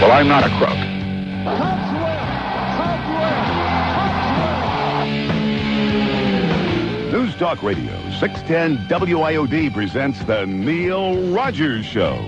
Well, I'm not a crook. News Talk Radio, 610 WIOD presents the Neil Rogers Show.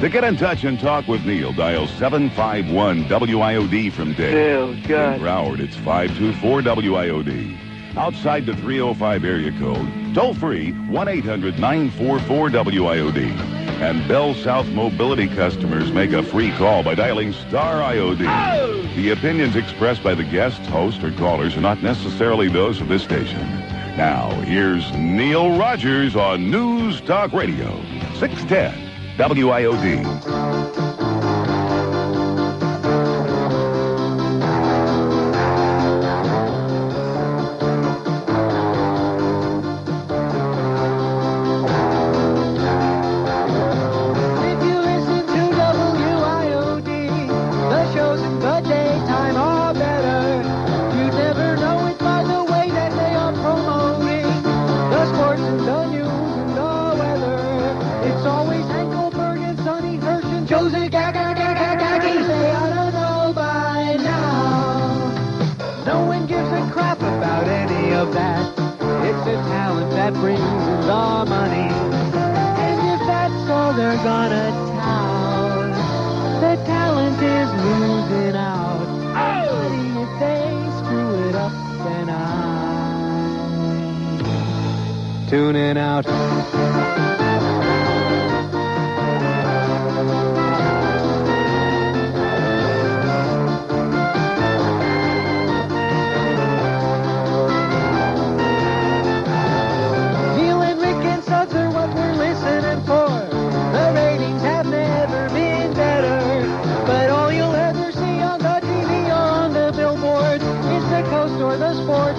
To get in touch and talk with Neil, dial 751 WIOD from Dave. Oh, God. In Broward, it's 524 WIOD. Outside the 305 area code, toll free 1-800-944-WIOD. And Bell South Mobility customers make a free call by dialing star IOD. Oh! The opinions expressed by the guests, host, or callers are not necessarily those of this station. Now, here's Neil Rogers on News Talk Radio, 610 WIOD. Brings in the money, and if that's all they're gonna tout, the talent is losing out. Oh! If they screw it up, then I'm tuning out.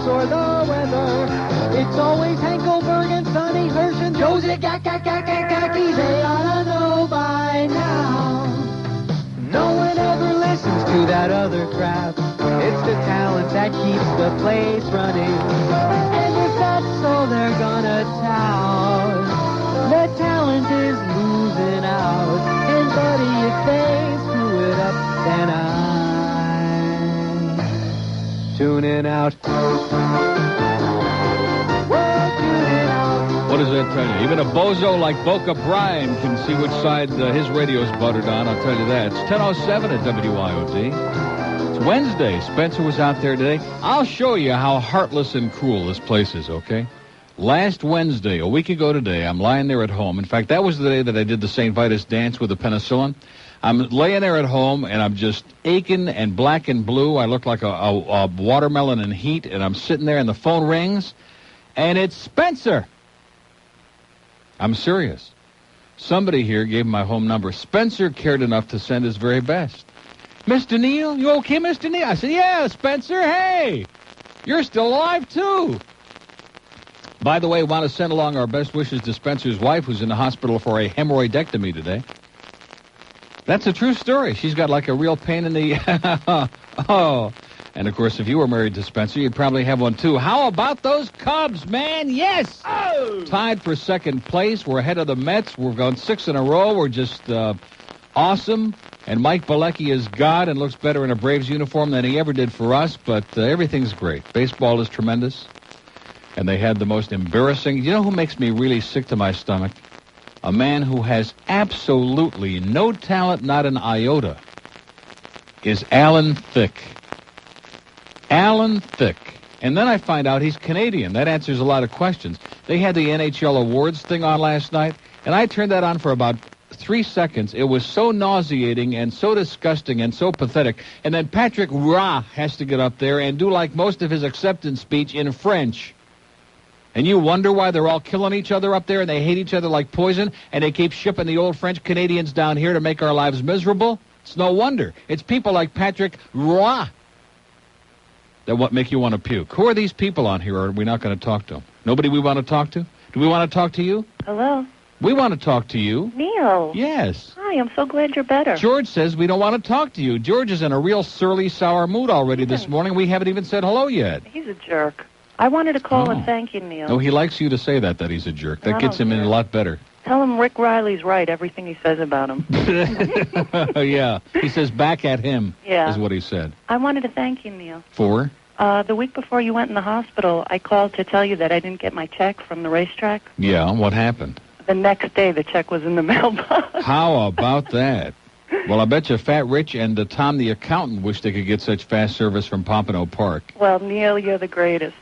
Or the weather, it's always Hank Goldberg and Sonny Hirsch and Josie Gaki. They ought to know by now. No one ever listens to that other crap. It's the talent that keeps the place running. And if that's all they're gonna tout, the talent is losing out. And buddy, if they screw it up, then I'm tuning out. What does that tell you? Even a bozo like Boca Brian can see which side his radio's buttered on, I'll tell you that. It's 10:07 at WIOD. It's Wednesday. Spencer was out there today. I'll show you how heartless and cruel this place is, okay? Last Wednesday, a week ago today, I'm lying there at home. In fact, that was the day that I did the St. Vitus dance with the penicillin. I'm laying there at home, and I'm just aching and black and blue. I look like a watermelon in heat, and I'm sitting there, and the phone rings, and it's Spencer. I'm serious. Somebody here gave my home number. Spencer cared enough to send his very best. Mr. Neil, you okay, Mr. Neil? I said, yeah, Spencer, hey, you're still alive, too. By the way, want to send along our best wishes to Spencer's wife, who's in the hospital for a hemorrhoidectomy today. That's a true story. She's got like a real pain in the... oh. And, of course, if you were married to Spencer, you'd probably have one, too. How about those Cubs, man? Yes! Oh! Tied for second place. We're ahead of the Mets. We're going 6 in a row. We're just awesome. And Mike Bilecki is God and looks better in a Braves uniform than he ever did for us. But everything's great. Baseball is tremendous. And they had the most embarrassing... You know who makes me really sick to my stomach? A man who has absolutely no talent, not an iota, is Alan Thicke. Alan Thicke. And then I find out he's Canadian. That answers a lot of questions. They had the NHL awards thing on last night, and I turned that on for about 3 seconds. It was so nauseating and so disgusting and so pathetic. And then Patrick Roy has to get up there and do like most of his acceptance speech in French. And you wonder why they're all killing each other up there and they hate each other like poison and they keep shipping the old French Canadians down here to make our lives miserable? It's no wonder. It's people like Patrick Roy that what make you want to puke. Who are these people on here, or are we not going to talk to them? Nobody we want to talk to? Do we want to talk to you? Hello? We want to talk to you. Neil. Yes. Hi, I'm so glad you're better. George says we don't want to talk to you. George is in a real surly, sour mood already this morning. We haven't even said hello yet. He's a jerk. I wanted to call and thank you, Neil. No, he likes you to say that he's a jerk. That gets him in a lot better. Tell him Rick Riley's right, everything he says about him. Yeah. He says back at him, Yeah. is what he said. I wanted to thank you, Neil. For? The week before you went in the hospital, I called to tell you that I didn't get my check from the racetrack. Yeah, what happened? The next day, the check was in the mailbox. How about that? Well, I bet you Fat Rich and Tom the accountant wish they could get such fast service from Pompano Park. Well, Neil, you're the greatest.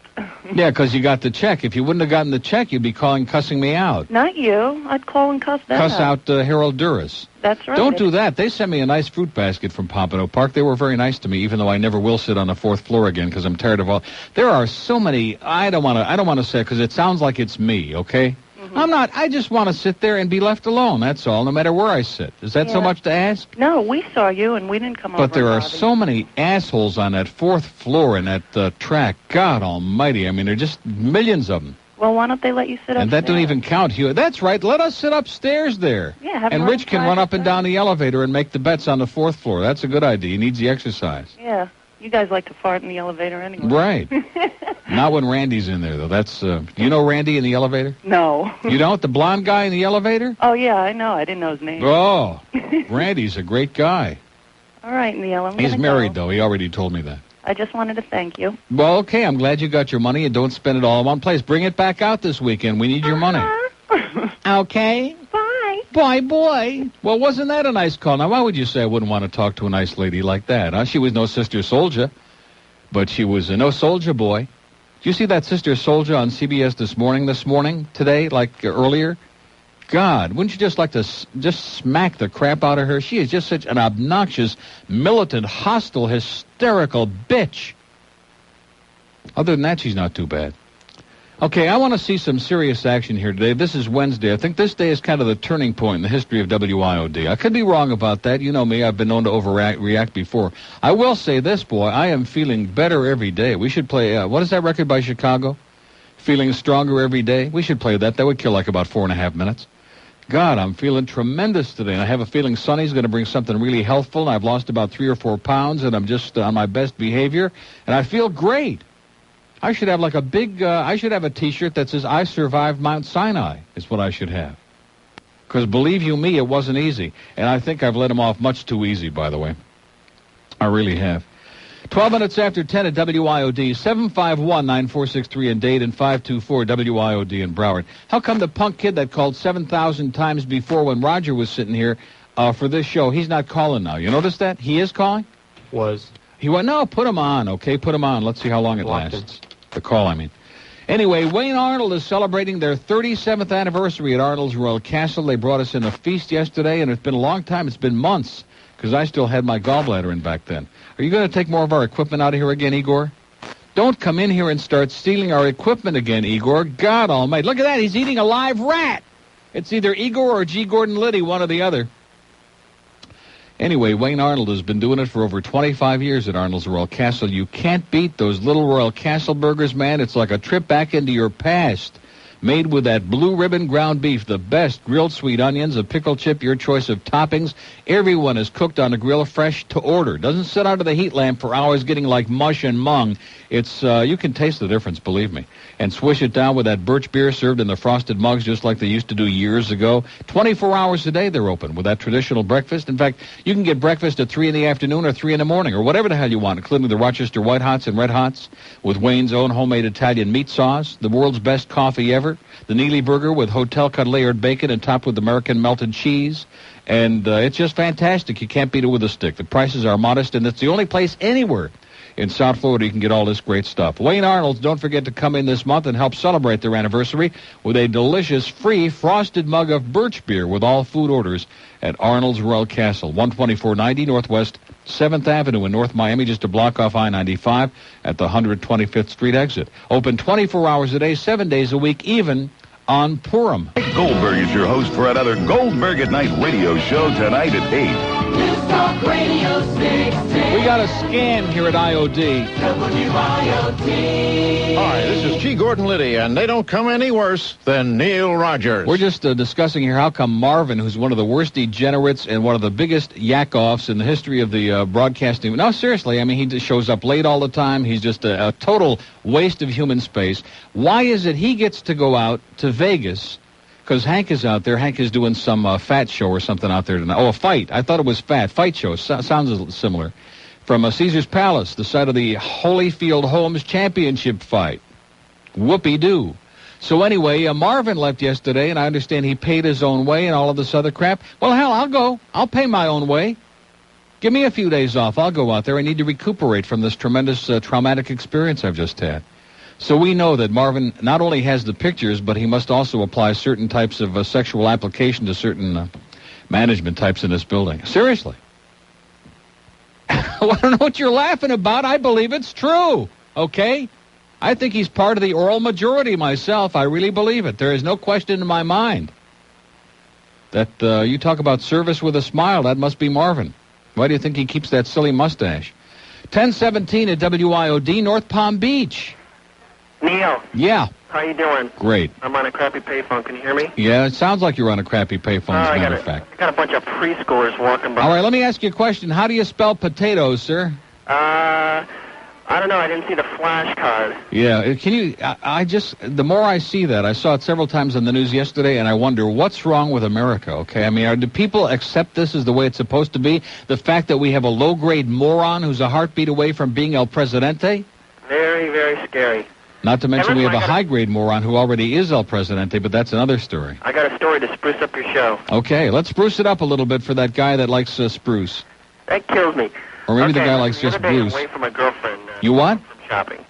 Yeah, because you got the check. If you wouldn't have gotten the check, you'd be cussing me out. Not you. I'd call and cuss them Cuss out Harold Duras. That's right. Don't do that. They sent me a nice fruit basket from Pompano Park. They were very nice to me, even though I never will sit on the fourth floor again because I'm tired of all. There are so many. I don't want to say because it sounds like it's me. Okay. I'm not. I just want to sit there and be left alone. That's all, no matter where I sit. Is that so much to ask? No, we saw you, and we didn't come over. But there are so many assholes on that fourth floor in that track. God almighty. I mean, there are just millions of them. Well, why don't they let you sit upstairs? And that don't even count, Hugh. That's right. Let us sit upstairs there. Yeah, and Rich can run up and down the elevator and make the bets on the fourth floor. That's a good idea. He needs the exercise. Yeah. You guys like to fart in the elevator anyway. Right. Not when Randy's in there, though. That's, you know Randy in the elevator? No. You don't? The blonde guy in the elevator? Oh, yeah, I know. I didn't know his name. Oh, Randy's a great guy. All right, Neil, He's married, though. He already told me that. I just wanted to thank you. Well, okay, I'm glad you got your money, and don't spend it all in one place. Bring it back out this weekend. We need your money. Okay? Bye. Bye, boy. Well, wasn't that a nice call? Now, why would you say I wouldn't want to talk to a nice lady like that? Huh? She was no Sister Soldier, but she was no soldier boy. Did you see that Sister Soldier on CBS this morning, today, like earlier? God, wouldn't you just like to just smack the crap out of her? She is just such an obnoxious, militant, hostile, hysterical bitch. Other than that, she's not too bad. Okay, I want to see some serious action here today. This is Wednesday. I think this day is kind of the turning point in the history of WIOD. I could be wrong about that. You know me. I've been known to overreact before. I will say this, boy. I am feeling better every day. We should play, what is that record by Chicago? Feeling Stronger Every Day? We should play that. That would kill like about 4.5 minutes. God, I'm feeling tremendous today. And I have a feeling Sonny's going to bring something really healthful. And I've lost about 3 or 4 pounds, and I'm just on my best behavior. And I feel great. I should have like a big, I should have a T-shirt that says, I survived Mount Sinai, is what I should have. Because believe you me, it wasn't easy. And I think I've let him off much too easy, by the way. I really have. 12 minutes after 10 at WIOD, 751-9463 in Dade and 524 WIOD in Broward. How come the punk kid that called 7,000 times before when Roger was sitting here for this show, he's not calling now? You notice that? He is calling? Was. He went, no, put him on, okay? Put him on. Let's see how long it lasts. The call, I mean. Anyway, Wayne Arnold is celebrating their 37th anniversary at Arnold's Royal Castle. They brought us in a feast yesterday, and it's been a long time. It's been months, because I still had my gallbladder in back then. Are you going to take more of our equipment out of here again, Igor? Don't come in here and start stealing our equipment again, Igor. God almighty. Look at that. He's eating a live rat. It's either Igor or G. Gordon Liddy, one or the other. Anyway, Wayne Arnold has been doing it for over 25 years at Arnold's Royal Castle. You can't beat those little Royal Castle burgers, man. It's like a trip back into your past. Made with that blue ribbon ground beef, the best grilled sweet onions, a pickle chip, your choice of toppings. Everyone is cooked on the grill fresh to order. Doesn't sit under the heat lamp for hours getting like mush and mung. It's, you can taste the difference, believe me. And swish it down with that birch beer served in the frosted mugs just like they used to do years ago. 24 hours a day they're open with that traditional breakfast. In fact, you can get breakfast at 3 in the afternoon or 3 in the morning or whatever the hell you want, including the Rochester White Hots and Red Hots with Wayne's own homemade Italian meat sauce, the world's best coffee ever, the Neely Burger with hotel-cut layered bacon and topped with American melted cheese. And it's just fantastic. You can't beat it with a stick. The prices are modest, and it's the only place anywhere in South Florida you can get all this great stuff. Wayne Arnold's, don't forget to come in this month and help celebrate their anniversary with a delicious free frosted mug of birch beer with all food orders at Arnold's Royal Castle, 12490 Northwest 7th Avenue in North Miami, just a block off I-95 at the 125th Street exit. Open 24 hours a day, 7 days a week, even on Purim. Goldberg is your host for another Goldberg at Night radio show tonight at 8. News Talk Radio 610. We got a scam here at IOD. WIOD. Hi, this is G. Gordon Liddy, and they don't come any worse than Neil Rogers. We're just discussing here how come Marvin, who's one of the worst degenerates and one of the biggest yak-offs in the history of the broadcasting. No, seriously, I mean, he just shows up late all the time. He's just a total waste of human space. Why is it he gets to go out to Vegas? Because Hank is out there. Hank is doing some fat show or something out there tonight. Oh, a fight. I thought it was fat. Fight show. Sounds similar. From Caesar's Palace, the site of the Holyfield Holmes Championship fight. Whoopee-doo. So anyway, Marvin left yesterday, and I understand he paid his own way and all of this other crap. Well, hell, I'll go. I'll pay my own way. Give me a few days off. I'll go out there. I need to recuperate from this tremendous traumatic experience I've just had. So we know that Marvin not only has the pictures, but he must also apply certain types of sexual application to certain management types in this building. Seriously. Well, I don't know what you're laughing about. I believe it's true. Okay? I think he's part of the oral majority myself. I really believe it. There is no question in my mind that you talk about service with a smile. That must be Marvin. Why do you think he keeps that silly mustache? 1017 at WIOD, North Palm Beach. Neil. Yeah. How you doing? Great. I'm on a crappy payphone. Can you hear me? Yeah, it sounds like you're on a crappy payphone, as a matter of fact. I got a bunch of preschoolers walking by. All right, let me ask you a question. How do you spell potatoes, sir? I don't know. I didn't see the flashcard. Yeah, can you... I just... The more I see that, I saw it several times on the news yesterday, and I wonder, what's wrong with America, okay? I mean, do people accept this as the way it's supposed to be? The fact that we have a low-grade moron who's a heartbeat away from being El Presidente? Very, very scary. Not to mention we have a high-grade moron who already is El Presidente, but that's another story. I got a story to spruce up your show. Okay, let's spruce it up a little bit for that guy that likes spruce. That kills me. Or maybe the guy likes just Bruce. I'm away from my girlfriend. You what? From shopping.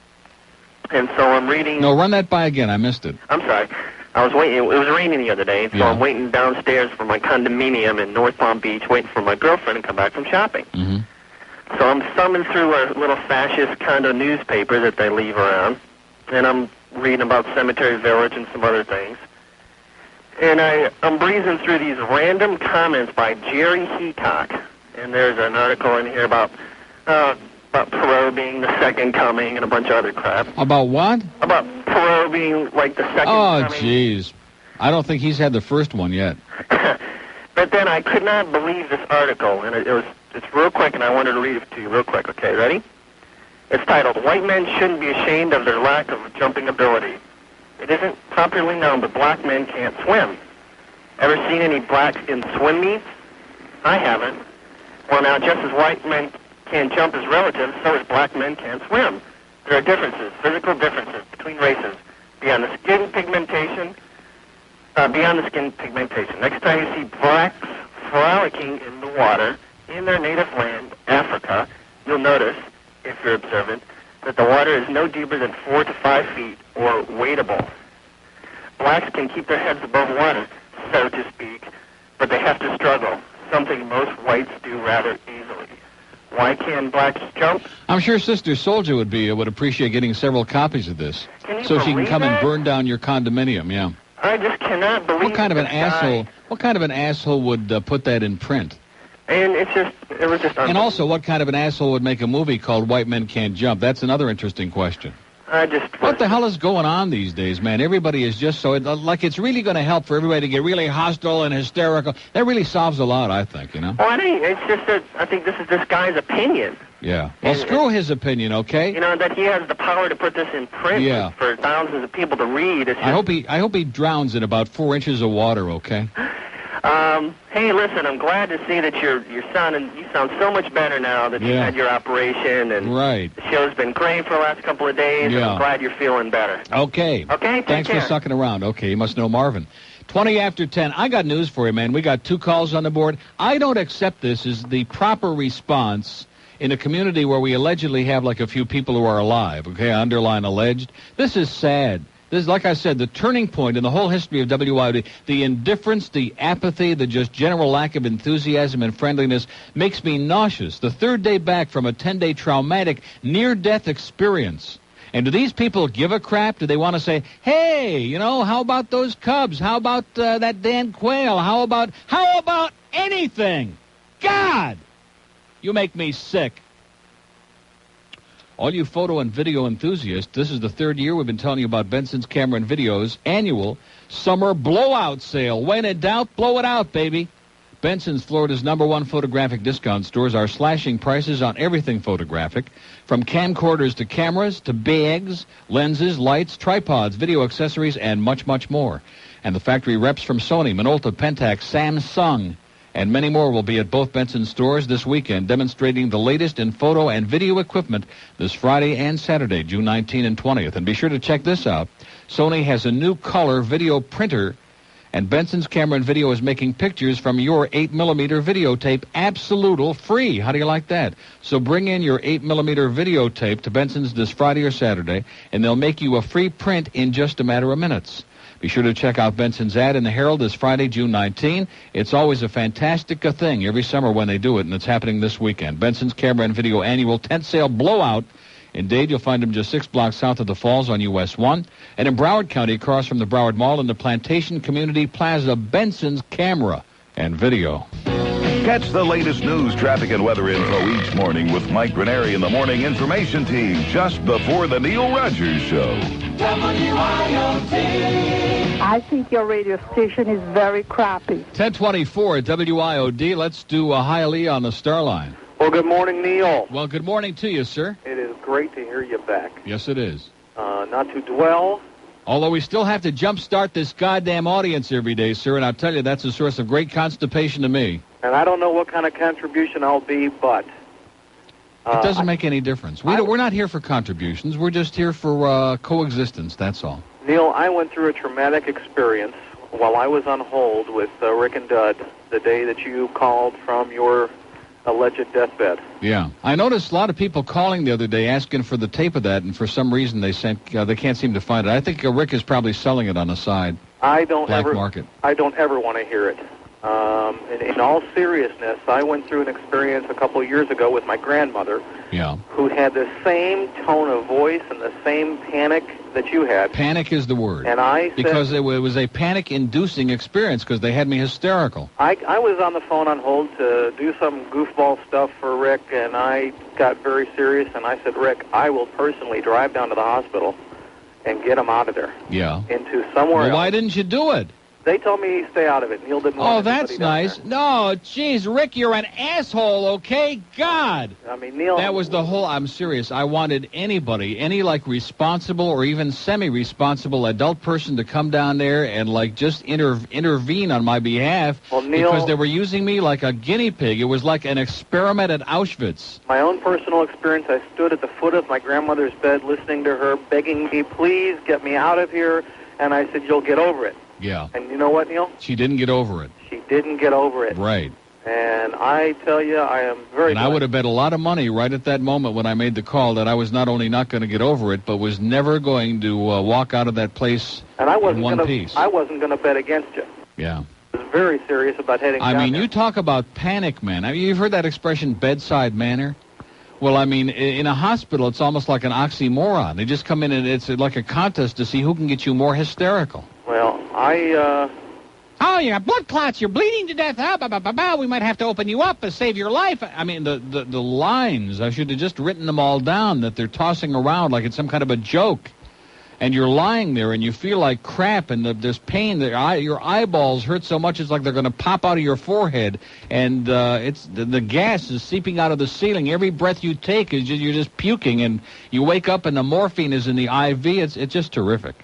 And so I'm reading... No, run that by again. I missed it. I'm sorry. I was waiting. It was raining the other day, so I'm waiting downstairs for my condominium in North Palm Beach, waiting for my girlfriend to come back from shopping. Mm-hmm. So I'm thumbing through a little fascist condo newspaper that they leave around, and I'm reading about Cemetery Village and some other things. And I'm breezing through these random comments by Jerry Heacock. And there's an article in here about Perot being the second coming and a bunch of other crap. About what? About Perot being like the second coming. Oh, jeez. I don't think he's had the first one yet. But then I could not believe this article, and it's real quick, and I wanted to read it to you real quick. Okay, ready? It's titled, White Men Shouldn't Be Ashamed of Their Lack of Jumping Ability. It isn't popularly known, but black men can't swim. Ever seen any blacks in swim meets? I haven't. Well, now, just as white men can't jump as relatives, so as black men can't swim. There are differences, physical differences between races, beyond the skin pigmentation. Next time you see blacks frolicking in the water in their native land, Africa, you'll notice, if you're observant, that the water is no deeper than 4 to 5 feet, or wadeable. Blacks can keep their heads above water, so to speak, but they have to struggle, something most whites do rather easily. Why can blacks jump? I'm sure Sister Soldier would appreciate getting several copies of this, so she can come and burn down your condominium. Yeah. I just cannot believe. What kind of an asshole? What kind of an asshole would put that in print? And it was just. And also, what kind of an asshole would make a movie called White Men Can't Jump? That's another interesting question. What the hell is going on these days, man? Everybody is just so... Like, it's really going to help for everybody to get really hostile and hysterical. That really solves a lot, I think, you know? Well, it's just that I think this is this guy's opinion. Yeah. Well, screw his opinion, okay? You know, that he has the power to put this in print for thousands of people to read. It's just... I hope he drowns in about 4 inches of water, okay? Hey, listen, I'm glad to see that you sound so much better now that you had your operation, and the show's been great for the last couple of days, and I'm glad you're feeling better. Okay. Okay, thanks for sucking around. Okay, you must know Marvin. 20 after 10. I got news for you, man. We got 2 calls on the board. I don't accept this as the proper response in a community where we allegedly have like a few people who are alive, okay? I underline alleged. This is sad. This is, like I said, the turning point in the whole history of WIOD. The indifference, the apathy, the just general lack of enthusiasm and friendliness makes me nauseous. The 3rd day back from a 10-day traumatic near-death experience. And do these people give a crap? Do they want to say, hey, you know, how about those Cubs? How about that Dan Quayle? How about anything? God! You make me sick. All you photo and video enthusiasts, this is the 3rd year we've been telling you about Benson's Camera and Video's annual summer blowout sale. When in doubt, blow it out, baby. Benson's, Florida's #1 photographic discount stores, are slashing prices on everything photographic, from camcorders to cameras to bags, lenses, lights, tripods, video accessories, and much, much more. And the factory reps from Sony, Minolta, Pentax, Samsung, and many more will be at both Benson stores this weekend, demonstrating the latest in photo and video equipment this Friday and Saturday, June 19th and 20th. And be sure to check this out. Sony has a new color video printer, and Benson's Camera and Video is making pictures from your 8mm videotape absolute free. How do you like that? So bring in your 8mm videotape to Benson's this Friday or Saturday, and they'll make you a free print in just a matter of minutes. Be sure to check out Benson's ad in the Herald this Friday, June 19. It's always a fantastic thing every summer when they do it, and it's happening this weekend. Benson's Camera and Video annual tent sale blowout. In Dade, you'll find them just 6 blocks south of the Falls on US 1. And in Broward County, across from the Broward Mall in the Plantation Community Plaza, Benson's Camera and Video. Catch the latest news, traffic, and weather info each morning with Mike Ranieri in the Morning Information Team just before the Neil Rogers Show. WIOD. I think your radio station is very crappy. 1024 at WIOD. Let's do a Hialeah on the Star Line. Well, good morning, Neil. Well, good morning to you, sir. It is great to hear you back. Yes, it is. Not to dwell. Although we still have to jumpstart this goddamn audience every day, sir, and I'll tell you, that's a source of great constipation to me. And I don't know what kind of contribution I'll be, but... it doesn't make any difference. We're not here for contributions. We're just here for coexistence, that's all. Neil, I went through a traumatic experience while I was on hold with Rick and Dud the day that you called from your alleged deathbed. Yeah. I noticed a lot of people calling the other day asking for the tape of that, and for some reason they can't seem to find it. I think Rick is probably selling it on the side. Black market. I don't ever want to hear it. In all seriousness, I went through an experience a couple of years ago with my grandmother, who had the same tone of voice and the same panic that you had. Panic is the word. And I said, because it was a panic-inducing experience, because they had me hysterical. I was on the phone on hold to do some goofball stuff for Rick, and I got very serious, and I said, Rick, I will personally drive down to the hospital and get him out of there. Yeah. Into somewhere else. Why didn't you do it? They told me stay out of it. Neil didn't want anybody that's nice. there. No, jeez, Rick, you're an asshole, okay? God. I mean, Neil... That was the whole... I'm serious. I wanted anybody, any, responsible or even semi-responsible adult person to come down there and, just intervene on my behalf. Well, Neil... Because they were using me like a guinea pig. It was like an experiment at Auschwitz. My own personal experience, I stood at the foot of my grandmother's bed listening to her begging me, please get me out of here. And I said, you'll get over it. Yeah. And you know what, Neil? She didn't get over it. She didn't get over it. Right. And I tell you, I am very glad. I would have bet a lot of money right at that moment when I made the call that I was not only not going to get over it, but was never going to walk out of that place in one piece. I wasn't going to bet against you. Yeah. I was very serious about heading down there. You talk about panic, man. You've heard that expression, bedside manner? Well, in a hospital, it's almost like an oxymoron. They just come in and it's like a contest to see who can get you more hysterical. Well, Oh, you got blood clots. You're bleeding to death. We might have to open you up to save your life. The lines, I should have just written them all down that they're tossing around like it's some kind of a joke. And you're lying there and you feel like crap and there's pain. Your eyeballs hurt so much it's like they're going to pop out of your forehead. And the gas is seeping out of the ceiling. Every breath you take you're just puking. And you wake up and the morphine is in the IV. It's just terrific.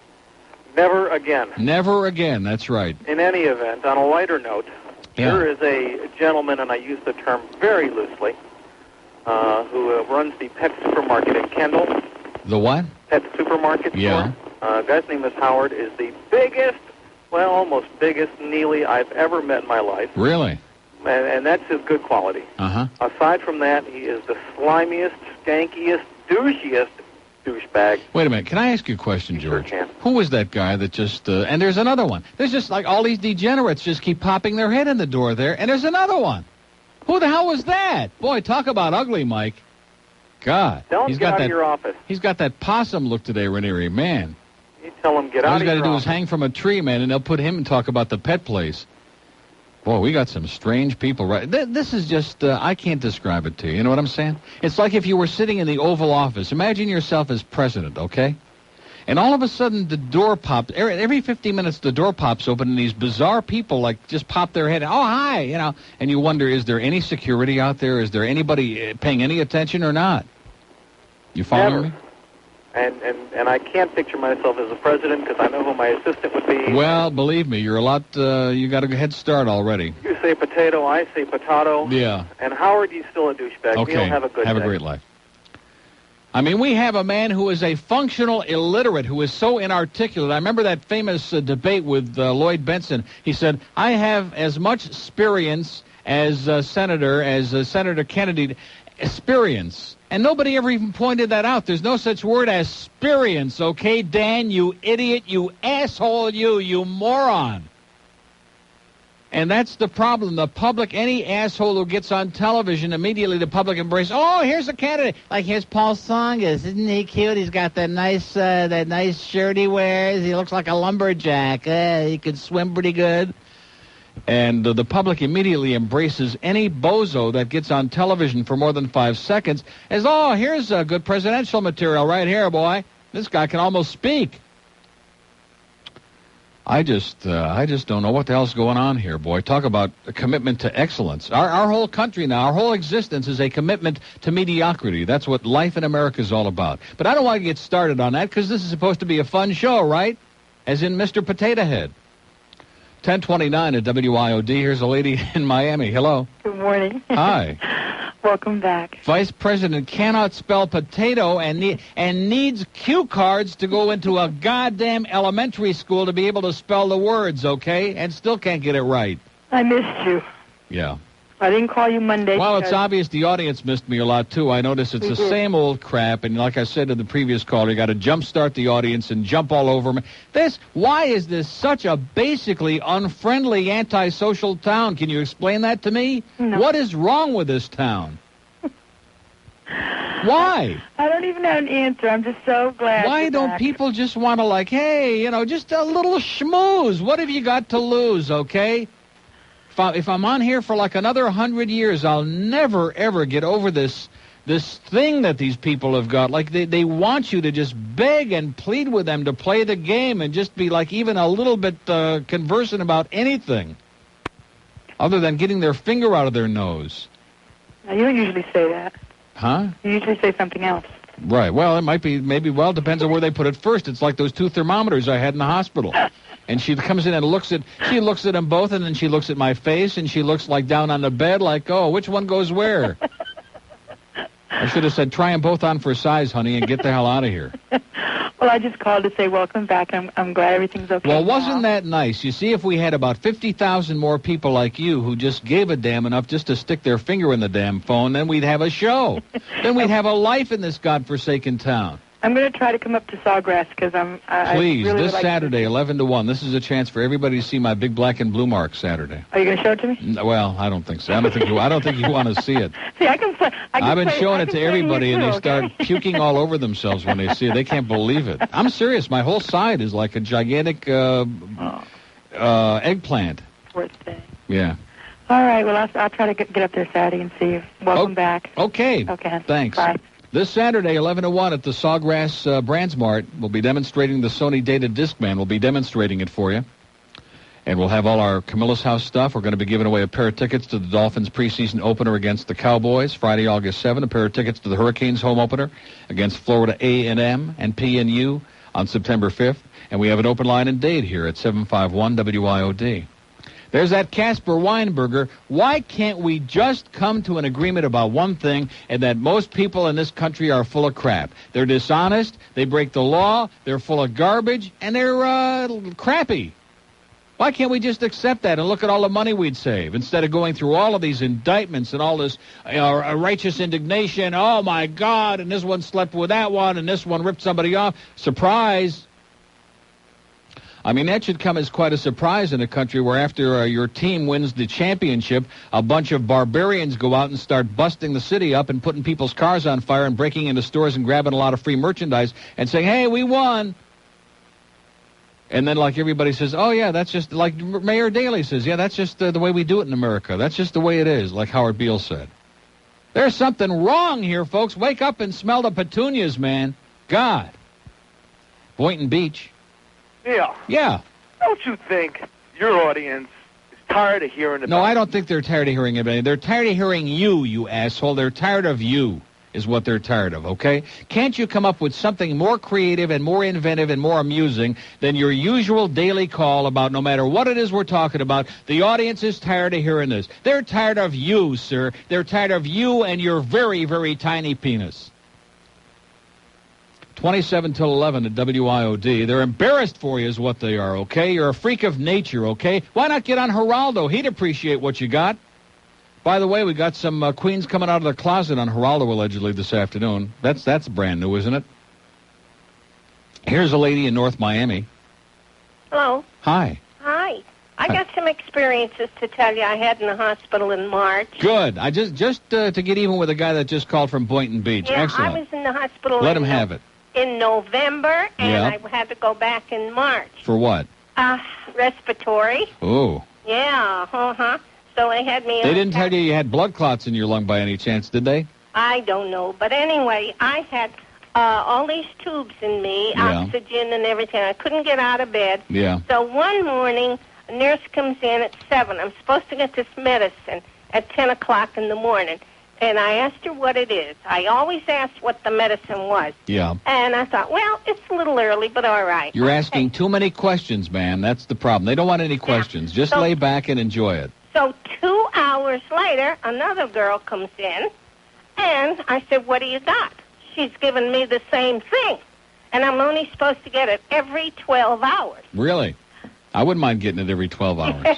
Never again. Never again, that's right. In any event, on a lighter note, there is a gentleman, and I use the term very loosely, who runs the pet supermarket in Kendall. The what? Pet supermarket store. Guy's name is Howard, is the biggest, almost biggest Neely I've ever met in my life. Really? And that's his good quality. Uh-huh. Aside from that, he is the slimiest, skankiest, douchiest douchebag. Wait a minute. Can I ask you a question, George? Sure can. Who was that guy that just... and there's another one. There's just all these degenerates just keep popping their head in the door there, and there's another one. Who the hell was that? Boy, talk about ugly, Mike. God. Tell him get out of your office. He's got that possum look today, Ranieri. Man. You tell him get out of your office. All he's got to do is hang from a tree, man, and they'll put him and talk about the pet place. Boy, we got some strange people. Right? This is just, I can't describe it to you. You know what I'm saying? It's like if you were sitting in the Oval Office. Imagine yourself as president, okay? And all of a sudden, the door pops. Every 15 minutes, the door pops open, and these bizarre people, like, just pop their head. Oh, hi, you know. And you wonder, is there any security out there? Is there anybody paying any attention or not? You following me? And I can't picture myself as a president because I know who my assistant would be. Well, believe me, you're a lot, you got a head start already. You say potato, I say potato. Yeah. And Howard, he's still a douchebag. Okay. Neil, have a good day. Have a great life. I mean, we have a man who is a functional illiterate who is so inarticulate. I remember that famous debate with Lloyd Benson. He said, I have as much experience as Senator Kennedy. Experience. And nobody ever even pointed that out. There's no such word as experience, okay, Dan, you idiot, you asshole, you moron. And that's the problem. The public, any asshole who gets on television, immediately the public embraces, oh, here's a candidate. Like, here's Paul Tsongas. Isn't he cute? He's got that nice shirt he wears. He looks like a lumberjack. He can swim pretty good. And the public immediately embraces any bozo that gets on television for more than 5 seconds as, oh, here's good presidential material right here, boy. This guy can almost speak. I just don't know what the hell's going on here, boy. Talk about a commitment to excellence. Our whole country now, our whole existence is a commitment to mediocrity. That's what life in America is all about. But I don't want to get started on that because this is supposed to be a fun show, right? As in Mr. Potato Head. 1029 at WIOD. Here's a lady in Miami. Hello. Good morning. Hi. Welcome back. Vice President cannot spell potato and needs cue cards to go into a goddamn elementary school to be able to spell the words, okay? And still can't get it right. I missed you. Yeah. I didn't call you Monday. Well, it's obvious the audience missed me a lot, too. I notice it's the same old crap, and like I said to the previous caller, you got to jumpstart the audience and jump all over me. Why is this such a basically unfriendly, antisocial town? Can you explain that to me? No. What is wrong with this town? Why? I don't even have an answer. I'm just so glad. Why don't people just want to, like, hey, you know, just a little schmooze? What have you got to lose, okay? If I'm on here for like another 100 years, I'll never, ever get over this thing that these people have got. Like, they want you to just beg and plead with them to play the game and just be like even a little bit conversant about anything other than getting their finger out of their nose. Now, you don't usually say that. Huh? You usually say something else. Right. Well, it might be, it depends on where they put it first. It's like those 2 thermometers I had in the hospital. And she comes in and looks at them both, and then she looks at my face, and she looks like down on the bed, like, oh, which one goes where? I should have said, try them both on for size, honey, and get the hell out of here. Well, I just called to say welcome back. I'm glad everything's okay. Well, wasn't that nice? You see, if we had about 50,000 more people like you who just gave a damn enough just to stick their finger in the damn phone, then we'd have a show. Then we'd have a life in this godforsaken town. I'm going to try to come up to Sawgrass because Please, really this Saturday, 11 to 1. This is a chance for everybody to see my big black and blue mark Saturday. Are you going to show it to me? Well, I don't think so. I don't think you want to see it. See, I can play. I've been showing it to everybody, and they start puking all over themselves when they see it. They can't believe it. I'm serious. My whole side is like a gigantic eggplant. Poor thing. Yeah. All right. Well, I'll try to get up there Saturday and see you. Welcome back. Okay. Okay. Thanks. Bye. This Saturday, 11 to 1 at the Sawgrass Brands Mart, we'll be demonstrating the Sony Data Discman. We'll be demonstrating it for you. And we'll have all our Camilla's House stuff. We're going to be giving away a pair of tickets to the Dolphins preseason opener against the Cowboys, Friday, August 7. A pair of tickets to the Hurricanes home opener against Florida A&M and PNU on September 5th. And we have an open line and date here at 751 WIOD. There's that Casper Weinberger. Why can't we just come to an agreement about one thing, and that most people in this country are full of crap? They're dishonest, they break the law, they're full of garbage, and they're crappy. Why can't we just accept that and look at all the money we'd save instead of going through all of these indictments and all this righteous indignation? Oh, my God, and this one slept with that one, and this one ripped somebody off. Surprise. I mean, that should come as quite a surprise in a country where after your team wins the championship, a bunch of barbarians go out and start busting the city up and putting people's cars on fire and breaking into stores and grabbing a lot of free merchandise and saying, hey, we won. And then, like, everybody says, oh, yeah, that's just, like Mayor Daley says, yeah, that's just the way we do it in America. That's just the way it is, like Howard Beale said. There's something wrong here, folks. Wake up and smell the petunias, man. God. Boynton Beach. Neil. Yeah. Don't you think your audience is tired of hearing about No, I don't think they're tired of hearing anybody. They're tired of hearing you asshole. They're tired of you is what they're tired of, okay? Can't you come up with something more creative and more inventive and more amusing than your usual daily call about no matter what it is we're talking about? The audience is tired of hearing this. They're tired of you, sir. They're tired of you and your very, very tiny penis. 27 till 11 at WIOD. They're embarrassed for you is what they are, okay? You're a freak of nature, okay? Why not get on Geraldo? He'd appreciate what you got. By the way, we got some queens coming out of the closet on Geraldo allegedly this afternoon. That's brand new, isn't it? Here's a lady in North Miami. Hello. Hi. Hi. I got some experiences to tell you I had in the hospital in March. Good. I just to get even with a guy that just called from Boynton Beach. Yeah, Excellent. I was in the hospital. Let him have it. In November, and I had to go back in March. For what? Respiratory. Oh. Yeah. So they had me. They didn't tell you had blood clots in your lung by any chance, did they? I don't know, but anyway, I had all these tubes in me, oxygen and everything. I couldn't get out of bed. Yeah. So one morning, a nurse comes in at 7. I'm supposed to get this medicine at 10 o'clock in the morning. And I asked her what it is. I always asked what the medicine was. Yeah. And I thought, well, it's a little early, but all right. You're asking too many questions, man. That's the problem. They don't want any questions. Just lay back and enjoy it. So 2 hours later, another girl comes in, and I said, what do you got? She's given me the same thing, and I'm only supposed to get it every 12 hours. Really? I wouldn't mind getting it every 12 hours.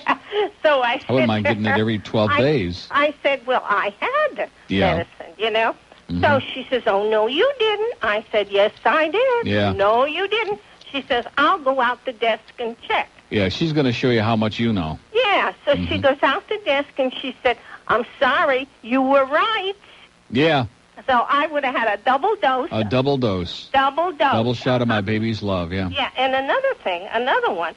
So I wouldn't mind getting it every 12 days. I said, well, I had the medicine, you know. Mm-hmm. So she says, oh, no, you didn't. I said, yes, I did. Yeah. No, you didn't. She says, I'll go out the desk and check. Yeah, she's going to show you how much you know. Yeah, so she goes out the desk and she said, I'm sorry, you were right. Yeah. So I would have had a double dose. A double dose. Double dose. Double shot of my baby's love, yeah. Yeah, and another one.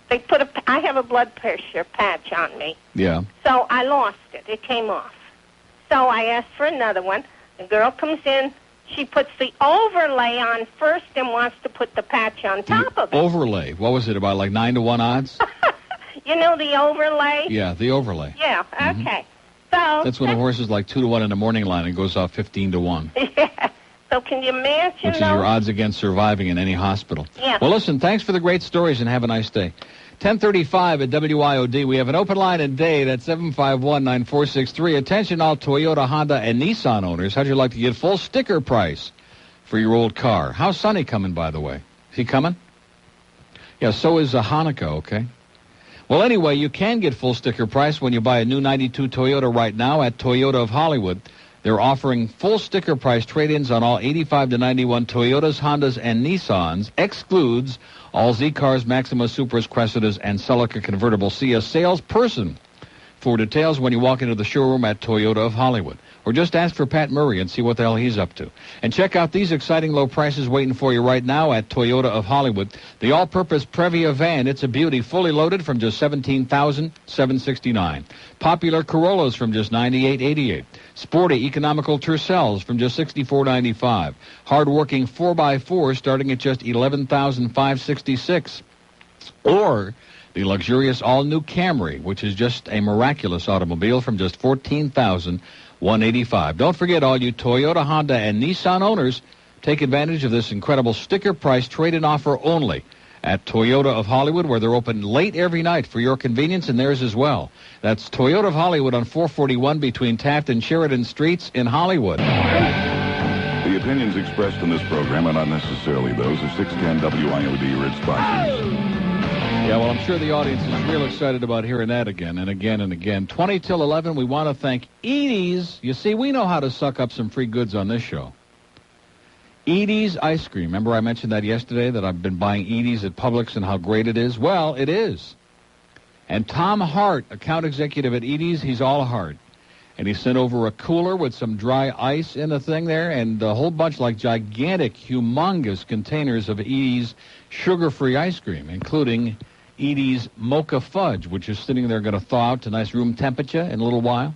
They put I have a blood pressure patch on me. Yeah. So I lost it. It came off. So I asked for another one. The girl comes in. She puts the overlay on first and wants to put the patch on top of it. Overlay. What was it, about like 9-to-1 odds? You know the overlay? Yeah, the overlay. Yeah, okay. So that's when a horse is like 2-to-1 in the morning line and goes off 15-to-1. Yeah. So can you imagine Which is your odds against surviving in any hospital. Yeah. Well, listen, thanks for the great stories and have a nice day. 10:35 at WIOD. We have an open line in Dade at 751-9463. Attention, all Toyota, Honda, and Nissan owners. How'd you like to get full sticker price for your old car? How's Sonny coming, by the way? Is he coming? Yeah, so is Hanukkah, okay? Well, anyway, you can get full sticker price when you buy a new 92 Toyota right now at Toyota of Hollywood. They're offering full sticker price trade-ins on all 85 to 91 Toyotas, Hondas, and Nissans. Excludes all Z-Cars, Maxima Supras, Cressidas, and Celica convertible. See a salesperson for details when you walk into the showroom at Toyota of Hollywood. Or just ask for Pat Murray and see what the hell he's up to. And check out these exciting low prices waiting for you right now at Toyota of Hollywood. The all-purpose Previa van, it's a beauty, fully loaded from just $17,769. Popular Corollas from just $98.88. Sporty, economical Tercels from just $64.95. Hard-working 4x4 starting at just $11,566. Or the luxurious all-new Camry, which is just a miraculous automobile from just $14,185. Don't forget, all you Toyota, Honda, and Nissan owners, take advantage of this incredible sticker price trade-in offer only at Toyota of Hollywood, where they're open late every night for your convenience and theirs as well. That's Toyota of Hollywood on 441 between Taft and Sheridan Streets in Hollywood. The opinions expressed in this program are not necessarily those of 610 WIOD or its sponsors. Yeah, well, I'm sure the audience is real excited about hearing that again and again and again. 20 till 11, we want to thank Edie's. You see, we know how to suck up some free goods on this show. Edie's Ice Cream. Remember I mentioned that yesterday, that I've been buying Edie's at Publix and how great it is? Well, it is. And Tom Hart, account executive at Edie's, he's all heart. And he sent over a cooler with some dry ice in the thing there and a whole bunch, like gigantic, humongous containers of Edie's sugar-free ice cream, including Edie's Mocha Fudge, which is sitting there going to thaw out to nice room temperature in a little while.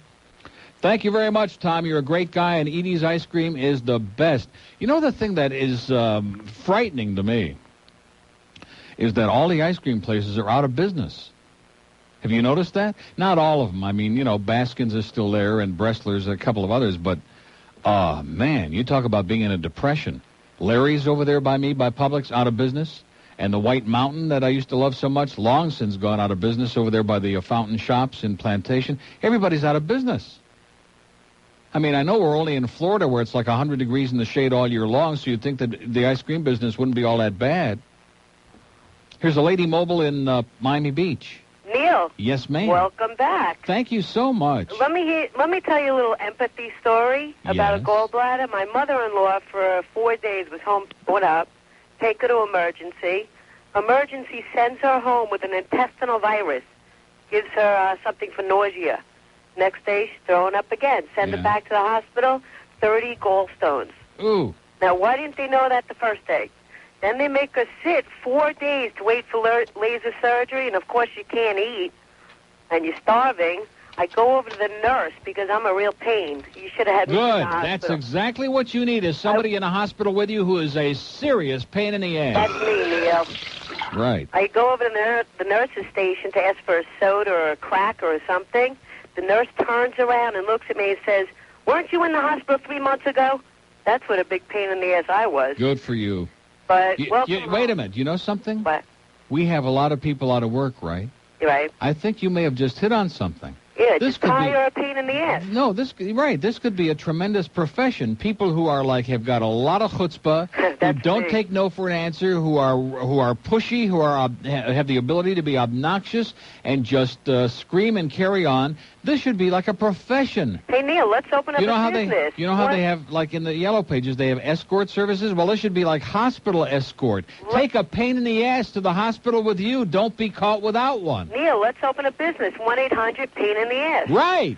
Thank you very much, Tom. You're a great guy, and Edie's ice cream is the best. You know the thing that is frightening to me is that all the ice cream places are out of business. Have you noticed that? Not all of them. I mean, you know, Baskin's is still there and Bressler's, a couple of others, but, man, you talk about being in a depression. Larry's over there by me, by Publix, out of business. And the White Mountain that I used to love so much, long since gone out of business over there by the fountain shops in Plantation. Everybody's out of business. I mean, I know we're only in Florida where it's like 100 degrees in the shade all year long, so you'd think that the ice cream business wouldn't be all that bad. Here's a Lady Mobile in Miami Beach. Neil. Yes, ma'am. Welcome back. Thank you so much. Let me tell you a little empathy story about a gallbladder. My mother-in-law for 4 days was home throwing up. Take her to emergency. Emergency sends her home with an intestinal virus. Gives her something for nausea. Next day, she's throwing up again. Send her back to the hospital. 30 gallstones. Ooh. Now, why didn't they know that the first day? Then they make her sit 4 days to wait for laser surgery, and of course you can't eat, and you're starving. I go over to the nurse because I'm a real pain. You should have had me in the hospital. Good. That's exactly what you need, is somebody in a hospital with you who is a serious pain in the ass. That's me, Neil. Right. I go over to the nurse's station to ask for a soda or a cracker or something. The nurse turns around and looks at me and says, "Weren't you in the hospital 3 months ago?" That's what a big pain in the ass I was. Good for you. But wait a minute. You know something? What? We have a lot of people out of work, right? Right. I think you may have just hit on something. Yeah, just call you a pain in the ass. No, this could be a tremendous profession. People who are have got a lot of chutzpah, who don't take no for an answer, who are pushy, who are have the ability to be obnoxious and just scream and carry on. This should be like a profession. Hey, Neil, let's open up a business. You know how they have, like in the Yellow Pages, they have escort services? Well, this should be like hospital escort. Take a pain in the ass to the hospital with you. Don't be caught without one. Neil, let's open a business. 1-800-PAIN in the ass. Right.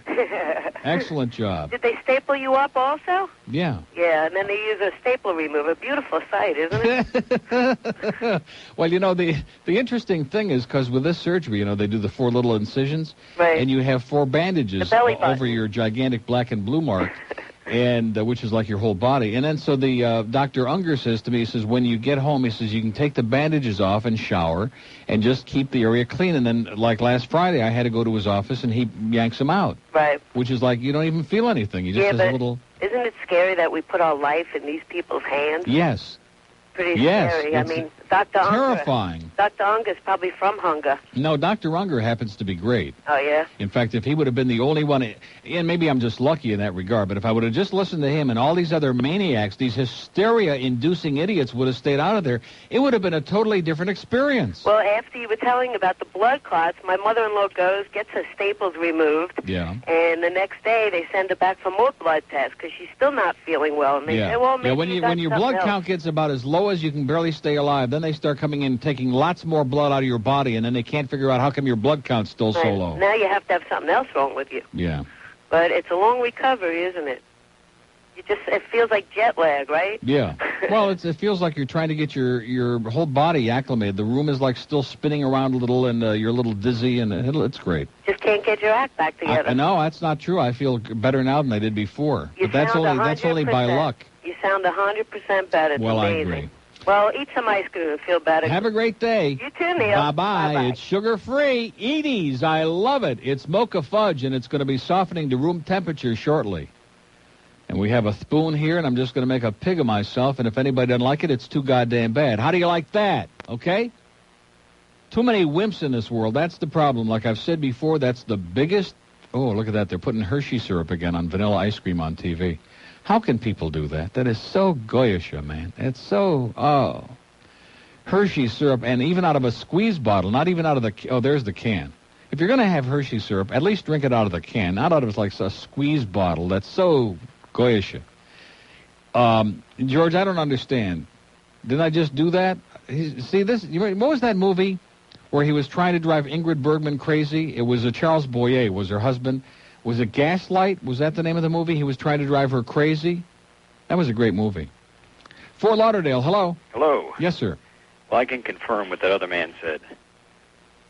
Excellent job. Did they staple you up also? Yeah. Yeah, and then they use a staple remover. Beautiful sight, isn't it? Well, you know, the interesting thing is, because with this surgery, you know, they do the 4 little incisions. Right. And you have 4 bandages over your gigantic black and blue mark, and which is like your whole body. And then so the Dr. Unger says to me, he says, when you get home, he says, you can take the bandages off and shower and just keep the area clean. And then, like last Friday, I had to go to his office, and he yanks them out. Right. Which is like you don't even feel anything. You just has a little... Isn't it scary that we put our life in these people's hands? Yes. Pretty scary. I mean, Dr. Unger. Terrifying. Dr. Unger's probably from Hunger. No, Dr. Unger happens to be great. Oh, yeah? In fact, if he would have been the only one, and maybe I'm just lucky in that regard, but if I would have just listened to him and all these other maniacs, these hysteria-inducing idiots would have stayed out of there, it would have been a totally different experience. Well, after you were telling about the blood clots, my mother-in-law goes, gets her staples removed, and the next day they send her back for more blood tests because she's still not feeling well. And they say, well, maybe when your blood count gets about as low as you can barely stay alive, then they start coming in and taking lots more blood out of your body, and then they can't figure out how come your blood count's still so low. Now you have to have something else wrong with you. Yeah. But it's a long recovery, isn't it? It feels like jet lag, right? Yeah. Well, it feels like you're trying to get your whole body acclimated. The room is like still spinning around a little, and you're a little dizzy, and it's great. Just can't get your act back together. No, that's not true. I feel better now than I did before. But that's only by luck. You sound 100% better. It's amazing. I agree. Well, eat some ice cream and feel better. Have a great day. You too, Neil. Bye-bye. It's sugar-free. Edie's. I love it. It's mocha fudge, and it's going to be softening to room temperature shortly. And we have a spoon here, and I'm just going to make a pig of myself, and if anybody doesn't like it, it's too goddamn bad. How do you like that? Okay? Too many wimps in this world. That's the problem. Like I've said before, that's the biggest... Oh, look at that. They're putting Hershey syrup again on vanilla ice cream on TV. How can people do that? That is so goyish, man. It's so, Hershey syrup, and even out of a squeeze bottle, not even out of the... Oh, there's the can. If you're going to have Hershey syrup, at least drink it out of the can, not out of like a squeeze bottle. That's so goyish. George, I don't understand. Didn't I just do that? See, what was that movie where he was trying to drive Ingrid Bergman crazy? It was Charles Boyer, was her husband. Was it Gaslight? Was that the name of the movie? He was trying to drive her crazy? That was a great movie. Fort Lauderdale, hello. Hello. Yes, sir. Well, I can confirm what that other man said,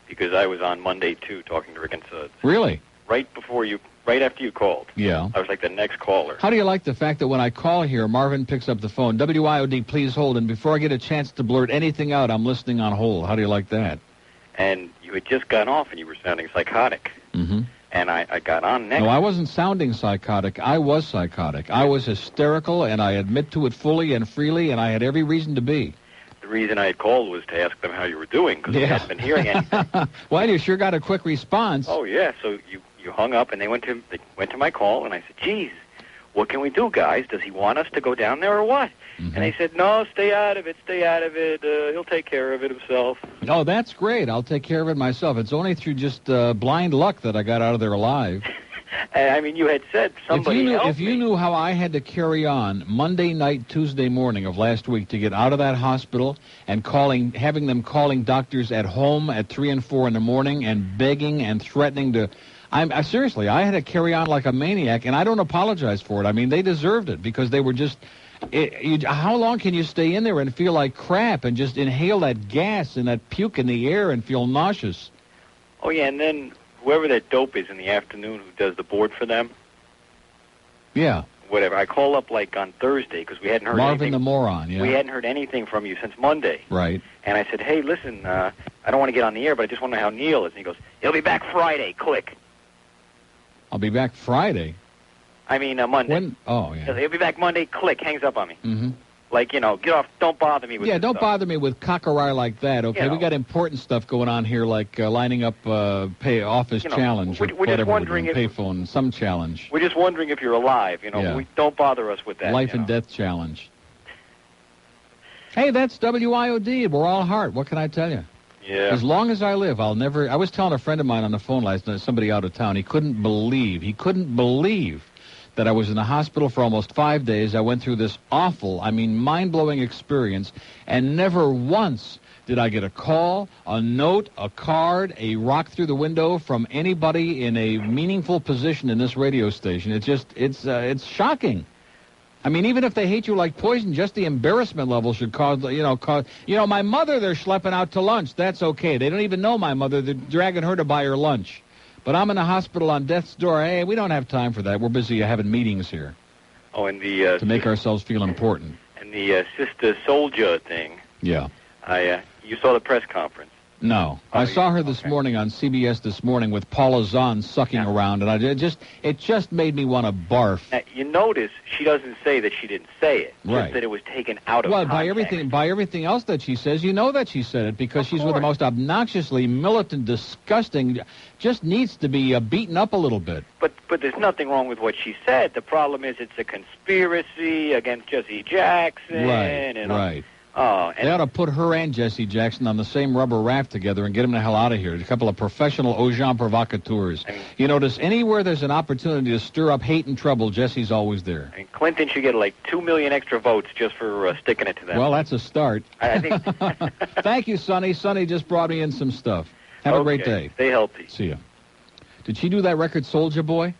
because I was on Monday, too, talking to Rick and Suds. Really? Right before you right after you called. Yeah. I was like the next caller. How do you like the fact that when I call here, Marvin picks up the phone, WIOD, please hold, and before I get a chance to blurt anything out, I'm listening on hold. How do you like that? And you had just gotten off, and you were sounding psychotic. Mm-hmm. And I got on next. No, I wasn't sounding psychotic. I was psychotic. I was hysterical, and I admit to it fully and freely, and I had every reason to be. The reason I had called was to ask them how you were doing, because I hadn't been hearing anything. Well, you sure got a quick response. Oh, yeah. So you hung up, and they went to my call, and I said, geez, what can we do, guys? Does he want us to go down there or what? Mm-hmm. And they said, no, stay out of it. He'll take care of it himself. Oh, that's great. I'll take care of it myself. It's only through just blind luck that I got out of there alive. I mean, you had said somebody If you knew how I had to carry on Monday night, Tuesday morning of last week to get out of that hospital and having them calling doctors at home at 3 and 4 in the morning and begging and threatening to... seriously, I had to carry on like a maniac, and I don't apologize for it. I mean, they deserved it because they were just... how long can you stay in there and feel like crap and just inhale that gas and that puke in the air and feel nauseous? Oh, yeah, and then whoever that dope is in the afternoon who does the board for them. Yeah. Whatever. I call up like on Thursday because we hadn't heard Marvin anything. the moron, yeah. We hadn't heard anything from you since Monday. Right. And I said, hey, listen, I don't want to get on the air, but I just want to know how Neil is. And he goes, he'll be back Friday. Click. I'll be back Friday. I mean, Monday. When? Oh, yeah. He'll be back Monday. Click. Hangs up on me. Mm-hmm. Like, get off. Don't bother me with Yeah, this don't stuff. bother me with cockery like that, okay? We got important stuff going on here, like lining up office challenge or we're just wondering payphone, some challenge. We're just wondering if you're alive, Yeah. Don't bother us with that. Life and death challenge. Hey, that's WIOD. We're all heart. What can I tell you? Yeah. As long as I live, I'll never... I was telling a friend of mine on the phone last night, somebody out of town, he couldn't believe that I was in the hospital for almost 5 days. I went through this awful, mind-blowing experience, and never once did I get a call, a note, a card, a rock through the window from anybody in a meaningful position in this radio station. It's shocking. Even if they hate you like poison, just the embarrassment level should cause, my mother, they're schlepping out to lunch. That's okay. They don't even know my mother. They're dragging her to buy her lunch. But I'm in the hospital on death's door. Hey, we don't have time for that. We're busy having meetings here. Oh, and the... to make ourselves feel important. And the Sister Soldier thing. Yeah. You saw the press conference. No. I saw her this morning on CBS this morning with Paula Zahn sucking around, and it just made me want to barf. Now, you notice she doesn't say that she didn't say it. Right. Just that it was taken out of context. By everything else that she says, you know that she said it because she's with the most obnoxiously militant, disgusting, just needs to be beaten up a little bit. But there's nothing wrong with what she said. The problem is it's a conspiracy against Jesse Jackson. Right. Oh, they ought to put her and Jesse Jackson on the same rubber raft together and get them the hell out of here. A couple of professional agents provocateurs. You notice anywhere there's an opportunity to stir up hate and trouble, Jesse's always there. Clinton should get like 2 million extra votes just for sticking it to them. Well, that's a start. I think. Thank you, Sonny. Sonny just brought me in some stuff. Have a great day. Stay healthy. See ya. Did she do that record, Soldier Boy?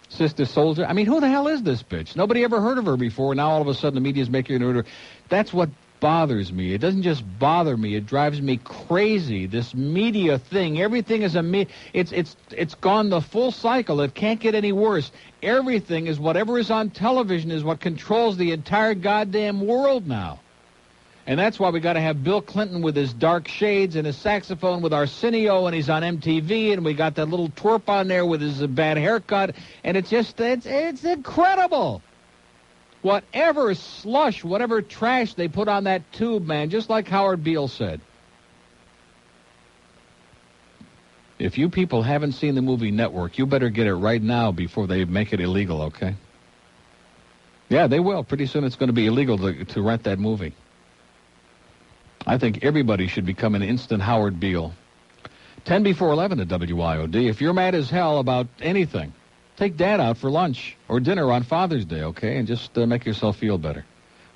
Sister Soldier? Who the hell is this bitch? Nobody ever heard of her before. Now all of a sudden the media's making her. That's what bothers me. It doesn't just bother me. It drives me crazy. This media thing. Everything is it's gone the full cycle. It can't get any worse. Everything is whatever is on television is what controls the entire goddamn world now. And that's why we got to have Bill Clinton with his dark shades and his saxophone with Arsenio, and he's on MTV, and we got that little twerp on there with his bad haircut, and it's incredible. Whatever slush, whatever trash they put on that tube, man, just like Howard Beale said. If you people haven't seen the movie Network, you better get it right now before they make it illegal, okay? Yeah, they will. Pretty soon it's going to be illegal to rent that movie. I think everybody should become an instant Howard Beale. 10 before 11 at WIOD. If you're mad as hell about anything, take Dad out for lunch or dinner on Father's Day, okay? And just make yourself feel better.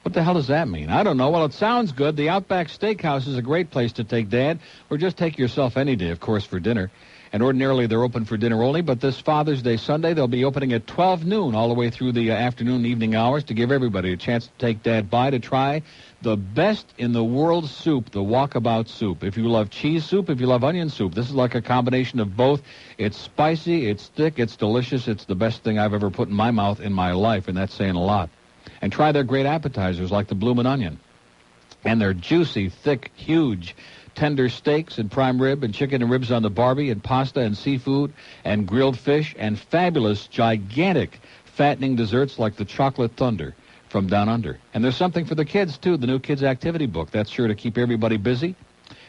What the hell does that mean? I don't know. Well, it sounds good. The Outback Steakhouse is a great place to take Dad, or just take yourself any day, of course, for dinner. And ordinarily they're open for dinner only, but this Father's Day Sunday, they'll be opening at 12 noon all the way through the afternoon, evening hours to give everybody a chance to take Dad by to try the best in the world soup, the Walkabout soup. If you love cheese soup, if you love onion soup, this is like a combination of both. It's spicy, it's thick, it's delicious. It's the best thing I've ever put in my mouth in my life, and that's saying a lot. And try their great appetizers like the bloomin' onion. And their juicy, thick, huge, tender steaks and prime rib and chicken and ribs on the Barbie and pasta and seafood and grilled fish and fabulous, gigantic, fattening desserts like the Chocolate Thunder from Down Under. And there's something for the kids, too, the new kids' activity book. That's sure to keep everybody busy.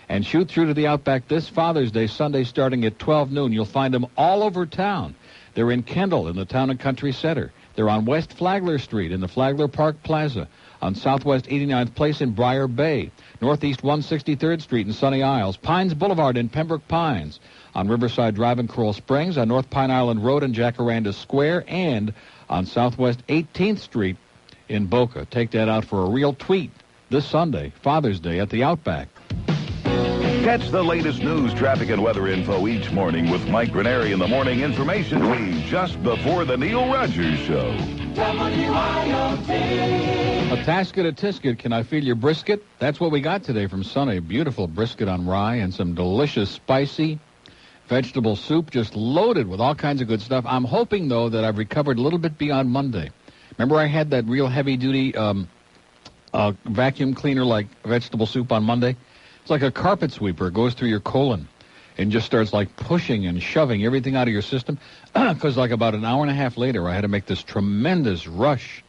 And shoot through to the Outback this Father's Day, Sunday, starting at 12 noon. You'll find them all over town. They're in Kendall in the Town and Country Center. They're on West Flagler Street in the Flagler Park Plaza, on Southwest 89th Place in Briar Bay, Northeast 163rd Street in Sunny Isles, Pines Boulevard in Pembroke Pines, on Riverside Drive in Coral Springs, on North Pine Island Road in Jacaranda Square, and on Southwest 18th Street in Boca. Take that out for a real tweet this Sunday, Father's Day, at the Outback. Catch the latest news, traffic, and weather info each morning with Mike Graneri in the Morning Information Feed just before the Neil Rogers Show. WIOD. A tasket, a tisket, can I feel your brisket? That's what we got today from Sonny. Beautiful brisket on rye and some delicious, spicy vegetable soup, just loaded with all kinds of good stuff. I'm hoping, though, that I've recovered a little bit beyond Monday. Remember I had that real heavy-duty vacuum cleaner like vegetable soup on Monday? It's like a carpet sweeper. It goes through your colon and just starts like pushing and shoving everything out of your system. Because like about an hour and a half later, I had to make this tremendous rush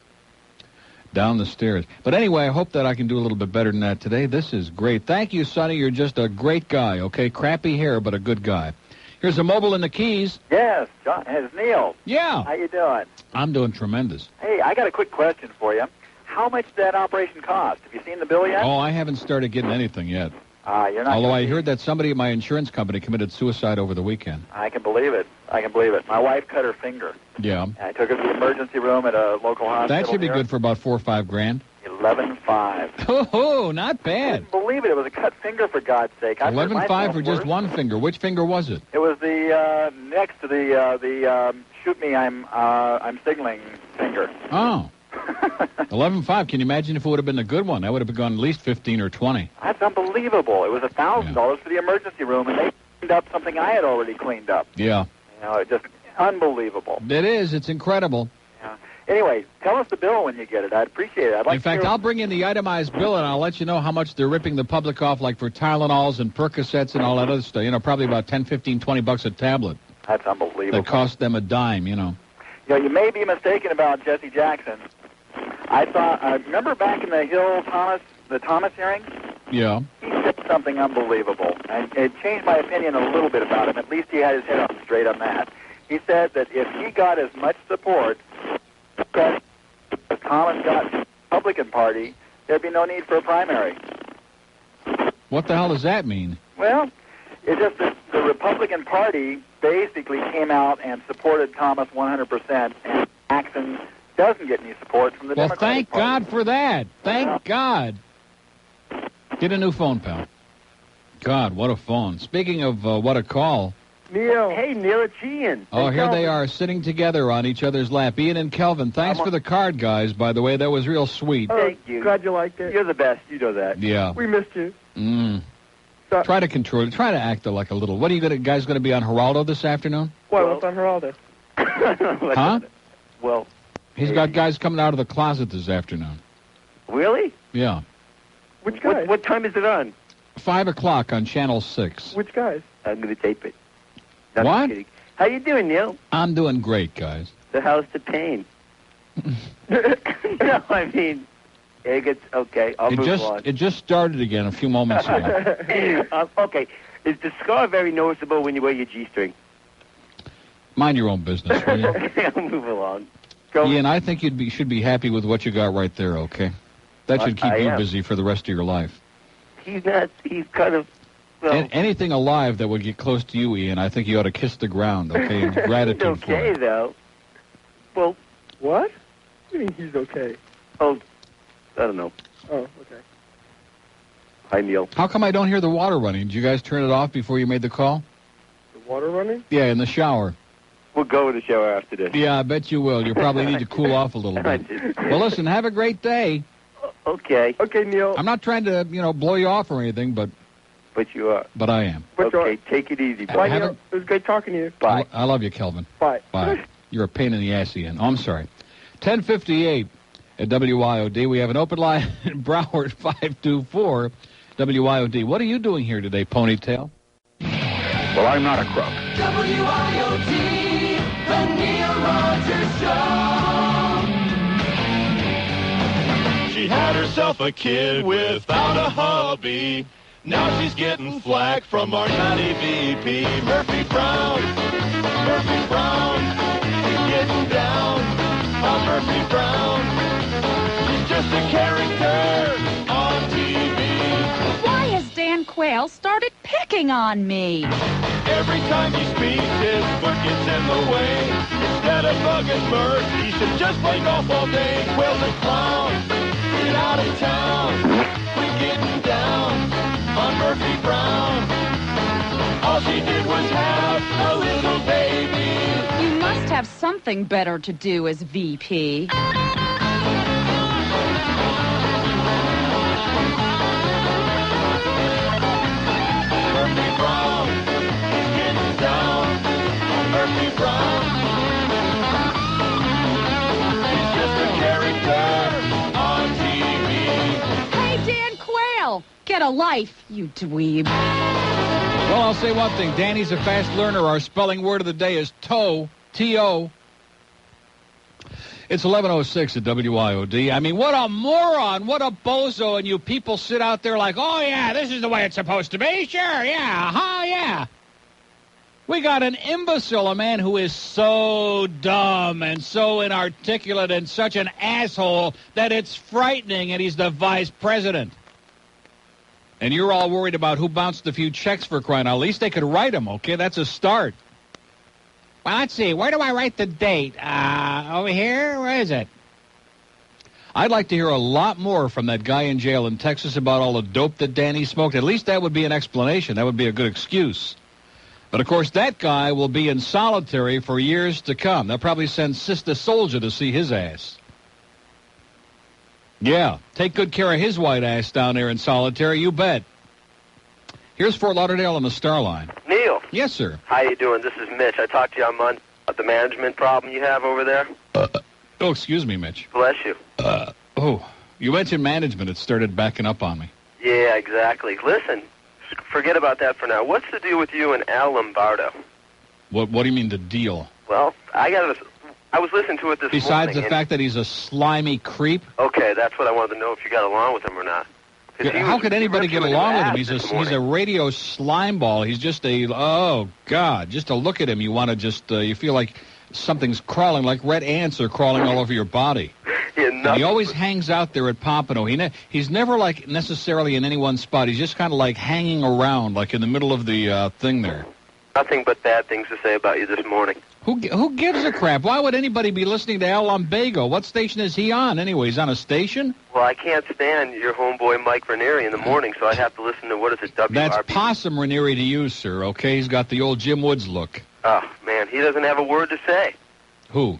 down the stairs. But anyway, I hope that I can do a little bit better than that today. This is great. Thank you, Sonny. You're just a great guy, okay? Crappy hair, but a good guy. Here's a mobile in the Keys. Yes, John, it's Neil. Yeah. How you doing? I'm doing tremendous. Hey, I got a quick question for you. How much did that operation cost? Have you seen the bill yet? Oh, I haven't started getting anything yet. You're not. Although I heard that somebody at my insurance company committed suicide over the weekend. I can believe it. My wife cut her finger. Yeah. And I took her to the emergency room at a local hospital. That should be here. good for about $4 or $5 grand. 11.5. Oh, not bad. I couldn't believe it. It was a cut finger, for God's sake. 11.5 for just one finger. Which finger was it? It was the next to the shoot me, I'm signaling finger. Oh. 11.5. Can you imagine if it would have been a good one? That would have gone at least 15 or 20. That's unbelievable. It was $1,000 for the emergency room, and they cleaned up something I had already cleaned up. Yeah. You know, it's just unbelievable. It is. It's incredible. Yeah. Anyway, tell us the bill when you get it. I'd appreciate it. In fact, I'll bring in the itemized bill, and I'll let you know how much they're ripping the public off, like for Tylenols and Percocets and all that other stuff. You know, probably about $10, $15, $20 a tablet. That's unbelievable. That cost them a dime, you know. You know, you may be mistaken about Jesse Jackson. I remember back in the Thomas hearings? Yeah. He said something unbelievable. And it changed my opinion a little bit about him. At least he had his head on straight on that. He said that if he got as much support as Thomas got the Republican Party, there'd be no need for a primary. What the hell does that mean? Well, it's just that the Republican Party basically came out and supported Thomas 100%, and Jackson doesn't get any support from the Democratic Thank Party. God for that. Thank God. Get a new phone, pal. God, what a phone. Speaking of what a call. Neil. Hey, Neil, it's Ian. Oh, here they are sitting together on each other's lap. Ian and Kelvin, thanks for the card, guys, by the way. That was real sweet. Oh, thank you. Glad you liked it. You're the best. You know that. Yeah. We missed you. Try to control it. Try to act like a little. What are you guys going to be on Geraldo this afternoon? What's on Geraldo? Huh? Well, he's got guys coming out of the closet this afternoon. Really? Yeah. Which guys? What time is it on? 5 o'clock on Channel 6. Which guys? I'm going to tape it. What? Kidding. How you doing, Neil? I'm doing great, guys. So how's the pain? No, I mean, it's okay. I'll move on. It just started again a few moments ago. Okay. Is the scar very noticeable when you wear your G-string? Mind your own business, will you? Okay, I'll move along. Ian, I think should be happy with what you got right there, okay? That should keep you busy for the rest of your life. He's not. He's kind of. Well, anything alive that would get close to you, Ian, I think you ought to kiss the ground, okay? In gratitude he's for okay, it. though. Well, what? What do you mean he's okay? Oh, I don't know. Oh, okay. Hi, Neil. How come I don't hear the water running? Did you guys turn it off before you made the call? The Water running? Yeah, in the shower. We'll go with the shower after this. Yeah, I bet you will. You probably need to cool off a little bit. Well, listen, have a great day. Okay. Okay, Neil. I'm not trying to, blow you off or anything, but you are. But I am. Okay, take it easy. Bye, Neil. It was great talking to you. Bye. I love you, Kelvin. Bye. Bye. You're a pain in the ass, Ian. Oh, I'm sorry. 10:58 at WIOD. We have an open line in Broward, 524 WIOD. What are you doing here today, Ponytail? Well, I'm not a crook. WIOD, the Neil Rogers Show. She had herself a kid without a hubby. Now she's getting flack from our naughty VP. Murphy Brown, she's getting down on Murphy Brown. She's just a character on TV. Why has Dan Quayle started picking on me? Every time he speaks, his foot gets in the way. Instead of bugging Murph, he should just play golf all day. Quayle's a clown, get out of town. We're getting down on Murphy Brown. All she did was have a little baby. You must have something better to do as VP. Murphy Brown is getting down on Murphy Brown. He's just a character on TV. Hey, Dan Quayle, get a life, you dweeb. Well, I'll say one thing. Danny's a fast learner. Our spelling word of the day is toe, T-O. It's 11:06 at WIOD. I mean, what a moron, what a bozo, and you people sit out there like, oh, yeah, this is the way it's supposed to be. Sure, yeah, yeah. We got an imbecile, a man who is so dumb and so inarticulate and such an asshole that it's frightening, and he's the vice president. And you're all worried about who bounced a few checks for crying out. At least they could write them, okay? That's a start. Well, let's see. Where do I write the date? Over here? Where is it? I'd like to hear a lot more from that guy in jail in Texas about all the dope that Danny smoked. At least that would be an explanation. That would be a good excuse. But, of course, that guy will be in solitary for years to come. They'll probably send Sister Soldier to see his ass. Yeah, take good care of his white ass down there in solitary, you bet. Here's Fort Lauderdale on the Star Line. Neil. Yes, sir. How you doing? This is Mitch. I talked to you on Monday about the management problem you have over there. Oh, excuse me, Mitch. Bless you. You mentioned management. It started backing up on me. Yeah, exactly. Listen, forget about that for now. What's the deal with you and Al Lombardo? What do you mean, the deal? Well, I was listening to it this morning. Besides the fact that he's a slimy creep? Okay, that's what I wanted to know, if you got along with him or not. How could anybody get along with him? He's a radio slime ball. He's just oh, God. Just to look at him, you want to just, you feel like something's crawling, like red ants are crawling all over your body. And he always hangs out there at Pompano. He's never, like, necessarily in any one spot. He's just kind of, like, hanging around, like in the middle of the thing there. Nothing but bad things to say about you this morning. Who gives a crap? Why would anybody be listening to Al Lombardo? What station is he on, anyway? He's on a station? Well, I can't stand your homeboy Mike Ranieri in the morning, so I have to listen to, what is it, WRB? That's Possum Ranieri to you, sir, okay? He's got the old Jim Woods look. Oh, man, he doesn't have a word to say. Who?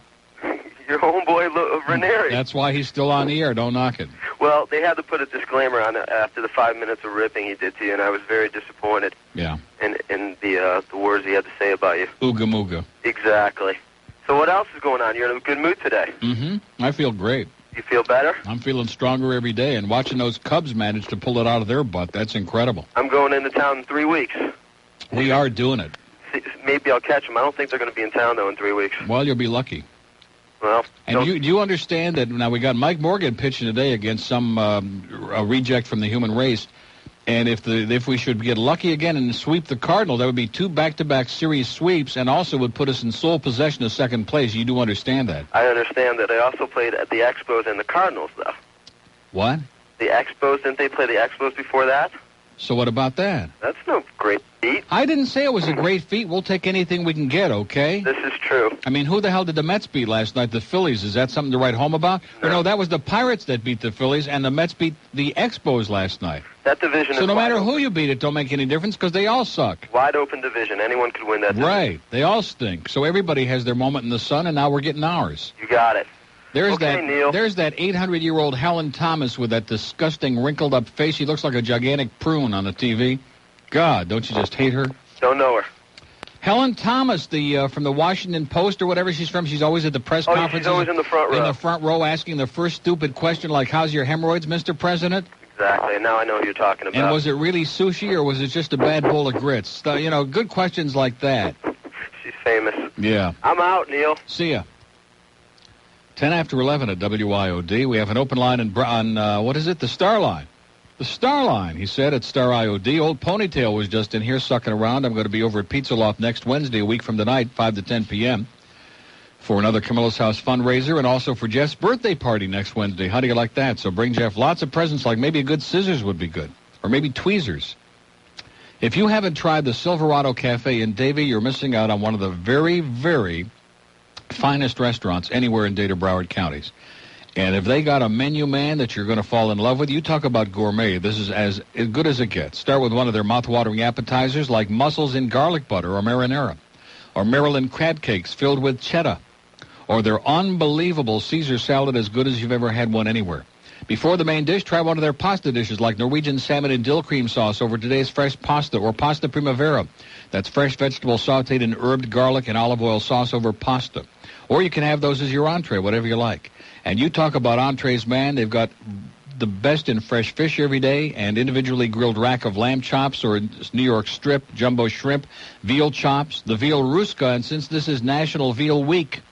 Your homeboy Ranieri. That's why he's still on the air. Don't knock it. Well, they had to put a disclaimer on it after the 5 minutes of ripping he did to you, and I was very disappointed. Yeah. In the words he had to say about you. Ooga mooga. Exactly. So what else is going on? You're in a good mood today. Mm-hmm. I feel great. You feel better? I'm feeling stronger every day, and watching those Cubs manage to pull it out of their butt, that's incredible. I'm going into town in 3 weeks. We are doing it. Maybe I'll catch them. I don't think they're going to be in town, though, in 3 weeks. Well, you'll be lucky. Well, and do you understand that now we got Mike Morgan pitching today against some a reject from the human race, and if we should get lucky again and sweep the Cardinals, that would be 2 back-to-back series sweeps, and also would put us in sole possession of second place. You do understand that? I understand that. I also played at the Expos and the Cardinals, though. What? The Expos, didn't they play the Expos before that? So what about that? That's no great feat. I didn't say it was a great feat. We'll take anything we can get, okay? This is true. I mean, who the hell did the Mets beat last night? The Phillies. Is that something to write home about? No. Or no, that was the Pirates that beat the Phillies, and the Mets beat the Expos last night. That division is So no matter wide who you beat, it don't make any difference because they all suck. Wide open division. Anyone could win that division. Right. They all stink. So everybody has their moment in the sun, and now we're getting ours. You got it. There's Okay, that. Neil. There's that 800-year-old Helen Thomas with that disgusting wrinkled-up face. She looks like a gigantic prune on the TV. God, don't you just hate her? Don't know her. Helen Thomas, the from the Washington Post or whatever she's from. She's always at the press conferences. She's always in the front row. In the front row, asking the first stupid question like, "How's your hemorrhoids, Mr. President?" Exactly. Now I know who you're talking about. And was it really sushi or was it just a bad bowl of grits? Good questions like that. She's famous. Yeah. I'm out, Neil. See ya. 10 after 11 at WIOD. We have an open line on what is it? The Star Line. The Star Line, he said, at Star IOD. Old Ponytail was just in here sucking around. I'm going to be over at Pizza Loft next Wednesday, a week from tonight, 5 to 10 p.m., for another Camilla's House fundraiser, and also for Jeff's birthday party next Wednesday. How do you like that? So bring Jeff lots of presents, like maybe a good scissors would be good, or maybe tweezers. If you haven't tried the Silverado Cafe in Davie, you're missing out on one of the very, very finest restaurants anywhere in Dade or Broward counties. And if they got a menu man that you're going to fall in love with, you talk about gourmet. This is as good as it gets. Start with one of their mouth-watering appetizers like mussels in garlic butter or marinara, or Maryland crab cakes filled with cheddar, or their unbelievable Caesar salad, as good as you've ever had one anywhere. Before the main dish, try one of their pasta dishes like Norwegian salmon and dill cream sauce over today's fresh pasta, or pasta primavera. That's fresh vegetable sautéed in herbed garlic and olive oil sauce over pasta. Or you can have those as your entree, whatever you like. And you talk about entrees, man, they've got the best in fresh fish every day and individually grilled rack of lamb chops or New York strip, jumbo shrimp, veal chops, the veal ruska. And since this is National Veal Week,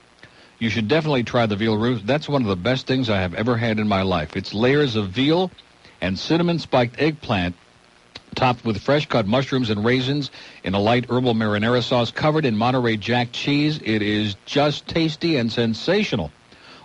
you should definitely try the veal ruska. That's one of the best things I have ever had in my life. It's layers of veal and cinnamon-spiked eggplant topped with fresh-cut mushrooms and raisins in a light herbal marinara sauce covered in Monterey Jack cheese. It is just tasty and sensational.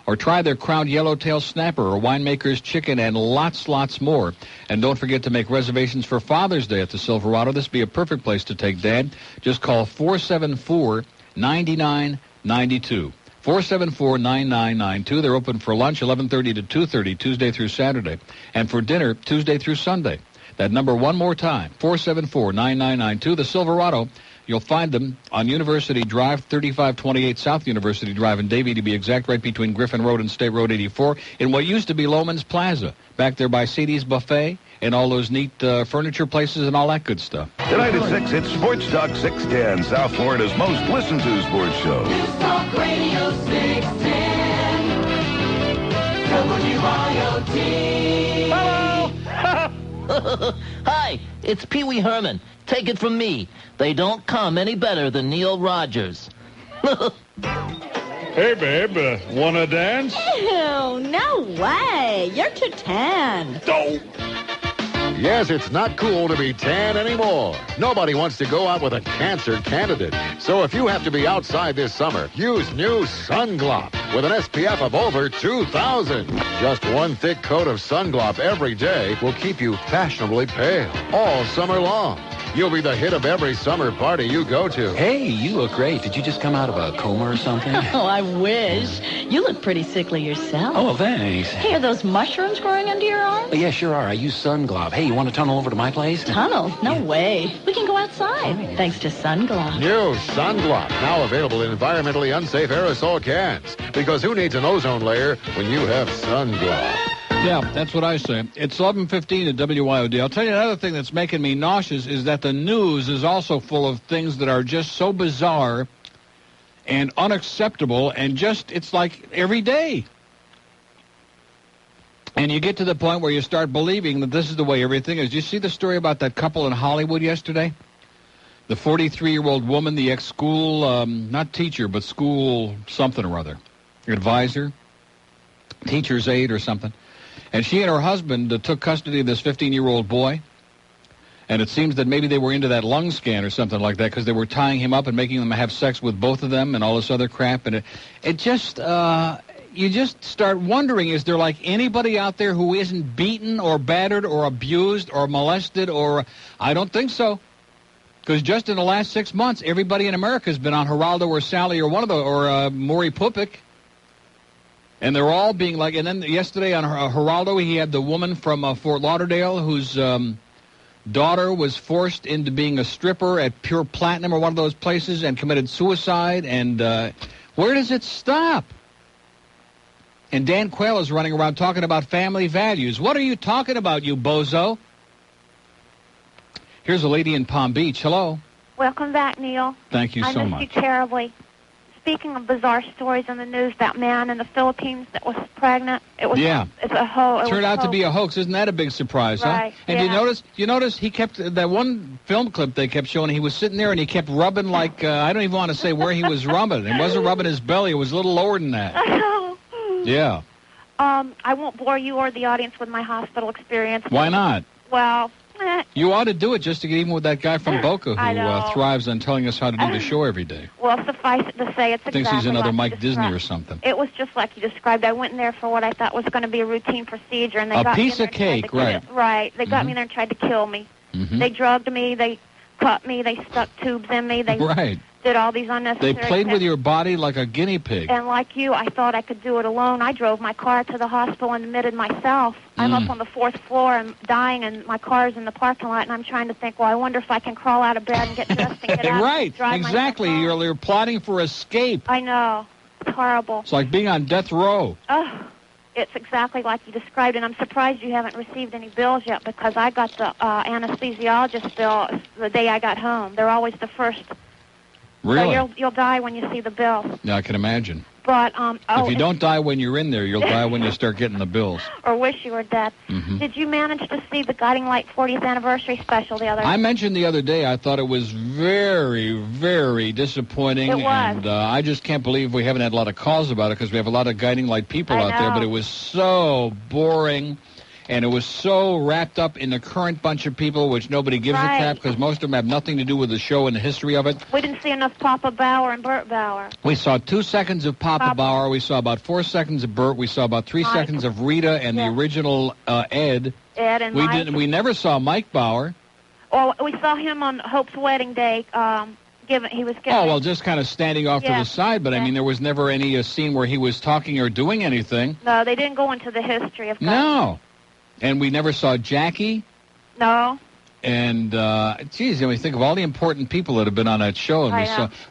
Or try their crowned yellowtail snapper or winemaker's chicken and lots more. And don't forget to make reservations for Father's Day at the Silverado. This would be a perfect place to take Dad. Just call 474-9992. 474-9992. They're open for lunch 11:30 to 2:30 Tuesday through Saturday. And for dinner Tuesday through Sunday. That number one more time, 474-9992. The Silverado. You'll find them on University Drive, 3528 South University Drive in Davie, to be exact, right between Griffin Road and State Road 84, in what used to be Loman's Plaza, back there by Sadie's Buffet and all those neat furniture places and all that good stuff. Tonight at 6, it's Sports Talk 610, South Florida's most listened to sports show. News Talk Radio 610. WIOD. Hello! Hi, it's Pee Wee Herman. Take it from me. They don't come any better than Neil Rogers. Hey, babe, wanna dance? Ew, no way. You're too tan. Oh. Yes, it's not cool to be tan anymore. Nobody wants to go out with a cancer candidate. So if you have to be outside this summer, use new Sunglop with an SPF of over 2,000. Just one thick coat of Sunglop every day will keep you fashionably pale all summer long. You'll be the hit of every summer party you go to. Hey, you look great. Did you just come out of a coma or something? Oh, I wish. You look pretty sickly yourself. Oh, thanks. Hey, are those mushrooms growing under your arms? Oh, yeah, sure are. I use Sunglob. Hey, you want to tunnel over to my place? Tunnel? No way. We can go outside, thanks to Sunglob. New Sunglop, now available in environmentally unsafe aerosol cans. Because who needs an ozone layer when you have Sunglop? Yeah, that's what I say. It's 11:15 at WIOD. I'll tell you another thing that's making me nauseous is that the news is also full of things that are just so bizarre and unacceptable and just, it's like every day. And you get to the point where you start believing that this is the way everything is. Did you see the story about that couple in Hollywood yesterday? The 43-year-old woman, the ex-school, not teacher, but school something or other, advisor, teacher's aide or something. And she and her husband took custody of this 15-year-old boy. And it seems that maybe they were into that lung scan or something like that because they were tying him up and making them have sex with both of them and all this other crap. And it just, you just start wondering, is there like anybody out there who isn't beaten or battered or abused or molested or... I don't think so. Because just in the last 6 months, everybody in America has been on Geraldo or Sally or Maury Pupik. And they're all being like... And then yesterday on Geraldo, he had the woman from Fort Lauderdale whose daughter was forced into being a stripper at Pure Platinum or one of those places and committed suicide. And where does it stop? And Dan Quayle is running around talking about family values. What are you talking about, you bozo? Here's a lady in Palm Beach. Hello. Welcome back, Neil. Thank you so much. I missed you terribly. Speaking of bizarre stories in the news, that man in the Philippines that was pregnant, it's a hoax. Turned out to be a hoax. Isn't that a big surprise, right, huh? And you notice he kept, that one film clip they kept showing, he was sitting there and he kept rubbing like, I don't even want to say where he was rubbing. It wasn't rubbing his belly. It was a little lower than that. Yeah. I won't bore you or the audience with my hospital experience. Why not? Well... You ought to do it just to get even with that guy from Boca who thrives on telling us how to do the show every day. Well, suffice it to say, it's Thinks he's another Mike Disney or something. It was just like you described. I went in there for what I thought was going to be a routine procedure, and they got piece of cake, right? Right. They got me in there and tried to kill me. They drugged me. They cut me. They stuck tubes in me. They did all these unnecessary They played with your body like a guinea pig. And like you, I thought I could do it alone. I drove my car to the hospital and admitted myself. I'm up on the 4th floor and dying, and my car's in the parking lot, and I'm trying to think, well, I wonder if I can crawl out of bed and get dressed and get out. Right, exactly. You're plotting for escape. I know. It's horrible. It's like being on death row. Oh, it's exactly like you described, and I'm surprised you haven't received any bills yet, because I got the anesthesiologist bill the day I got home. They're always the first. Really? So you'll die when you see the bill. Yeah, I can imagine. But if you don't die when you're in there, you'll die when you start getting the bills. Or wish you were dead. Did you manage to see the Guiding Light 40th anniversary special the other day? I mentioned the other day I thought it was very, very disappointing. It was. And I just can't believe we haven't had a lot of calls about it, because we have a lot of Guiding Light people out there. But it was so boring. And it was so wrapped up in the current bunch of people, which nobody gives a crap, because most of them have nothing to do with the show and the history of it. We didn't see enough Papa Bauer and Bert Bauer. We saw 2 seconds of Papa Bauer. We saw about 4 seconds of Bert. We saw about 3 seconds of Rita and the original Ed. Ed and Mike. We never saw Mike Bauer. Oh, we saw him on Hope's wedding day. He was giving. Oh, well, just kind of standing off to the side. But, I mean, there was never any scene where he was talking or doing anything. No, they didn't go into the history of God. No. And we never saw Jackie. No. And, geez, we think of all the important people that have been on that show. And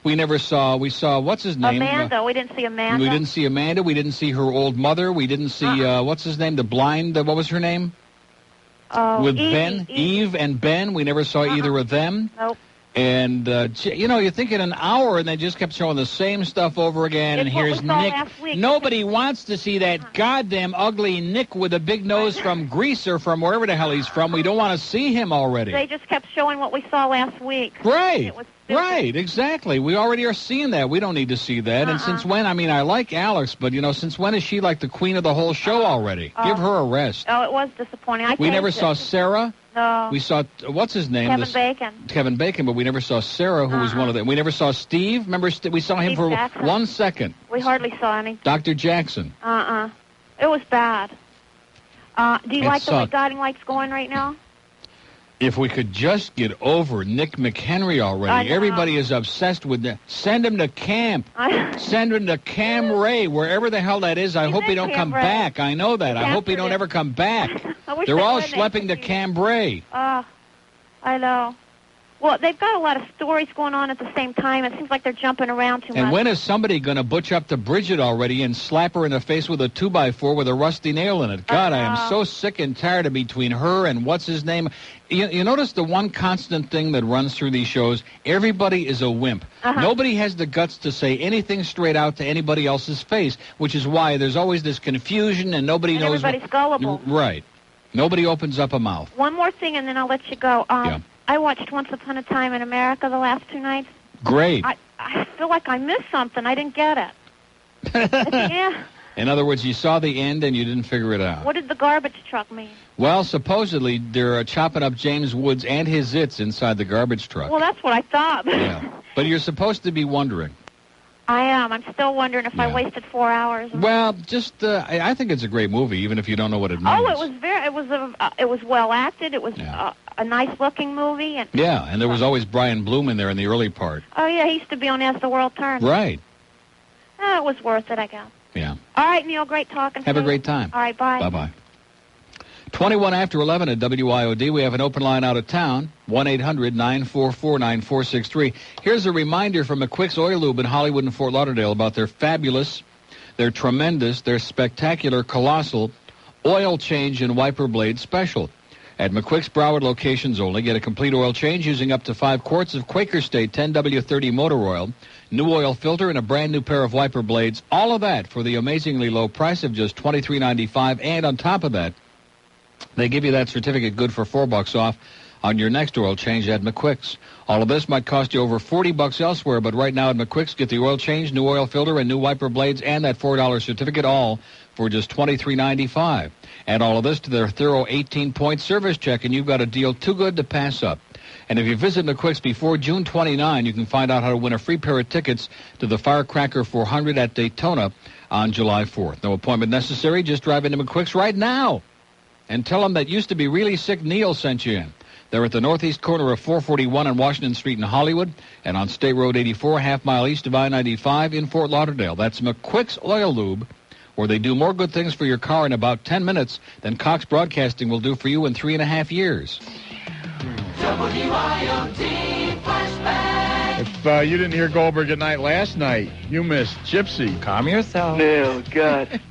we saw, what's his name? Amanda. We didn't see Amanda. We didn't see Amanda. We didn't see her old mother. We didn't see, what's his name? The blind, what was her name? With Ben. Eve and Ben. We never saw either of them. Nope. And, you think in an hour, and they just kept showing the same stuff over again. And here's Nick. Nobody wants to see that goddamn ugly Nick with a big nose from Greece or from wherever the hell he's from. We don't want to see him already. They just kept showing what we saw last week. Right. Right, exactly. We already are seeing that. We don't need to see that. And since when? I mean, I like Alex, but, since when is she like the queen of the whole show already? Give her a rest. Oh, it was disappointing. We never saw Sarah. No. We saw, what's his name? Kevin Bacon, but we never saw Sarah, who was one of them. We never saw Steve. Remember, we saw him for Jackson. 1 second. We hardly saw any. Dr. Jackson. It was bad. Do you like the way Guiding Light's going right now? If we could just get over Nick McHenry already. Everybody is obsessed with that. Send him to camp. Send him to Cam Ray, wherever the hell that is. I hope he don't come back. I know that. I hope he don't ever come back. They're all schlepping to Cambrai. I know. Well, they've got a lot of stories going on at the same time. It seems like they're jumping around too much. And when is somebody going to butch up to Bridget already and slap her in the face with a 2x4 with a rusty nail in it? God, I am so sick and tired of between her and what's his name. You notice the one constant thing that runs through these shows? Everybody is a wimp. Nobody has the guts to say anything straight out to anybody else's face, which is why there's always this confusion and nobody knows. Everybody's gullible. Right. Nobody opens up a mouth. One more thing, and then I'll let you go. I watched Once Upon a Time in America the last 2 nights. Great. I feel like I missed something. I didn't get it. In other words, you saw the end and you didn't figure it out. What did the garbage truck mean? Well, supposedly they're chopping up James Woods and his zits inside the garbage truck. Well, that's what I thought. Yeah. But you're supposed to be wondering. I am. I'm still wondering if I wasted 4 hours. Well, just I think it's a great movie, even if you don't know what it means. Oh, it was well acted. It was a nice looking movie. And and there was always Brian Bloom in there in the early part. Oh yeah, he used to be on As the World Turns. Right. It was worth it, I guess. Yeah. All right, Neil. Great talking. Have a great time. All right. Bye. Bye bye. 21 after 11 at WIOD. We have an open line out of town, 1-800-944-9463. Here's a reminder from McQuick's Oil Lube in Hollywood and Fort Lauderdale about their fabulous, their tremendous, their spectacular, colossal oil change and wiper blade special. At McQuick's Broward locations only, get a complete oil change using up to 5 quarts of Quaker State 10W30 motor oil, new oil filter, and a brand new pair of wiper blades. All of that for the amazingly low price of just $23.95. And on top of that, they give you that certificate good for $4 off on your next oil change at McQuick's. All of this might cost you over $40 elsewhere, but right now at McQuick's, get the oil change, new oil filter, and new wiper blades, and that $4 certificate, all for just $23.95. Add all of this to their thorough 18-point service check, and you've got a deal too good to pass up. And if you visit McQuick's before June 29, you can find out how to win a free pair of tickets to the Firecracker 400 at Daytona on July 4th. No appointment necessary. Just drive into McQuick's right now and tell them that used to be really sick Neil sent you in. They're at the northeast corner of 441 on Washington Street in Hollywood and on State Road 84, half-mile east of I-95 in Fort Lauderdale. That's McQuick's Oil Lube, where they do more good things for your car in about 10 minutes than Cox Broadcasting will do for you in 3.5 years. WIOD Flashback. If you didn't hear Goldberg at Night last night, you missed Gypsy. Calm yourself. No, God.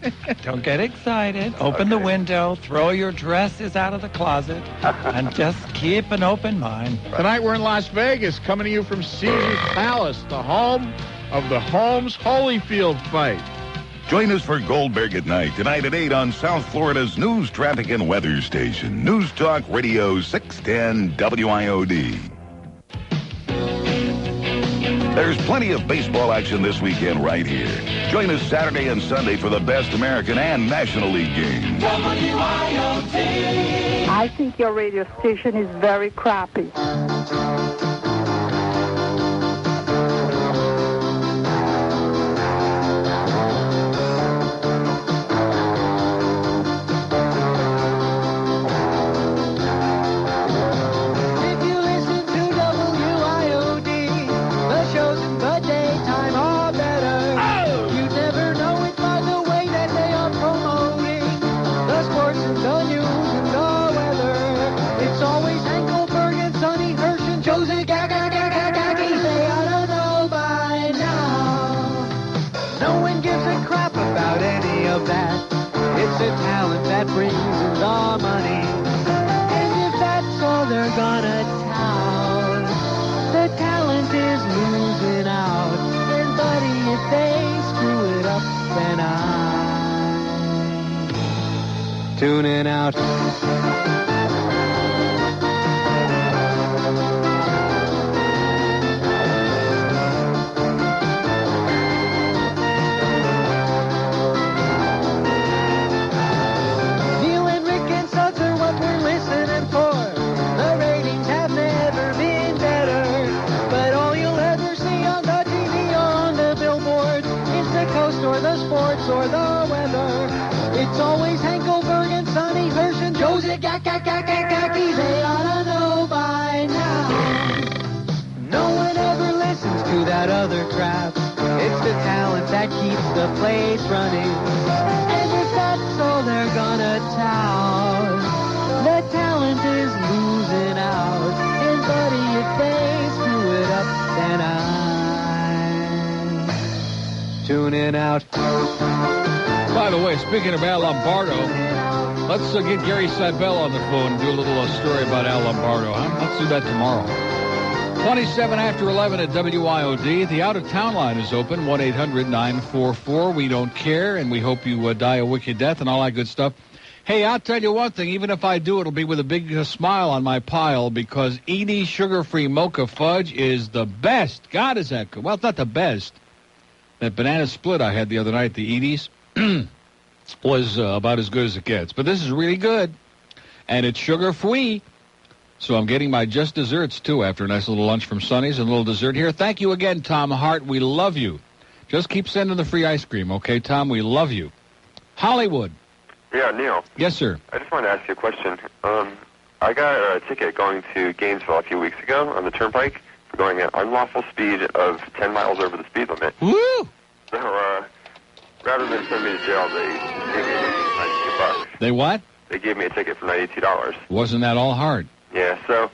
Don't get excited. Open the window, throw your dresses out of the closet, and just keep an open mind. Tonight we're in Las Vegas, coming to you from Caesar's Palace, the home of the Holmes-Holyfield fight. Join us for Goldberg at Night, tonight at 8 on South Florida's News, Traffic, and Weather Station. News Talk Radio 610 WIOD. There's plenty of baseball action this weekend right here. Join us Saturday and Sunday for the best American and National League games. WIOD. I think your radio station is very crappy. It's the talent that brings in the money. And if that's all they're gonna tout, the talent is losing out. And buddy, if they screw it up, then I'm tuning out. Or the weather, it's always Hank Goldberg and Sonny Hirsch and Josie Gaki. They ought to know by now. No one ever listens to that other crap. It's the talent that keeps the place running. And if that's all they're gonna tout, the talent is losing out. And buddy, if they screw it up, then I'm tuning out. By the way, speaking of Al Lombardo, let's get Gary Seibel on the phone and do a little story about Al Lombardo, huh? Let's do that tomorrow. 27 after 11 at WIOD. The out-of-town line is open, 1-800-944. We don't care, and we hope you die a wicked death and all that good stuff. Hey, I'll tell you one thing. Even if I do, it'll be with a big smile on my pile because Edie's sugar-free mocha fudge is the best. God, is that good. Well, it's not the best. That banana split I had the other night, the Edie's, was about as good as it gets. But this is really good, and it's sugar-free. So I'm getting my just desserts, too, after a nice little lunch from Sonny's and a little dessert here. Thank you again, Tom Hart. We love you. Just keep sending the free ice cream, okay, Tom? We love you. Hollywood. Yeah, Neil. Yes, sir. I just wanted to ask you a question. I got a ticket going to Gainesville a few weeks ago on the Turnpike for going at unlawful speed of 10 miles over the speed limit. Woo! So, rather than send me to jail, they gave me $92. They what? They gave me a ticket for $92. Wasn't that all hard? Yeah, so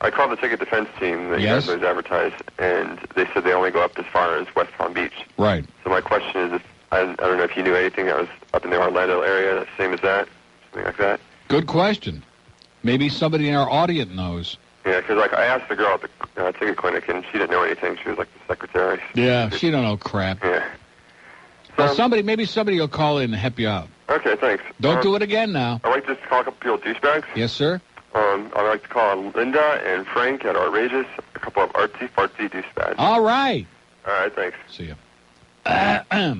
I called the ticket defense team that you guys always advertise, and they said they only go up as far as West Palm Beach. Right. So my question is, if I don't know if you knew anything that was up in the Orlando area, same as that, something like that. Good question. Maybe somebody in our audience knows. Yeah, because I asked the girl at the ticket clinic, and she didn't know anything. She was like the secretary. Yeah, she don't know crap. Yeah. Well, maybe somebody will call in and help you out. Okay, thanks. Don't do it again now. I'd like to call a couple people douchebags. Yes, sir. I'd like to call Linda and Frank at Outrageous, a couple of artsy-fartsy douchebags. All right. All right, thanks. See ya.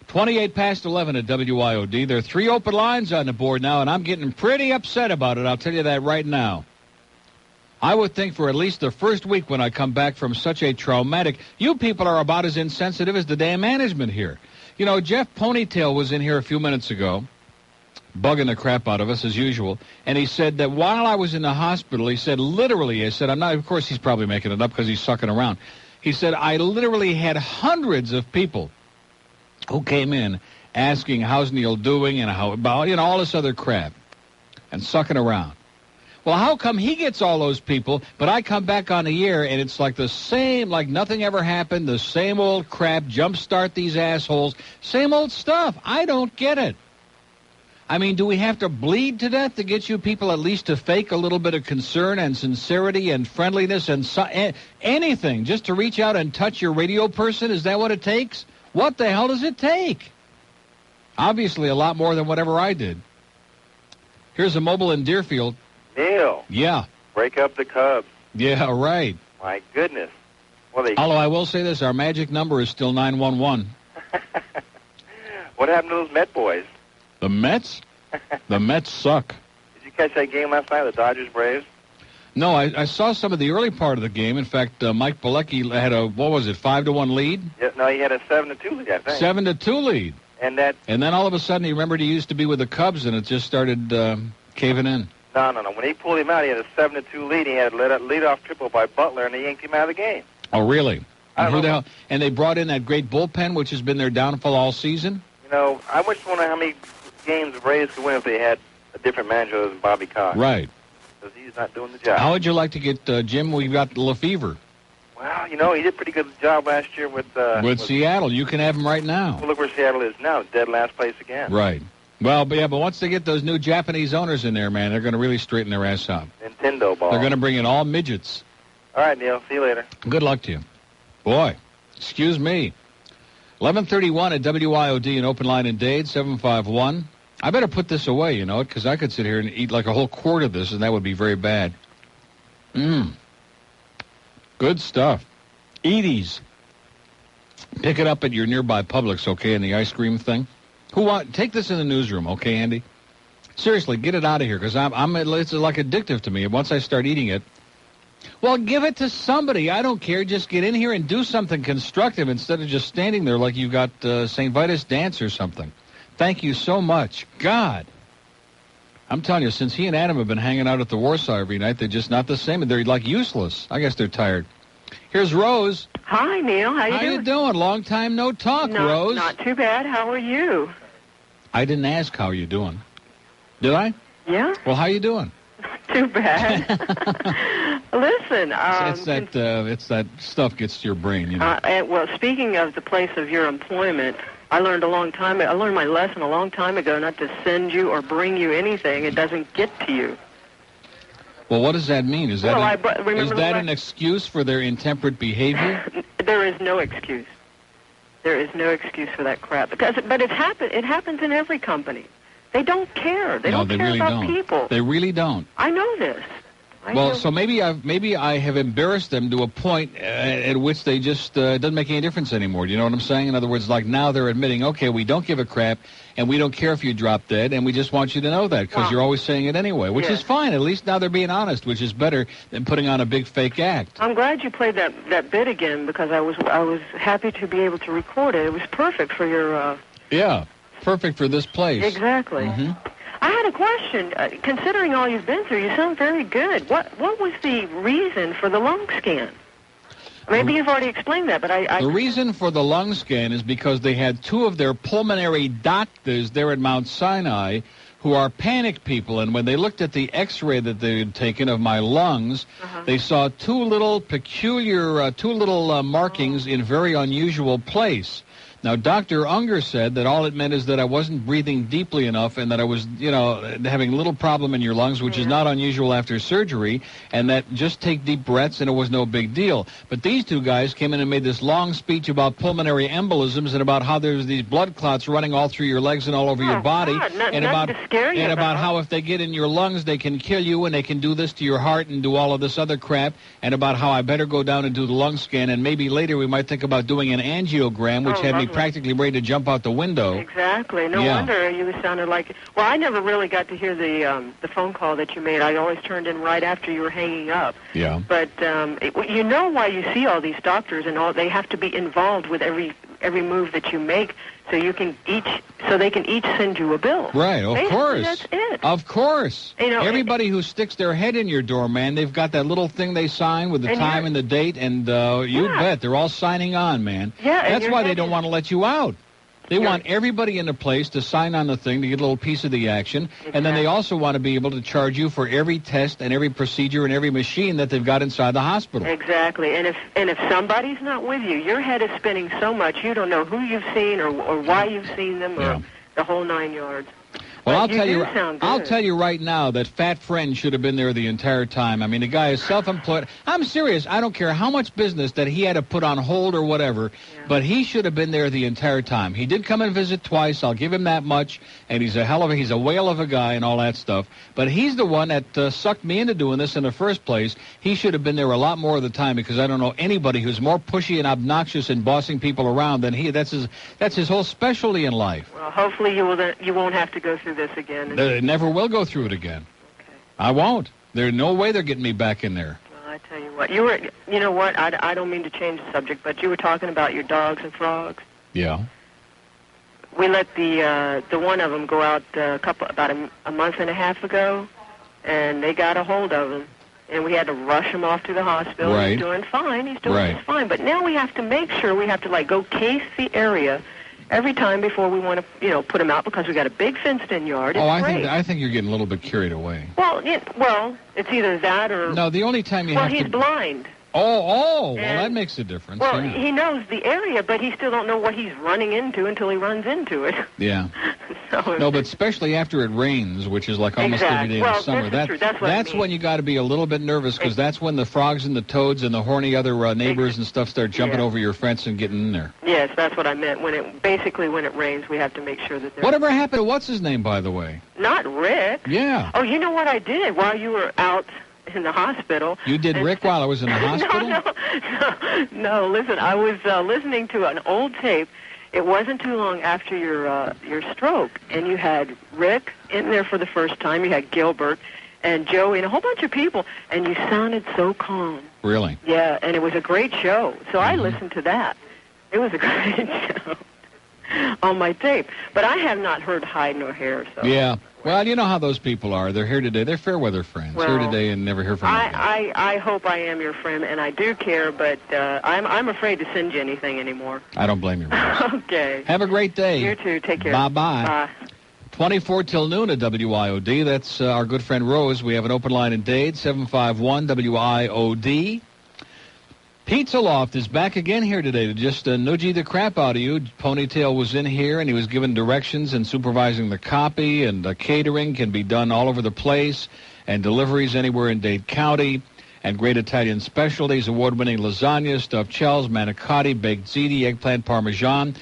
28 past 11 at WIOD. There are 3 open lines on the board now, and I'm getting pretty upset about it. I'll tell you that right now. I would think for at least the first week when I come back from such a traumatic... You people are about as insensitive as the damn management here. You know, Jeff Ponytail was in here a few minutes ago, bugging the crap out of us as usual, and he said that while I was in the hospital, he said, literally, I'm not... Of course, he's probably making it up because he's sucking around. He said, I literally had hundreds of people who came in asking how's Neil doing and how about, all this other crap and sucking around. Well, how come he gets all those people, but I come back on the air and it's like the same, like nothing ever happened, the same old crap, jumpstart these assholes, same old stuff. I don't get it. I mean, do we have to bleed to death to get you people at least to fake a little bit of concern and sincerity and friendliness and anything just to reach out and touch your radio person? Is that what it takes? What the hell does it take? Obviously, a lot more than whatever I did. Here's a mobile in Deerfield. Neil. Yeah. Break up the Cubs. Yeah, right. My goodness. Well, Although I will say this, our magic number is still 911. What happened to those Met boys? The Mets? The Mets suck. Did you catch that game last night, the Dodgers-Braves? No, I saw some of the early part of the game. In fact, Mike Bilecki had a, 5-1 lead? Yeah, no, he had a 7-2 lead, I think. 7-2 lead. And then all of a sudden he remembered he used to be with the Cubs, and it just started caving in. No. When he pulled him out, he had a 7-2 lead. He had a leadoff triple by Butler, and he yanked him out of the game. Oh, really? I don't know. And they brought in that great bullpen, which has been their downfall all season? I just wonder how many games the Braves could win if they had a different manager than Bobby Cox. Right. Because he's not doing the job. How would you like to get Jim? We've got Lefevre. Well, he did a pretty good job last year with Seattle. You can have him right now. Well, look where Seattle is now. Dead last place again. Right. Well, but once they get those new Japanese owners in there, man, they're going to really straighten their ass out. Nintendo ball. They're going to bring in all midgets. All right, Neil. See you later. Good luck to you. Boy, excuse me. 11:31 at WIOD, an open line in Dade, 751. I better put this away, because I could sit here and eat like a whole quart of this, and that would be very bad. Good stuff. Edie's. Pick it up at your nearby Publix, okay, in the ice cream thing. Take this in the newsroom, okay, Andy? Seriously, get it out of here, because it's like addictive to me. Once I start eating it, well, give it to somebody. I don't care. Just get in here and do something constructive instead of just standing there like you got St. Vitus dance or something. Thank you so much. God. I'm telling you, since he and Adam have been hanging out at the Warsaw every night, they're just not the same. They're like useless. I guess they're tired. Here's Rose. Hi, Neil. How you doing? Long time no talk, Rose. Not too bad. How are you? I didn't ask how you doing. Did I? Yeah. Well, how you doing? Too bad. Listen, it's that stuff gets to your brain, well, speaking of the place of your employment, I learned my lesson a long time ago not to send you or bring you anything. It doesn't get to you. Well, what does that mean? Is that an excuse for their intemperate behavior? There is no excuse. There is no excuse for that crap. But it happens in every company. They don't care. They don't care about people. They really don't. I know this. Well, so maybe I have embarrassed them to a point at which they just doesn't make any difference anymore. Do you know what I'm saying? In other words, like now they're admitting, okay, we don't give a crap, and we don't care if you drop dead, and we just want you to know that because you're always saying it anyway, which is fine. At least now they're being honest, which is better than putting on a big fake act. I'm glad you played that bit again because I was happy to be able to record it. It was perfect for your. Yeah, perfect for this place. Exactly. Mm-hmm. I had a question. Considering all you've been through, you sound very good. What was the reason for the lung scan? Maybe you've already explained that, but The reason for the lung scan is because they had two of their pulmonary doctors there at Mount Sinai who are panic people, and when they looked at the X-ray that they had taken of my lungs, they saw two little markings in very unusual place. Now, Dr. Unger said that all it meant is that I wasn't breathing deeply enough and that I was, having a little problem in your lungs, which is not unusual after surgery, and that just take deep breaths and it was no big deal. But these two guys came in and made this long speech about pulmonary embolisms and about how there's these blood clots running all through your legs and all over your body, and about how if they get in your lungs, they can kill you and they can do this to your heart and do all of this other crap, and about how I better go down and do the lung scan, and maybe later we might think about doing an angiogram, which had me practically ready to jump out the window. Exactly. No wonder you sounded like... Well, I never really got to hear the phone call that you made. I always turned in right after you were hanging up. Yeah. But you know why you see all these doctors and all. They have to be involved with every move that you make, so they can each send you a bill. Right. Of course. That's it. Of course. Everybody who sticks their head in your door, man, they've got that little thing they sign with the time and the date, and you bet they're all signing on, man. Yeah. That's why they don't want to let you out. They want everybody in the place to sign on the thing to get a little piece of the action, and then they also want to be able to charge you for every test and every procedure and every machine that they've got inside the hospital. Exactly. And if somebody's not with you, your head is spinning so much you don't know who you've seen or why you've seen them or the whole 9 yards. Well, I'll tell you right now that Fat Friend should have been there the entire time. I mean, the guy is self-employed. I'm serious. I don't care how much business that he had to put on hold or whatever, but he should have been there the entire time. He did come and visit twice. I'll give him that much, and he's a whale of a guy and all that stuff. But he's the one that sucked me into doing this in the first place. He should have been there a lot more of the time because I don't know anybody who's more pushy and obnoxious and bossing people around than he. That's his whole specialty in life. Well, hopefully you won't have to go through this again. They never will go through it again. Okay. I won't. There's no way they're getting me back in there. Well, I tell you what. You know what? I don't mean to change the subject, but you were talking about your dogs and frogs. Yeah. We let the one of them go out about a month and a half ago, and they got a hold of him, and we had to rush him off to the hospital. Right. He's doing fine. He's doing just fine. But now we have to make sure we have to go case the area every time before we want to, put him out because we got a big fenced-in yard. I think you're getting a little bit carried away. Well, it's either that or... No, the only time you have to... Well, he's blind. Well, that makes a difference. Well, he knows the area, but he still don't know what he's running into until he runs into it. Yeah. No, but especially after it rains, which is like almost every day in the summer. That's when you got to be a little bit nervous because that's when the frogs and the toads and the horny other neighbors and stuff start jumping over your fence and getting in there. Yes, that's what I meant. When it rains, we have to make sure that they're... Whatever happened to what's his name, by the way? Not Rick. Yeah. Oh, you know what I did while you were out in the hospital? You did Rick while I was in the hospital? No, listen, I was listening to an old tape. It wasn't too long after your stroke, and you had Rick in there for the first time. You had Gilbert and Joey and a whole bunch of people, and you sounded so calm. Really? Yeah, and it was a great show. So I listened to that. It was a great show on my tape. But I have not heard hide nor hair. So. Yeah. Well, you know how those people are. They're here today. They're fair weather friends. Well, here today and never hear from them again. I hope I am your friend, and I do care, but I'm afraid to send you anything anymore. I don't blame you, Rose. Okay. Have a great day. You too. Take care. Bye-bye. Bye. 24 till noon at WIOD. That's our good friend Rose. We have an open line in Dade, 751-WIOD. Pizza Loft is back again here today to just nudge the crap out of you. Ponytail was in here, and he was given directions and supervising the copy, and catering can be done all over the place, and deliveries anywhere in Dade County. and great Italian specialties, award-winning lasagna, stuffed shells, manicotti, baked ziti, eggplant parmesan.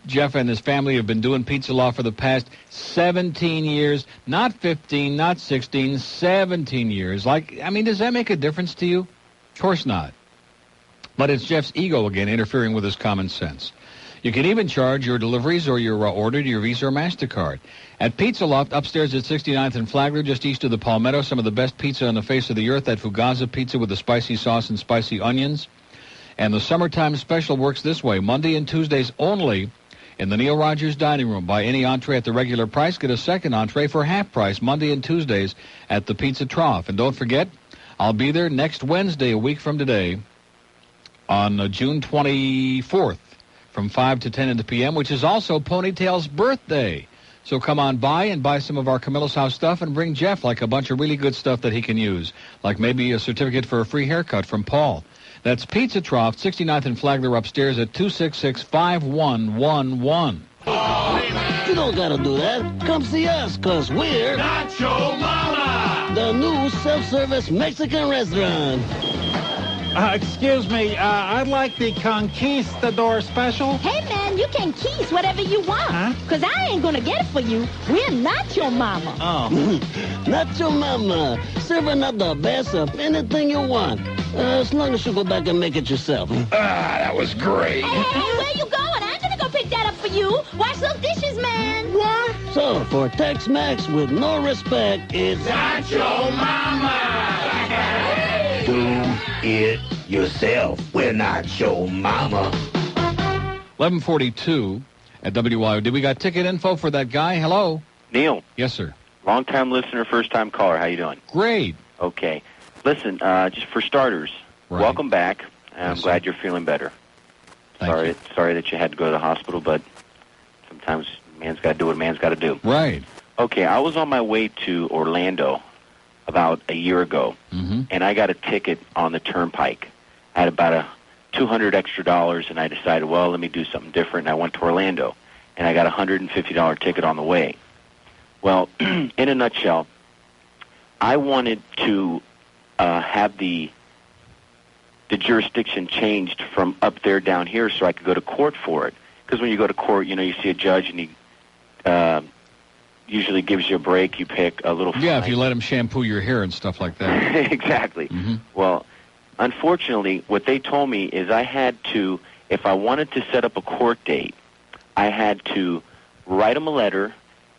Jeff and his family have been doing Pizza Loft for the past 17 years, not 15, not 16, 17 years. Does that make a difference to you? Of course not. But it's Jeff's ego again interfering with his common sense. You can even charge your deliveries or your order to your Visa or MasterCard. At Pizza Loft, upstairs at 69th and Flagler, just east of the Palmetto, some of the best pizza on the face of the earth, that Fugaza pizza with the spicy sauce and spicy onions. And the summertime special works this way. Monday and Tuesdays only in the Neil Rogers dining room. Buy any entree at the regular price. Get a second entree for half price Monday and Tuesdays at the Pizza Trough. And don't forget, I'll be there next Wednesday, a week from today, on June 24th from 5 to 10 in the p.m., which is also Ponytail's birthday. So come on by and buy some of our Camilla's House stuff and bring Jeff like a bunch of really good stuff that he can use, like maybe a certificate for a free haircut from Paul. That's Pizza Trough, 69th and Flagler, upstairs at 266-5111. You don't gotta do that. Come see us, because we're Nacho Mama, the new self-service Mexican restaurant. Excuse me, I'd like the Conquistador special. Hey, man, you can keys whatever you want. Because I ain't going to get it for you. We're not your mama. Oh. Not your mama. Serving up the best of anything you want. As long as you go back and make it yourself. that was great. Hey, where you going? I'm going to go pick that up for you. Wash those dishes, man. What? So, for Tex-Mex with no respect, it's Nacho Mama. Do it yourself. We're not your mama. 11:42 at WIOD. We got ticket info for that guy. Hello. Neil. Yes, sir. Long-time listener, first-time caller. How you doing? Great. Okay. Listen, just for starters, welcome back. I'm glad you're feeling better. Sorry that you had to go to the hospital, but sometimes a man's got to do what a man's got to do. Right. Okay, I was on my way to Orlando about a year ago, and I got a ticket on the turnpike. I had about $200 extra, and I decided, well, let me do something different. And I went to Orlando, and I got a $150 ticket on the way. Well, in a nutshell, I wanted to have the jurisdiction changed from up there down here so I could go to court for it. Because when you go to court, you see a judge, and he usually gives you a break. You pick a little fine. Yeah, if you let him shampoo your hair and stuff like that. Exactly. Well, unfortunately, what they told me is I had to, if I wanted to set up a court date, I had to write them a letter,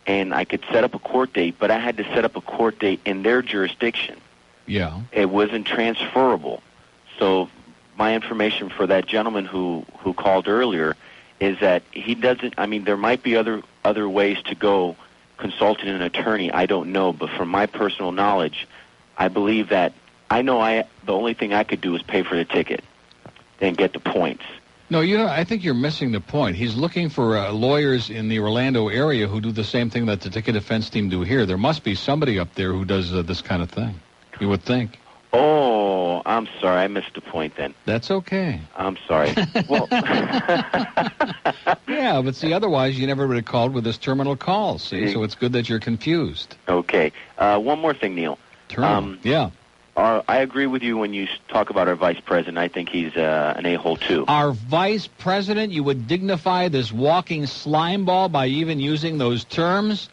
and I could set up a court date, but I had to set up a court date in their jurisdiction. Yeah. It wasn't transferable. So my information for that gentleman who called earlier is that he doesn't, there might be other ways to go consulting an attorney. I don't know, but from my personal knowledge, I believe that the only thing I could do is pay for the ticket, then get the points. No, I think you're missing the point. He's looking for lawyers in the Orlando area who do the same thing that the ticket defense team do here. There must be somebody up there who does this kind of thing, you would think. Oh, I'm sorry. I missed the point then. That's okay. I'm sorry. Well, yeah, but see, otherwise you never would have called with this terminal call, see? So it's good that you're confused. Okay. One more thing, Neil. Yeah. I agree with you when you talk about our vice president. I think he's an a-hole, too. Our vice president, you would dignify this walking slime ball by even using those terms?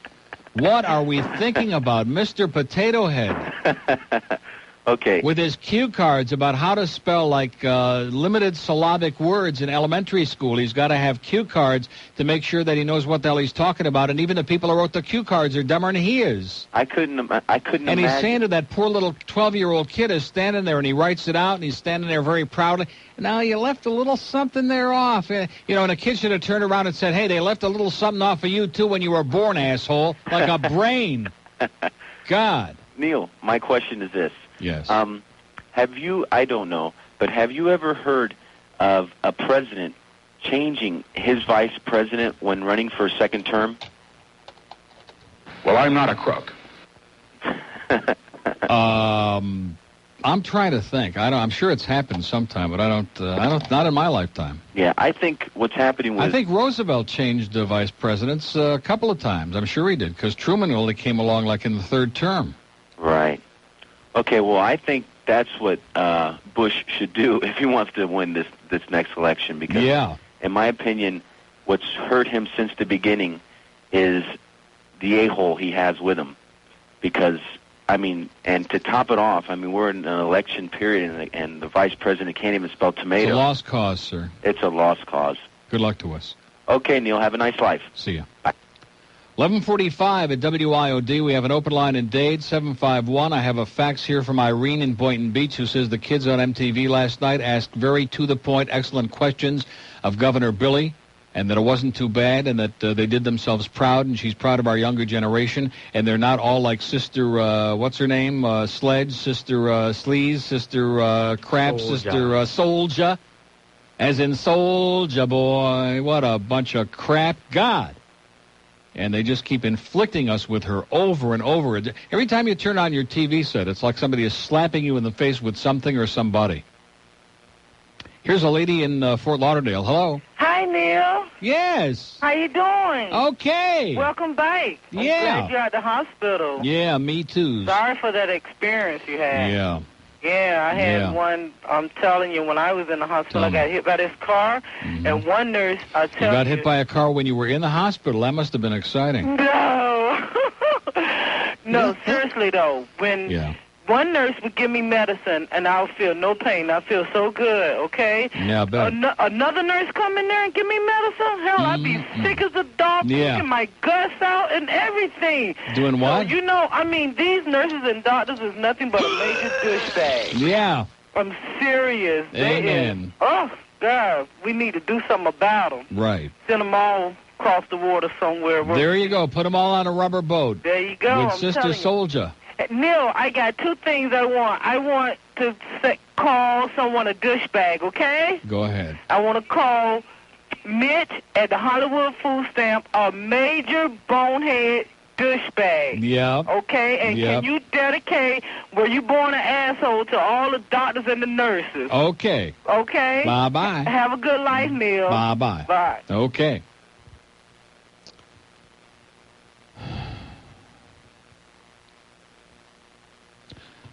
What are we thinking about, Mr. Potato Head? Okay. With his cue cards about how to spell limited syllabic words in elementary school, he's got to have cue cards to make sure that he knows what the hell he's talking about. And even the people who wrote the cue cards are dumber than he is. I couldn't And imagine. he's saying to that poor little 12-year-old kid who's standing there, and he writes it out, and he's standing there very proudly. Now, you left a little something there off. And a kid should have turned around and said, hey, they left a little something off of you, too, when you were born, asshole, like a brain. God. Neil, my question is this. Yes. Have you, I don't know, but have you ever heard of a president changing his vice president when running for a second term? Well, I'm not a crook. I'm trying to think. I'm sure it's happened sometime, but not in my lifetime. Yeah, I think what's happening was... I think Roosevelt changed vice presidents a couple of times. I'm sure he did, because Truman only came along like in the third term. Right. Okay, well, I think that's what Bush should do if he wants to win this next election. Because, in my opinion, what's hurt him since the beginning is the a-hole he has with him. Because, I mean, and to top it off, I mean, we're in an election period, and the vice president can't even spell tomato. It's a lost cause, sir. It's a lost cause. Good luck to us. Okay, Neil, have a nice life. See ya. Bye. 11:45 at WIOD. We have an open line in Dade, 751. I have a fax here from Irene in Boynton Beach who says the kids on MTV last night asked very to-the-point, excellent questions of Governor Billy, and that it wasn't too bad, and that they did themselves proud, and she's proud of our younger generation, and they're not all like Sister, what's her name, Sledge, Sister Sleaze, Sister Crap, Sister Soldier, as in Soldier Boy. What a bunch of crap. God. And they just keep inflicting us with her over and over. Every time you turn on your TV set, it's like somebody is slapping you in the face with something or somebody. Here's a lady in Fort Lauderdale. Hello. Hi, Neil. Yes. How you doing? Okay. Welcome back. I'm glad you're at the hospital. Yeah, me too. Sorry for that experience you had. Yeah. Yeah, I had one. I'm telling you, when I was in the hospital, I got hit by this car, and one nurse, I tell you. You got hit by a car when you were in the hospital. That must have been exciting. No. No, seriously, though. When one nurse would give me medicine, and I'll feel no pain. I feel so good, okay? Yeah, I bet. Another nurse come in there and give me medicine? Hell, I'd be sick as a dog, puking my guts out and everything. Doing what? So, you know, I mean, these nurses and doctors is nothing but a major douchebag. Yeah. I'm serious. Amen. Oh, God, we need to do something about them. Right. Send them all across the water somewhere. There you go. Put them all on a rubber boat. There you go. With Sister Soldier. Neil, I got two things I want. I want to call someone a douchebag, okay? Go ahead. I want to call Mitch at the Hollywood Food Stamp a major bonehead douchebag. Yeah. Okay? And can you dedicate Were You Born an Asshole to all the doctors and the nurses? Okay. Okay? Bye-bye. Have a good life, Neil. Bye-bye. Bye. Okay.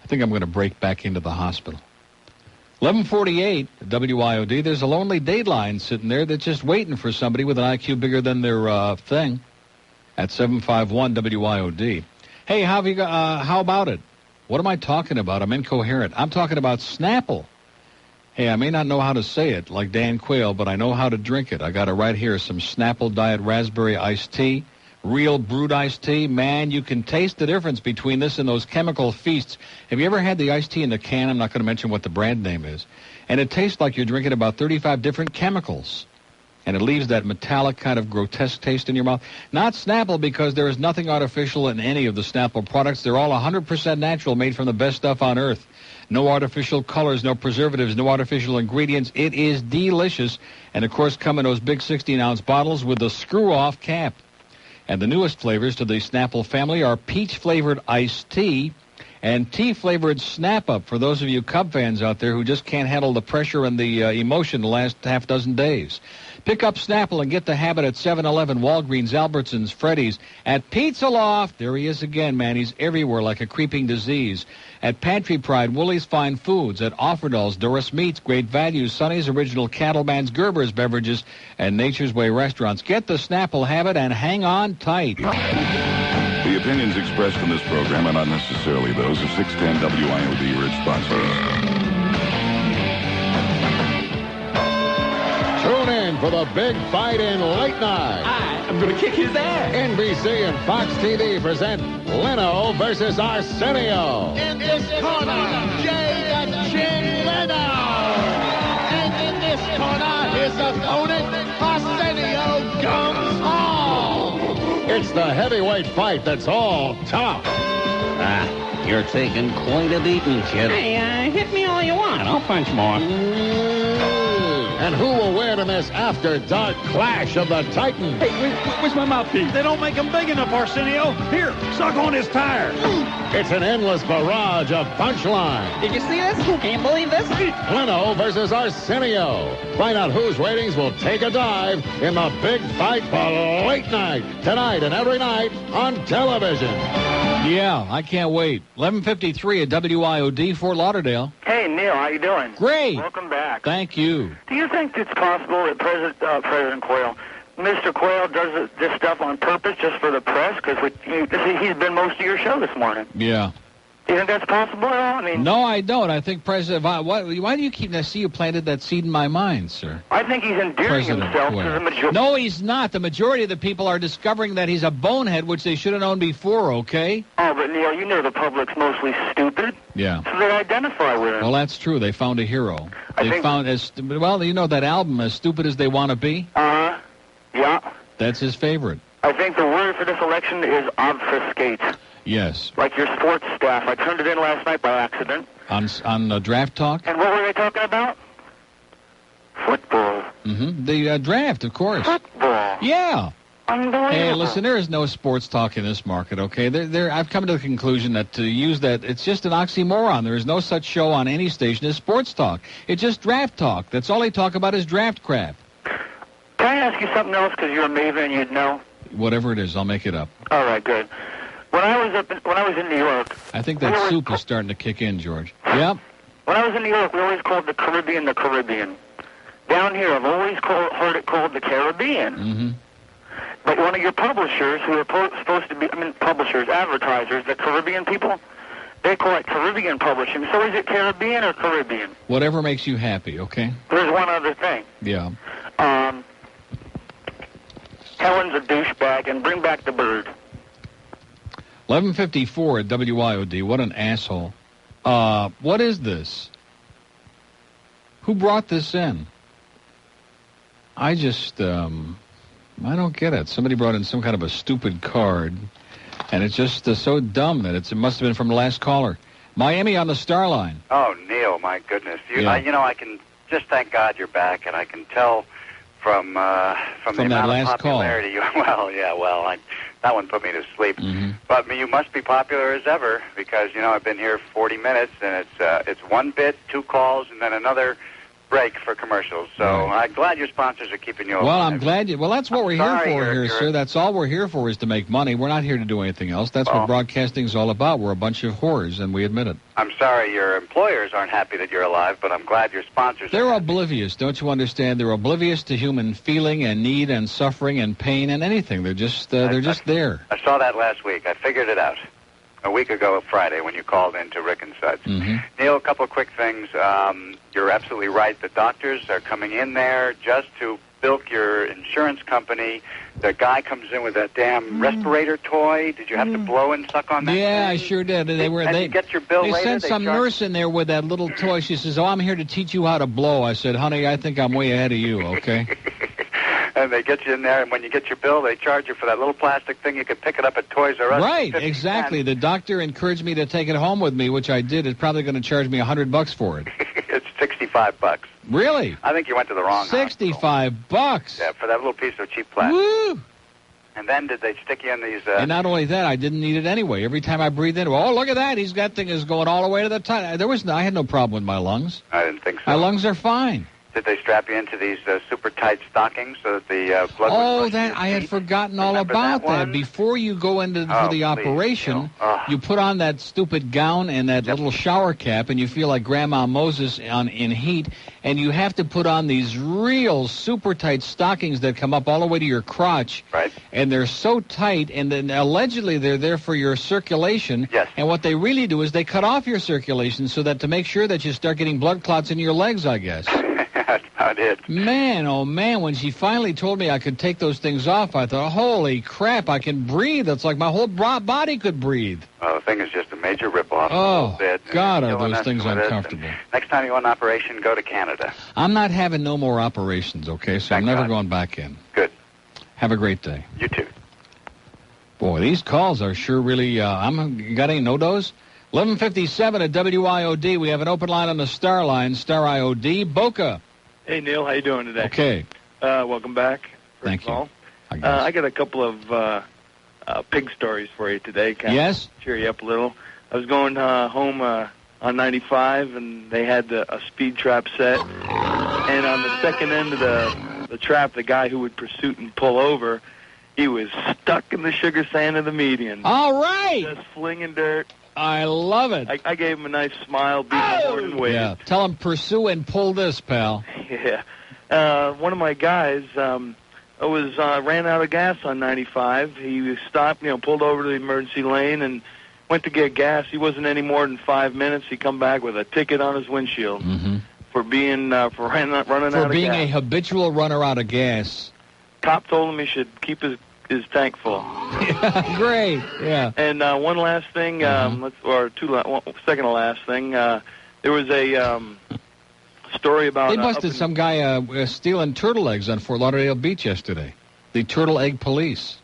I think I'm going to break back into the hospital. 11:48 WIOD. There's a lonely Dateline sitting there that's just waiting for somebody with an IQ bigger than their thing at 751 WIOD. Hey, how about it? What am I talking about? I'm incoherent. I'm talking about Snapple. Hey, I may not know how to say it like Dan Quayle, but I know how to drink it. I got it right here, some Snapple Diet Raspberry Iced Tea. Real brewed iced tea. Man, you can taste the difference between this and those chemical feasts. Have you ever had the iced tea in the can? I'm not going to mention what the brand name is. And it tastes like you're drinking about 35 different chemicals. And it leaves that metallic kind of grotesque taste in your mouth. Not Snapple, because there is nothing artificial in any of the Snapple products. They're all 100% natural, made from the best stuff on earth. No artificial colors, no preservatives, no artificial ingredients. It is delicious. And, of course, come in those big 16-ounce bottles with the screw-off cap. And the newest flavors to the Snapple family are peach-flavored iced tea and tea-flavored Snap-Up for those of you Cub fans out there who just can't handle the pressure and the emotion the last half dozen days. Pick up Snapple and get the habit at 7-Eleven, Walgreens, Albertsons, Freddy's. At Pizza Loft, there he is again, man. He's everywhere like a creeping disease. At Pantry Pride, Woolies Fine Foods. At Offerdahl's, Doris Meats, Great Value, Sonny's Original Cattleman's, Gerber's Beverages, and Nature's Way Restaurants. Get the Snapple habit and hang on tight. The opinions expressed in this program are not necessarily those of 610 WIOD or its sponsors. Tune in for the big fight in late night. I'm going to kick his ass. NBC and Fox TV present Leno versus Arsenio. In this corner, Jay the Chin Leno. And in this corner, his opponent, Arsenio comes home. It's the heavyweight fight that's all tough. You're taking quite a beating, kid. Hey, hit me all you want. I'll punch more. And who will win in this after-dark clash of the Titans? Hey, where's my mouthpiece? They don't make them big enough, Arsenio. Here, suck on his tire. It's an endless barrage of punchlines. Did you see this? Can't believe this. Leno versus Arsenio. Find out whose ratings will take a dive in the big fight for late night. Tonight and every night on television. Yeah, I can't wait. 11:53 at WIOD, Fort Lauderdale. Hey, Neil, how you doing? Great. Welcome back. Thank you. Do you think it's possible that President Quayle, Mr. Quayle, does this stuff on purpose just for the press? Because he's been most of your show this morning. Yeah. Do you think that's possible at all? I mean, no, I don't. I think President... Why do you keep... I see you planted that seed in my mind, sir. I think he's endearing himself to the majority. No, he's not. The majority of the people are discovering that he's a bonehead, which they should have known before, okay? Oh, but Neil, you know the public's mostly stupid. Yeah. So they identify with him. Well, that's true. They found a hero. They found... Well, you know that album, As Stupid as They Want to Be? Uh-huh. Yeah. That's his favorite. I think the word for this election is obfuscate. Yes. Like your sports staff. I turned it in last night by accident. On Draft Talk? And what were they talking about? Football. Mm-hmm. The draft, of course. Football. Yeah. Unbelievable. Hey, listen, there is no sports talk in this market, okay? I've come to the conclusion that to use that, it's just an oxymoron. There is no such show on any station as sports talk. It's just draft talk. That's all they talk about is draft crap. Can I ask you something else because you're a maven and you'd know? Whatever it is, I'll make it up. All right, good. When I was in New York... I think that soup is starting to kick in, George. Yep. When I was in New York, we always called the Caribbean the Caribbean. Down here, I've always heard it called the Caribbean. Mm-hmm. But one of your publishers, who are supposed to be, publishers, advertisers, the Caribbean people, they call it Caribbean Publishing. So is it Caribbean or Caribbean? Whatever makes you happy, okay? There's one other thing. Yeah. Helen's a douchebag, and bring back the bird. 11:54 at WIOD. What an asshole. What is this? Who brought this in? I just, I don't get it. Somebody brought in some kind of a stupid card, and it's just so dumb that it must have been from the last caller. Miami on the Star Line. Oh, Neil, my goodness. I can just thank God you're back, and I can tell from the amount of popularity. That one put me to sleep. Mm-hmm. But you must be popular as ever because, I've been here 40 minutes, and it's one bit, 2 calls, and then another break for commercials. So I'm glad your sponsors are keeping you alive. Well, I'm glad you... Well, that's what we're here for sir. That's all we're here for is to make money. We're not here to do anything else. That's what broadcasting's all about. We're a bunch of whores, and we admit it. I'm sorry your employers aren't happy that you're alive, but I'm glad your sponsors They're oblivious. Don't you understand? They're oblivious to human feeling and need and suffering and pain and anything. They're just there. I saw that last week. I figured it out. A week ago Friday when you called in to Rick and Suds. Mm-hmm. Neil, a couple of quick things. You're absolutely right. The doctors are coming in there just to bilk your insurance company. The guy comes in with that damn respirator toy. Did you have to blow and suck on that Yeah, thing? I sure did. You get your bill they later, sent some nurse in there with that little toy. She says, I'm here to teach you how to blow. I said, honey, I think I'm way ahead of you, okay? And they get you in there, and when you get your bill, they charge you for that little plastic thing. You can pick it up at Toys R Us. Right, exactly. The doctor encouraged me to take it home with me, which I did. It's probably going to charge me $100 for it. It's $65. Really? I think you went to the wrong $65. Yeah, for that little piece of cheap plastic. Woo! And then did they stick you in these... And not only that, I didn't need it anyway. Every time I breathed in, oh, look at that. That thing is going all the way to the top. I had no problem with my lungs. I didn't think so. My lungs are fine. Did they strap you into these super tight stockings so that the blood would rush I had forgotten all about that. Before you go into for the operation, you put on that stupid gown and that little shower cap, and you feel like Grandma Moses in heat, and you have to put on these real super tight stockings that come up all the way to your crotch. Right. And they're so tight, and then allegedly they're there for your circulation. Yes. And what they really do is they cut off your circulation so that to make sure that you start getting blood clots in your legs, I guess. That's about it. Man, oh man, when she finally told me I could take those things off, I thought, holy crap, I can breathe. It's like my whole body could breathe. Well, the thing is just a major ripoff. Oh, bit, God, are those things uncomfortable. Next time you want an operation, go to Canada. I'm not having no more operations, okay? So I'm never going back in. Good. Have a great day. You too. Boy, these calls are sure really, got any no-dos? 11:57 at WIOD. We have an open line on the Star Line, Star IOD. Boca. Hey, Neil, how you doing today? Okay. Welcome back. Thank you. I got a couple of pig stories for you today. Yes? Cheer you up a little. I was going home on 95, and they had a speed trap set. And on the second end of the trap, the guy who would pursue and pull over, He was stuck in the sugar sand of the median. All right. Just flinging dirt. I love it. I gave him a nice smile, beat the horn and waved. Yeah. Tell him pursue and pull this, pal. Yeah. One of my guys ran out of gas on 95. He stopped, pulled over to the emergency lane and went to get gas. He wasn't any more than 5 minutes. He come back with a ticket on his windshield for being running out of gas. For being a habitual runner out of gas. Cop told him he should keep his tank full. Great. Yeah. And one last thing, second to last thing. There was a story about... They busted some guy stealing turtle eggs on Fort Lauderdale Beach yesterday. The turtle egg police.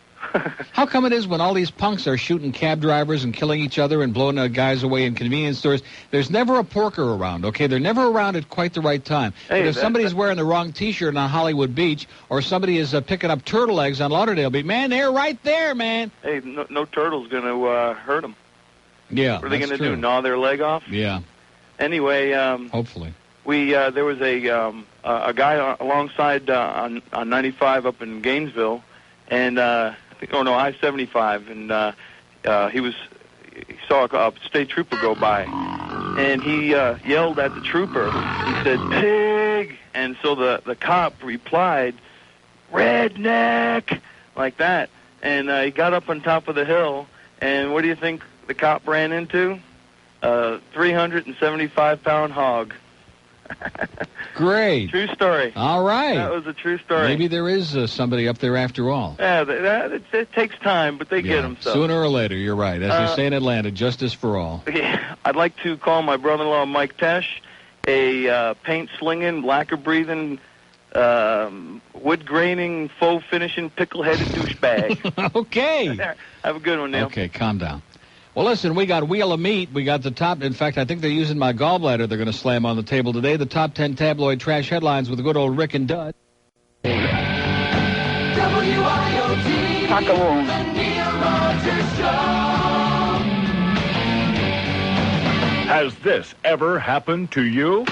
How come it is when all these punks are shooting cab drivers and killing each other and blowing guys away in convenience stores, there's never a porker around, okay? They're never around at quite the right time. Hey, but if somebody's wearing the wrong T-shirt on Hollywood Beach or somebody is picking up turtle eggs on Lauderdale Beach, man, they're right there, man. Hey, no turtle's going to hurt them. Yeah, what are they going to do, gnaw their leg off? Yeah. Anyway... hopefully. There was a guy alongside on 95 up in Gainesville, and I-75, and he saw a state trooper go by, and he yelled at the trooper. He said, "Pig!" And so the cop replied, "Redneck!" like that, and he got up on top of the hill, and what do you think the cop ran into? 375-pound hog. Great. True story. All right. That was a true story. Maybe there is somebody up there after all. Yeah, it takes time, but they get them. So. Sooner or later, you're right. As they say in Atlanta, justice for all. Yeah, I'd like to call my brother-in-law, Mike Tesh, a paint-slinging, lacquer-breathing, wood-graining, faux-finishing, pickle-headed douchebag. Okay. Have a good one, Neil. Okay, calm down. Well, listen, we got Wheel of Meat. We got the top. In fact, I think they're using my gallbladder. They're going to slam on the table today. The top 10 tabloid trash headlines with the good old Rick and Dud. WIOD. Taco. The Neil Rogers Show. Has this ever happened to you?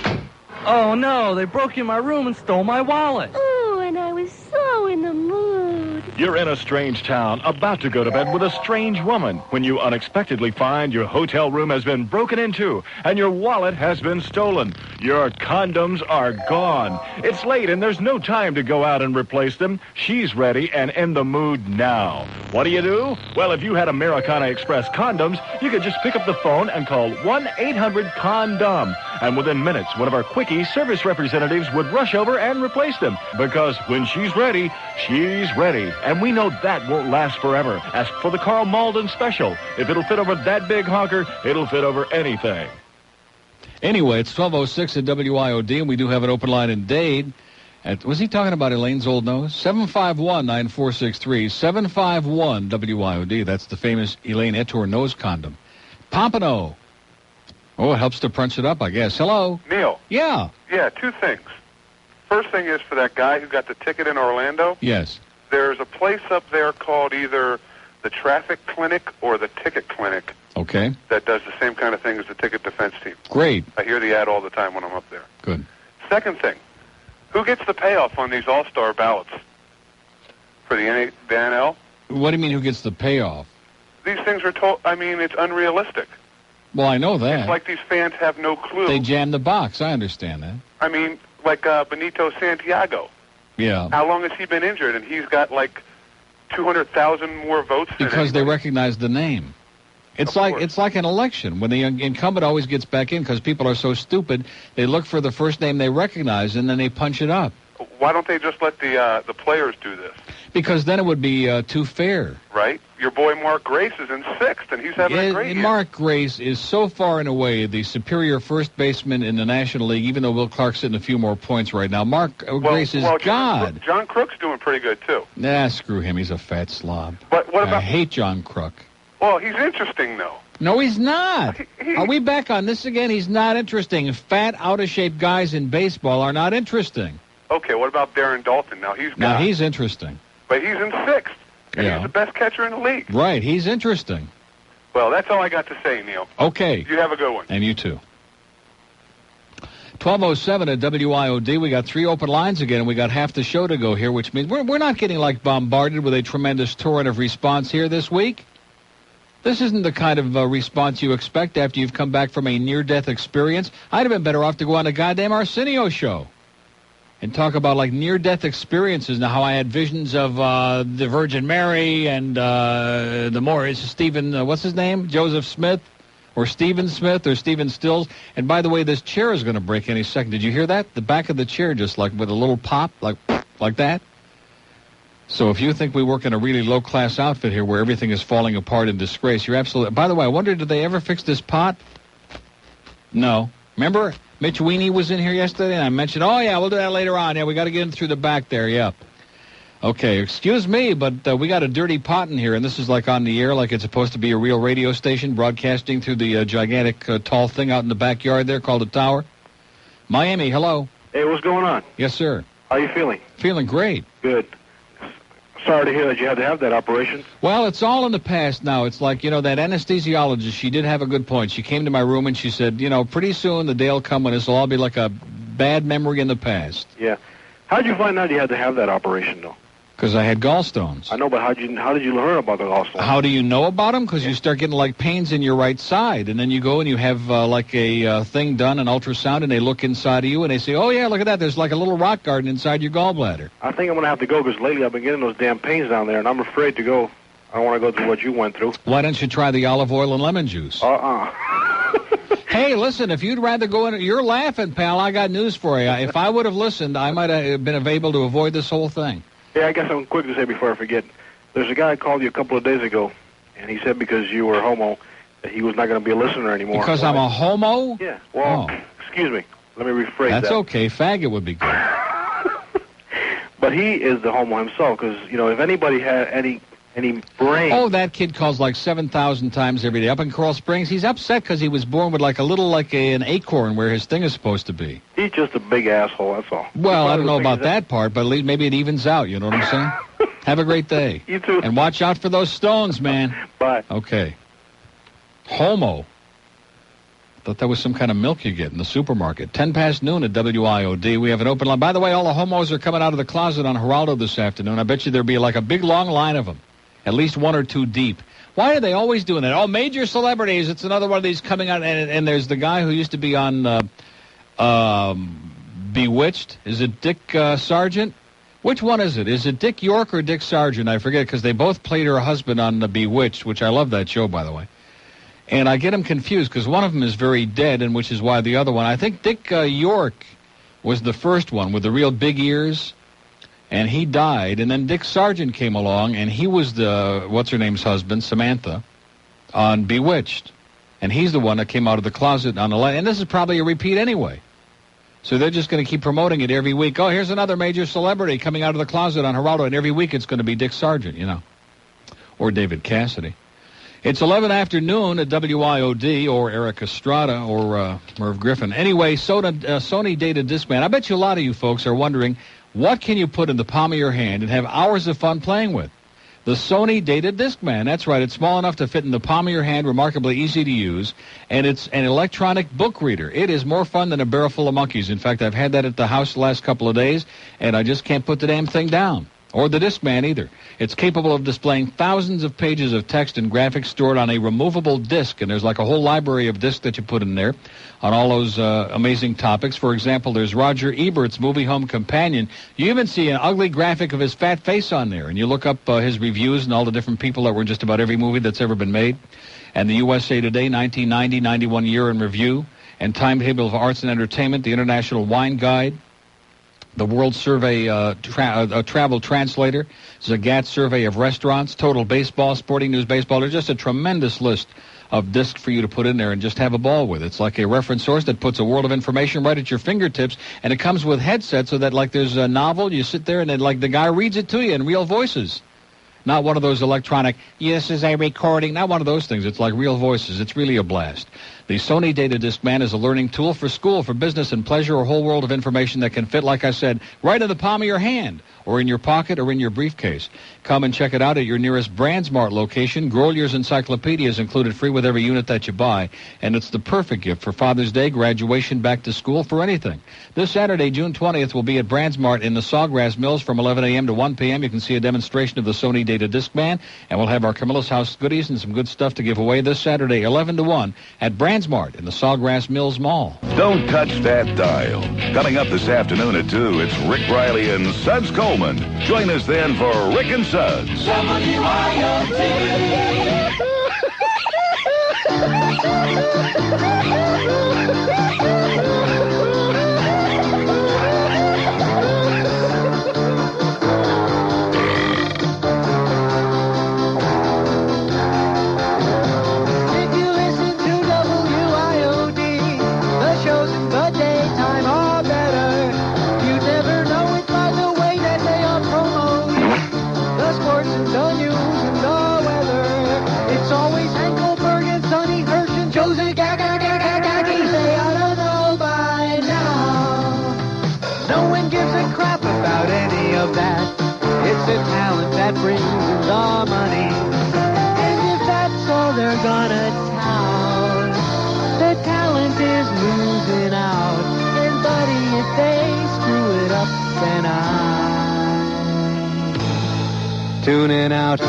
Oh, no. They broke in my room and stole my wallet. Oh, and I was so in the mood. You're in a strange town, about to go to bed with a strange woman, when you unexpectedly find your hotel room has been broken into and your wallet has been stolen. Your condoms are gone. It's late and there's no time to go out and replace them. She's ready and in the mood now. What do? Well, if you had Americana Express condoms, you could just pick up the phone and call 1-800-CONDOM. And within minutes, one of our quickie service representatives would rush over and replace them. Because when she's ready, she's ready. And we know that won't last forever. Ask for the Carl Malden special. If it'll fit over that big honker, it'll fit over anything. Anyway, it's 12:06 at WIOD, and we do have an open line in Dade. Was he talking about Elaine's old nose? 751-9463. 751-WIOD. That's the famous Elaine Etor nose condom. Pompano. Oh, it helps to crunch it up, I guess. Hello. Neil. Yeah. Yeah, two things. First thing is for that guy who got the ticket in Orlando. Yes. There's a place up there called either the Traffic Clinic or the Ticket Clinic. Okay. That does the same kind of thing as the Ticket Defense Team. Great. I hear the ad all the time when I'm up there. Good. Second thing, who gets the payoff on these all-star ballots for the NL? What do you mean who gets the payoff? These things are it's unrealistic. Well, I know that. It's like these fans have no clue. They jam the box. I understand that. I mean, like Benito Santiago. Yeah. How long has he been injured? And he's got like 200,000 more votes than because they recognize the name. It's like an election when the incumbent always gets back in because people are so stupid. They look for the first name they recognize and then they punch it up. Why don't they just let the players do this? Because then it would be too fair. Right. Your boy Mark Grace is in sixth, and he's having a great year. Mark Grace is so far and away the superior first baseman in the National League, even though Will Clark's hitting a few more points right now. Grace is God. John Crook's doing pretty good, too. Nah, screw him. He's a fat slob. But what about... I hate John Crook. Well, he's interesting, though. No, he's not. Are we back on this again? He's not interesting. Fat, out-of-shape guys in baseball are not interesting. Okay, what about Darren Dalton? Now he's interesting. But he's in sixth, and he's the best catcher in the league. Right, he's interesting. Well, that's all I got to say, Neil. Okay. You have a good one. And you too. 12:07 at WIOD. We got 3 open lines again, and we got half the show to go here, which means we're not getting, like, bombarded with a tremendous torrent of response here this week. This isn't the kind of response you expect after you've come back from a near-death experience. I'd have been better off to go on a goddamn Arsenio show and talk about, like, near-death experiences. Now, how I had visions of the Virgin Mary and the Morris, Stephen, what's his name? Joseph Smith? Or Stephen Smith, or Stephen Stills. And by the way, this chair is going to break any second. Did you hear that? The back of the chair just like with a little pop, like that. So if you think we work in a really low-class outfit here where everything is falling apart in disgrace, you're absolutely... By the way, I wonder, did they ever fix this pot? No. Remember, Mitch Weenie was in here yesterday, and I mentioned, oh, yeah, we'll do that later on. Yeah, we got to get in through the back there, yeah. Okay, excuse me, but we got a dirty pot in here, and this is like on the air, like it's supposed to be a real radio station broadcasting through the gigantic tall thing out in the backyard there called a tower. Miami, hello. Hey, what's going on? Yes, sir. How you feeling? Feeling great. Good. Sorry to hear that you had to have that operation. Well, it's all in the past now. It's like, that anesthesiologist, she did have a good point. She came to my room and she said, pretty soon the day will come when this will all be like a bad memory in the past. Yeah. How did you find out you had to have that operation, though? Because I had gallstones. I know, but how did you learn about the gallstones? How do you know about them? Because you start getting, like, pains in your right side, and then you go and you have, like, a thing done, an ultrasound, and they look inside of you, and they say, oh, yeah, look at that. There's, like, a little rock garden inside your gallbladder. I think I'm going to have to go, because lately I've been getting those damn pains down there, and I'm afraid to go. I don't want to go through what you went through. Why don't you try the olive oil and lemon juice? Hey, listen, if you'd rather go in... You're laughing, pal. I got news for you. If I would have listened, I might have been able to avoid this whole thing. Yeah, I guess I'm quick to say before I forget. There's a guy who called you a couple of days ago, and he said because you were homo that he was not going to be a listener anymore. Because I'm a homo? Yeah. Well, excuse me. Let me rephrase that. That's okay. Faggot would be good. But he is the homo himself, because, if anybody had any brain... Oh, that kid calls like 7,000 times every day. Up in Coral Springs, he's upset because he was born with like a little, like an acorn where his thing is supposed to be. He's just a big asshole, that's all. Well, I don't know about that part, but at least maybe it evens out, you know what I'm saying? Have a great day. You too. And watch out for those stones, man. Bye. Okay. Homo. Thought that was some kind of milk you get in the supermarket. 10 past noon at WIOD. We have an open line. By the way, all the homos are coming out of the closet on Geraldo this afternoon. I bet you there'll be like a big long line of them. At least 1 or 2 deep. Why are they always doing that? Oh, major celebrities. It's another one of these coming out. And there's the guy who used to be on Bewitched. Is it Dick Sargent? Which one is it? Is it Dick York or Dick Sargent? I forget, because they both played her husband on Bewitched, which I love that show, by the way. And I get them confused, because one of them is very dead, and which is why the other one... I think Dick York was the first one with the real big ears. And he died, and then Dick Sargent came along, and he was the, what's-her-name's husband, Samantha, on Bewitched. And he's the one that came out of the closet on the line. And this is probably a repeat anyway. So they're just going to keep promoting it every week. Oh, here's another major celebrity coming out of the closet on Geraldo, and every week it's going to be Dick Sargent, or David Cassidy. It's 11 afternoon at WIOD, or Eric Estrada, or Merv Griffin. Anyway, Sony Data Discman. I bet you a lot of you folks are wondering, what can you put in the palm of your hand and have hours of fun playing with? The Sony Data Discman. That's right. It's small enough to fit in the palm of your hand, remarkably easy to use, and it's an electronic book reader. It is more fun than a barrel full of monkeys. In fact, I've had that at the house the last couple of days, and I just can't put the damn thing down. Or the Discman either. It's capable of displaying thousands of pages of text and graphics stored on a removable disc, and there's like a whole library of discs that you put in there on all those amazing topics. For example, there's Roger Ebert's Movie Home Companion. You even see an ugly graphic of his fat face on there, and you look up his reviews and all the different people that were in just about every movie that's ever been made. And the USA Today 1990, 91 year in review, and Timetable of Arts and Entertainment, the International Wine Guide, the World Survey Travel Translator, Zagat Survey of Restaurants, Total Baseball, Sporting News Baseball. There's just a tremendous list of discs for you to put in there and just have a ball with. It's like a reference source that puts a world of information right at your fingertips, and it comes with headsets so that, like, there's a novel, you sit there and then, like, the guy reads it to you in real voices. Not one of those electronic, this is a recording, not one of those things. It's like real voices. It's really a blast. The Sony Data Discman is a learning tool for school, for business and pleasure, a whole world of information that can fit, like I said, right in the palm of your hand, or in your pocket, or in your briefcase. Come and check it out at your nearest BrandsMart location. Grolier's Encyclopedia is included free with every unit that you buy, and it's the perfect gift for Father's Day, graduation, back to school, for anything. This Saturday, June 20th, we'll be at BrandsMart in the Sawgrass Mills from 11 a.m. to 1 p.m. You can see a demonstration of the Sony Data Discman, and we'll have our Camilla's House goodies and some good stuff to give away this Saturday, 11 to 1, at BrandsMart in the Sawgrass Mills Mall. Don't touch that dial. Coming up this afternoon at 2, it's Rick Riley and Suds Coleman. Join us then for Rick and Suds. That brings in the money, and if that's all they're gonna tout, the talent is losing out. And buddy, if they screw it up, then I'm tuning out.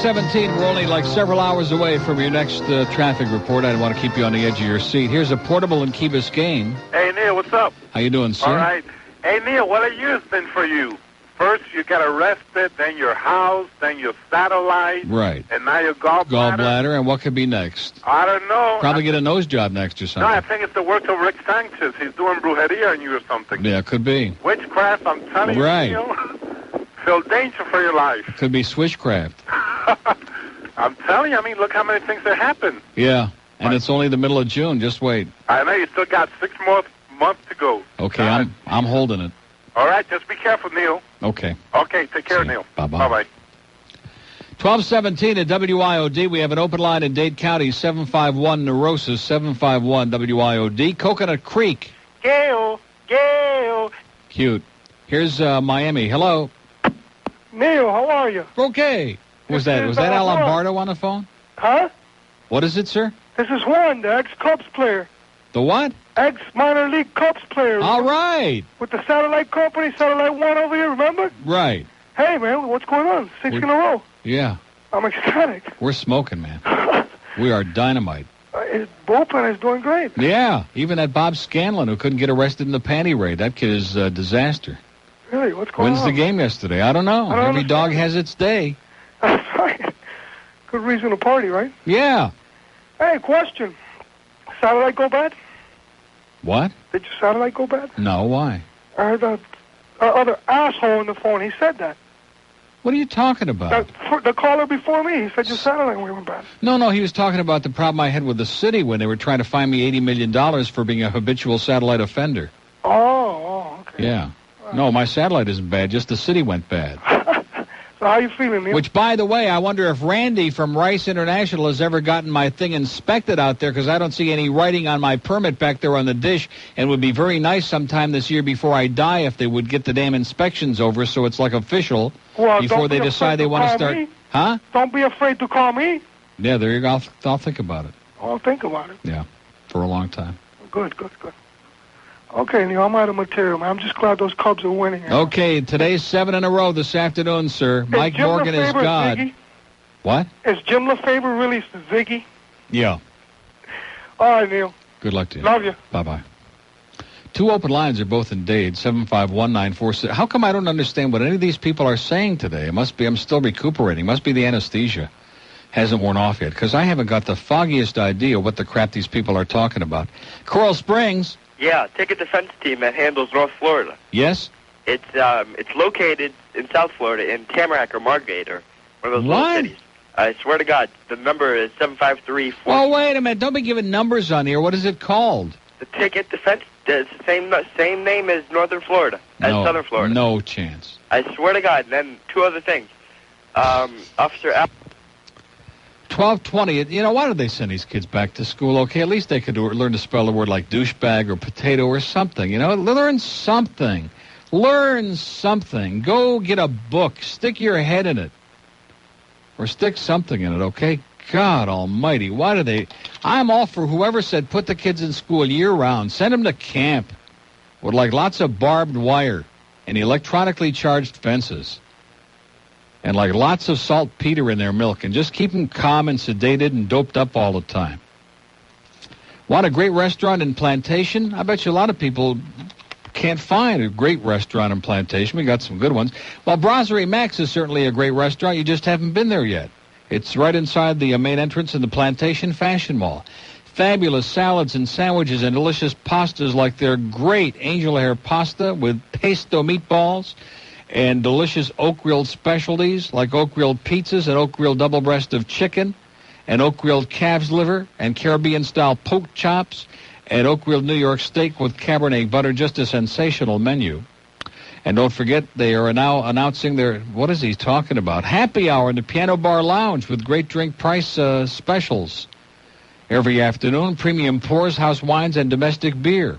12:17. We're only like several hours away from your next traffic report. I don't want to keep you on the edge of your seat. Here's a portable in Key Biscayne. Hey, Neil, what's up? How you doing, sir? All right. Hey, Neil, what a year's been for you. First, you got arrested, then your house, then your satellite. Right. And now your gallbladder. Gallbladder, and what could be next? I don't know. Probably get a nose job next or No, something. I think it's the work of Rick Sanchez. He's doing brujeria on you or something. Yeah, could be. Witchcraft, I'm telling Right. you, Neil. Feel danger for your life. Could be switchcraft. I'm telling you, I mean, look how many things that happen. Yeah, and it's only the middle of June. Just wait. I know you still got 6 more months to go. Okay, I'm holding it. All right, just be careful, Neil. Okay. Okay, take care, Neil. Bye-bye. Bye-bye. 12:17 at WIOD. We have an open line in Dade County, 751 Neurosis, 751 WIOD. Coconut Creek. Gail. Cute. Here's Miami. Hello. Neil, how are you? Okay. Was that Al Lombardo on the phone? Huh? What is it, sir? This is Juan, the ex-Cubs player. The what? Ex-minor league Cubs player. All right. With the satellite company, Satellite One over here, remember? Right. Hey, man, what's going on? 6 in a row. Yeah. I'm ecstatic. We're smoking, man. We are dynamite. His bullpen is doing great. Yeah. Even that Bob Scanlon who couldn't get arrested in the panty raid. That kid is a disaster. Really? What's going When's on? the game yesterday? I don't know. Every dog has its day. That's right. Good reason to party, right? Yeah. Hey, question. Satellite go bad? What? Did your satellite go bad? No, why? I heard that other asshole on the phone. He said that. What are you talking about? The caller before me, he said your satellite went bad. No, he was talking about the problem I had with the city when they were trying to fine me $80 million for being a habitual satellite offender. Oh, okay. Yeah. No, my satellite isn't bad. Just the city went bad. So how you feeling, Neil? Which, by the way, I wonder if Randy from Rice International has ever gotten my thing inspected out there, because I don't see any writing on my permit back there on the dish, and it would be very nice sometime this year before I die if they would get the damn inspections over so it's like official before they decide they want to start. Huh? Don't be afraid to call me. Yeah, there you go. I'll think about it. I'll think about it. Yeah, for a long time. Good. Okay, Neil, I'm out of material, man. I'm just glad those Cubs are winning. Okay, today's 7 in a row this afternoon, sir. Mike Morgan is God. Ziggy? What? Is Jim LeFevre really Ziggy? Yeah. All right, Neil. Good luck to you. Love you. Bye-bye. 2 open lines are both in Dade, 751-946. How come I don't understand what any of these people are saying today? It must be I'm still recuperating. It must be the anesthesia. Hasn't worn off yet, because I haven't got the foggiest idea what the crap these people are talking about. Coral Springs. Yeah, ticket defense team that handles North Florida. Yes? It's located in South Florida in Tamarack or Margate or one of those little cities. I swear to God, the number is 753-4. Oh, wait a minute. Don't be giving numbers on here. What is it called? The ticket defense, it's the same name as Northern Florida, as Southern Florida. No chance. I swear to God. And then 2 other things. Officer Al. 12:20. You know, why did they send these kids back to school? Okay, at least they could learn to spell a word like douchebag or potato or something. You know, learn something. Learn something. Go get a book. Stick your head in it. Or stick something in it, okay? God almighty, why do they... I'm all for whoever said put the kids in school year-round. Send them to camp with, like, lots of barbed wire and electronically charged fences. And, like, lots of saltpeter in their milk. And just keep them calm and sedated and doped up all the time. Want a great restaurant in Plantation? I bet you a lot of people can't find a great restaurant in Plantation. We got some good ones. Well, Brasserie Max is certainly a great restaurant. You just haven't been there yet. It's right inside the main entrance in the Plantation Fashion Mall. Fabulous salads and sandwiches and delicious pastas like their great angel hair pasta with pesto meatballs and delicious oak-grilled specialties like oak-grilled pizzas and oak-grilled double breast of chicken and oak-grilled calf's liver and Caribbean-style poke chops and oak-grilled New York steak with Cabernet butter, just a sensational menu. And don't forget, they are now announcing their, what is he talking about? Happy hour in the Piano Bar Lounge with great drink price specials. Every afternoon, premium pours, house wines, and domestic beer.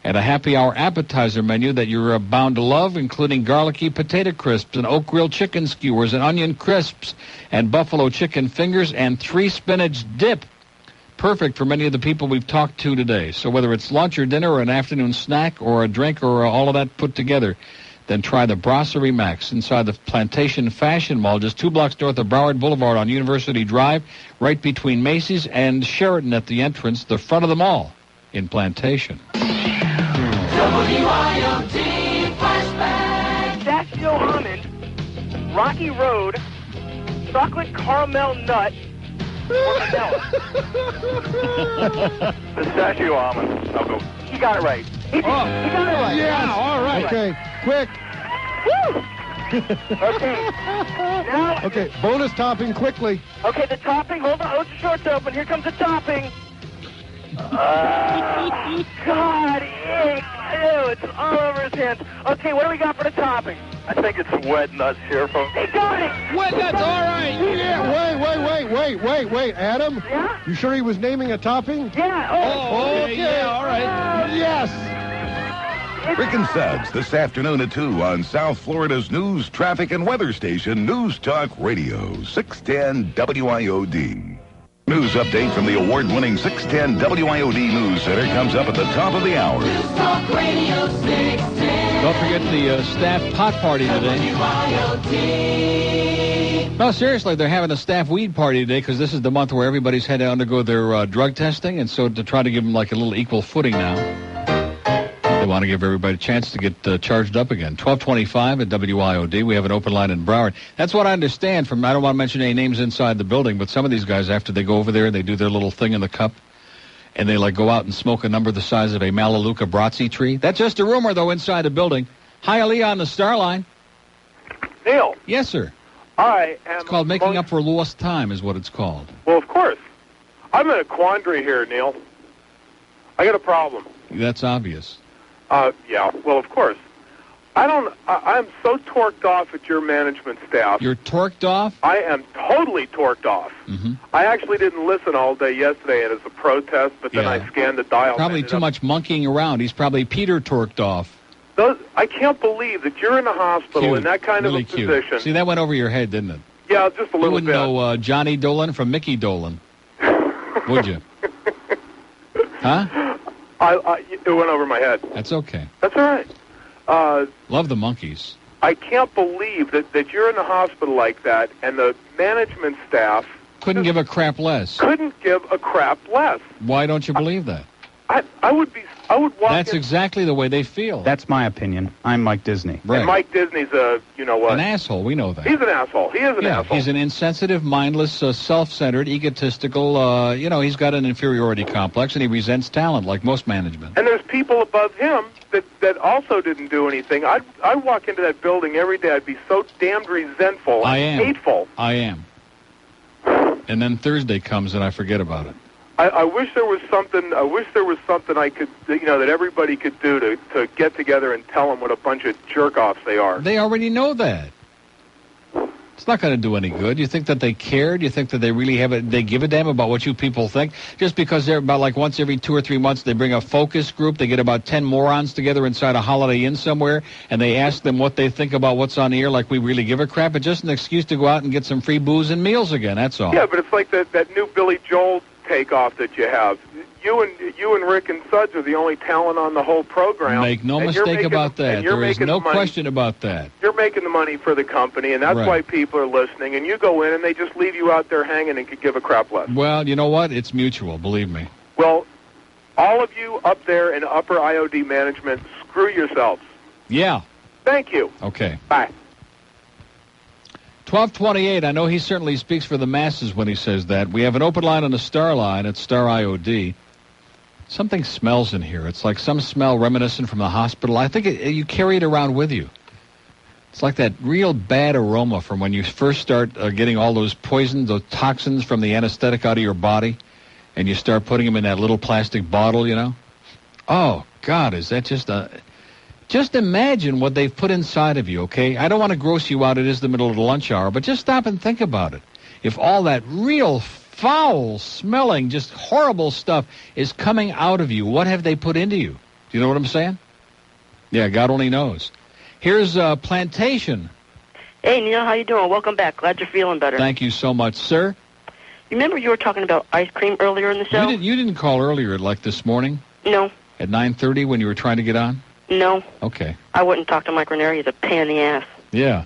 And a happy hour appetizer menu that you're bound to love, including garlicky potato crisps and oak-grilled chicken skewers and onion crisps and buffalo chicken fingers and 3 spinach dip. Perfect for many of the people we've talked to today. So whether it's lunch or dinner or an afternoon snack or a drink or all of that put together, then try the Brasserie Max inside the Plantation Fashion Mall, just 2 blocks north of Broward Boulevard on University Drive, right between Macy's and Sheraton at the entrance, the front of the mall in Plantation. WIOD flashback. Pistachio almond, Rocky Road, chocolate caramel nut, or vanilla. Pistachio almond. I'll go. He got it right. He got it right. Yes. Wow, All right. Okay. Quick. Woo! Okay. Now. Okay. Bonus topping quickly. Okay, the topping. Hold on. Hold your shorts open. Here comes the topping. God, ew, it's all over his hands. Okay, what do we got for the topping? I think it's wet nuts here, folks. He got it! Wet nuts, all right! Yeah, wait, Adam. Yeah? You sure he was naming a topping? Yeah. Oh, okay. Yeah, all right. Yes. Rick and Suds this afternoon at 2 on South Florida's news, traffic, and weather station, News Talk Radio, 610 WIOD. News update from the award-winning 610 WIOD News Center comes up at the top of the hour. News Talk Radio 610. Don't forget the staff pot party today. WIOD. No, seriously, they're having a staff weed party today because this is the month where everybody's had to undergo their drug testing, and so to try to give them like a little equal footing now, they want to give everybody a chance to get charged up again. 1225 at WIOD. We have an open line in Broward. That's what I understand from, I don't want to mention any names inside the building, but some of these guys, after they go over there, they do their little thing in the cup, and they like go out and smoke a number the size of a Melaleuca Bratzi tree. That's just a rumor, though, inside the building. Hi, Ali on the Star Line. Neil. Yes, sir. I am... It's called making up for lost time is what it's called. Well, of course. I'm in a quandary here, Neil. I got a problem. That's obvious. Yeah, well, of course. I'm so torqued off at your management staff. You're torqued off? I am totally torqued off. Mm-hmm. I actually didn't listen all day yesterday as a protest, but then I scanned the dial. Probably too much monkeying around. He's probably Peter torqued off. I can't believe that you're in the hospital in that kind of a position. See, that went over your head, didn't it? Yeah, just a little You wouldn't bit. know Johnny Dolan from Mickey Dolan, would you? Huh? It went over my head. That's okay. That's all right. Love the Monkees. I can't believe that you're in the hospital like that, and the management staff Couldn't give a crap less. couldn't give a crap less. Why don't you believe that? I would walk That's in. exactly the way they feel. That's my opinion. I'm Mike Disney. Right. And Mike Disney's a, you know what? An asshole. We know that. He's an asshole. He is an Yeah, asshole. he's an insensitive, mindless, self-centered, egotistical, he's got an inferiority complex, and he resents talent like most management. And there's people above him that also didn't do anything. I'd walk into that building every day. I'd be so damned resentful and hateful. I am. And then Thursday comes, and I forget about it. I wish there was something. I wish there was something I could, that everybody could do to get together and tell them what a bunch of jerk-offs they are. They already know that. It's not going to do any good. You think that they care? Do you think that they really they give a damn about what you people think? Just because they're about like once every 2 or 3 months they bring a focus group, they get about 10 morons together inside a Holiday Inn somewhere, and they ask them what they think about what's on the air like we really give a crap. It's just an excuse to go out and get some free booze and meals again, that's all. Yeah, but it's like that new Billy Joel takeoff that you have. You and Rick and Suds are the only talent on the whole program. Make no mistake about that. There is no question about that. You're making the money for the company, and that's Right. why people are listening. And you go in, and they just leave you out there hanging and could give a crap less. Well, you know what? It's mutual, believe me. Well, all of you up there in upper IOD management, screw yourselves. Yeah. Thank you. Okay. Bye. 1228, I know he certainly speaks for the masses when he says that. We have an open line on the Star line at Star IOD. Something smells in here. It's like some smell reminiscent from the hospital. I think you carry it around with you. It's like that real bad aroma from when you first start getting all those poisons, those toxins from the anesthetic out of your body, and you start putting them in that little plastic bottle, Oh, God, is that just a... Just imagine what they've put inside of you, okay? I don't want to gross you out. It is the middle of the lunch hour, but just stop and think about it. If all that real foul-smelling, just horrible stuff is coming out of you, what have they put into you? Do you know what I'm saying? Yeah, God only knows. Here's Plantation. Hey, Neil, how you doing? Welcome back. Glad you're feeling better. Thank you so much, sir. You remember you were talking about ice cream earlier in the show? You didn't call earlier, like this morning? No. At 9:30 when you were trying to get on? No. Okay. I wouldn't talk to Mike Ranieri. He's a pain in the ass. Yeah.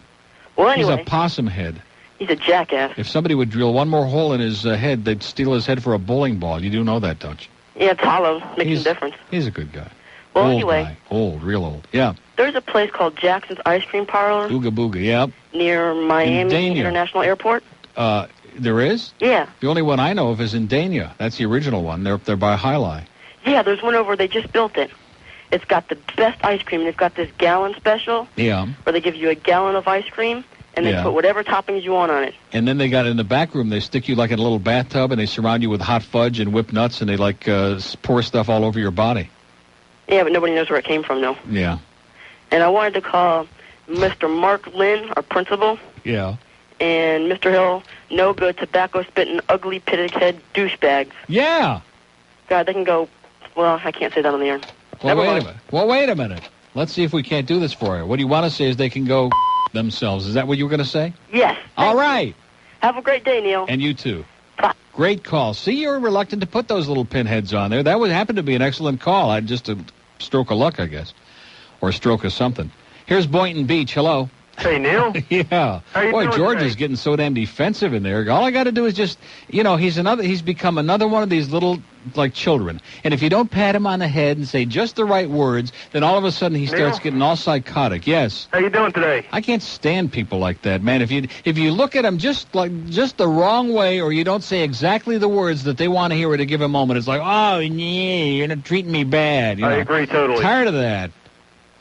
Well, anyway. He's a possum head. He's a jackass. If somebody would drill one more hole in his head, they'd steal his head for a bowling ball. You do know that, don't you? Yeah, it's hollow. Makes a difference. He's a good guy. Well, old anyway. Guy. Old, real old. Yeah. There's a place called Jackson's Ice Cream Parlor. Ooga Booga, yeah. Near Miami Dania. International Airport. There is? Yeah. The only one I know of is in Dania. That's the original one. They're up there by Highline. Yeah, there's one over. They just built it. It's got the best ice cream. They've got this gallon special Yeah. where they give you a gallon of ice cream, and they Yeah. put whatever toppings you want on it. And then they got in the back room, they stick you like in a little bathtub, and they surround you with hot fudge and whipped nuts, and they pour stuff all over your body. Yeah, but nobody knows where it came from, though. Yeah. And I wanted to call Mr. Mark Lynn, our principal, Yeah. and Mr. Hill, no good, tobacco-spitting, ugly, pitted head douchebags. Yeah. God, they can go, well, I can't say that on the air. Well, Never wait mind. a minute. Well, wait a minute. Let's see if we can't do this for you. What you want to say is they can go themselves. Is that what you were going to say? Yes. All right. Have a great day, Neil. And you too. Great call. See, you were reluctant to put those little pinheads on there. That would happen to be an excellent call. Just a stroke of luck, I guess. Or a stroke of something. Here's Boynton Beach. Hello. Hey, Neil. Yeah. How you Boy, doing George today? is getting so damn defensive in there. All I got to do is just, he's become another one of these little, like, children. And if you don't pat him on the head and say just the right words, then all of a sudden he starts getting all psychotic. Yes. How you doing today? I can't stand people like that, man. If you look at them just the wrong way, or you don't say exactly the words that they want to hear at a given moment, it's like, oh, yeah, you're not treating me bad. I agree totally. Tired of that.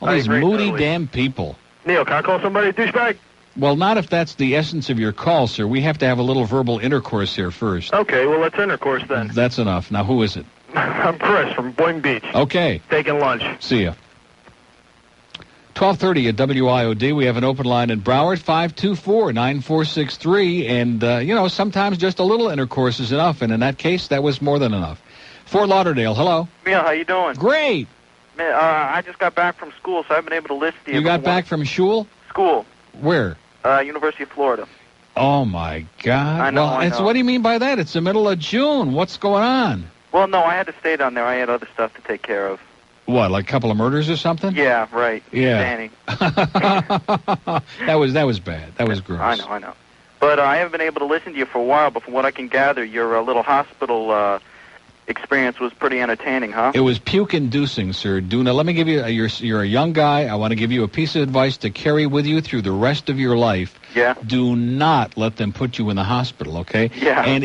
All I these agree moody totally. damn people. Neil, can I call somebody a douchebag? Well, not if that's the essence of your call, sir. We have to have a little verbal intercourse here first. Okay, well, let's intercourse then. That's enough. Now, who is it? I'm Chris from Boynton Beach. Okay. Taking lunch. See ya. 12:30 at WIOD. We have an open line in Broward, 524-9463. And, sometimes just a little intercourse is enough. And in that case, that was more than enough. Fort Lauderdale, hello. Neil, how you doing? Great. Man, I just got back from school, so I haven't been able to listen to you. You got back from shul? School. Where? University of Florida. Oh, my God. I know, Well, I know. What do you mean by that? It's the middle of June. What's going on? Well, no, I had to stay down there. I had other stuff to take care of. What, like a couple of murders or something? Yeah, right. Yeah. Danny. That was bad. That was gross. I know. But I haven't been able to listen to you for a while, but from what I can gather, your little hospital experience was pretty entertaining, huh? It was puke-inducing, sir. Duna, let me give you, you're a young guy. I want to give you a piece of advice to carry with you through the rest of your life. Yeah. Do not let them put you in the hospital, okay? Yeah. And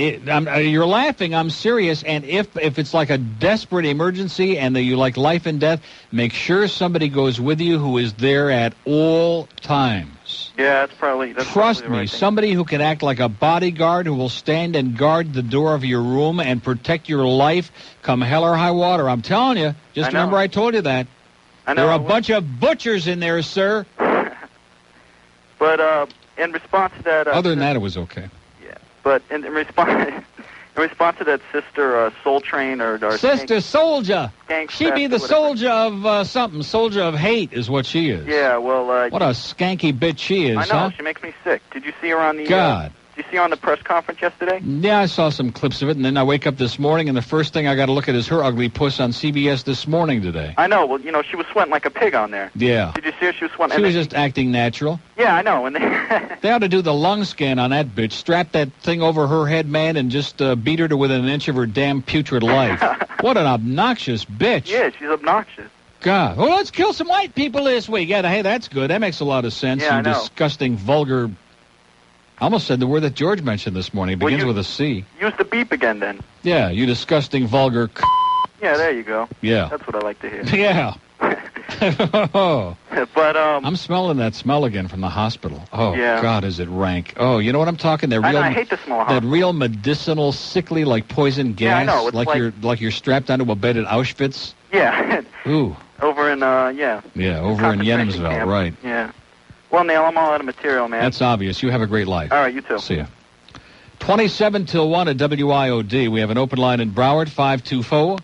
you're laughing. I'm serious. And if it's like a desperate emergency and that you like life and death, make sure somebody goes with you who is there at all times. Yeah, that's probably Trust the me, right thing. somebody who can act like a bodyguard who will stand and guard the door of your room and protect your life come hell or high water. I'm telling you. Just remember I told you that. I know. There are a bunch of butchers in there, sir. But in response to that... Other than that, it was okay. Yeah. But in response... In response to that Sister Soul Train or Sister Soldier. Skank She be Fest, the whatever. soldier of something. Soldier of hate is what she is. Yeah, well... What a skanky bitch she is, I know, huh? she makes me sick. Did you see her on the... God. Did you see her on the press conference yesterday? Yeah, I saw some clips of it, and then I wake up this morning, and the first thing I got to look at is her ugly puss on CBS this morning today. I know. Well, she was sweating like a pig on there. Yeah. Did you see her? She was sweating. She was just acting natural. Yeah, I know. And they... They ought to do the lung scan on that bitch, strap that thing over her head, man, and just beat her to within an inch of her damn putrid life. What an obnoxious bitch. Yeah, she's obnoxious. God. Well, let's kill some white people this week. Yeah, hey, that's good. That makes a lot of sense. Yeah, I You know. disgusting, vulgar... I almost said the word that George mentioned this morning. It begins with a C. Use the beep again, then. Yeah, you disgusting, vulgar... Yeah, there you go. Yeah. That's what I like to hear. Yeah. But, I'm smelling that smell again from the hospital. Oh, Yeah. God, is it rank. Oh, you know what I'm talking? That I real, know, I hate the smell of that hospital. real medicinal, sickly, like poison gas. Yeah, I know, it's like- you're strapped onto a bed at Auschwitz. Yeah. Ooh. Over in, yeah. Yeah, over in Concentration Yenemsville, camp. right. Yeah. Well, Neil, I'm all out of material, man. That's obvious. You have a great life. All right, you too. See ya. 27 till 1 at WIOD. We have an open line in Broward, 524.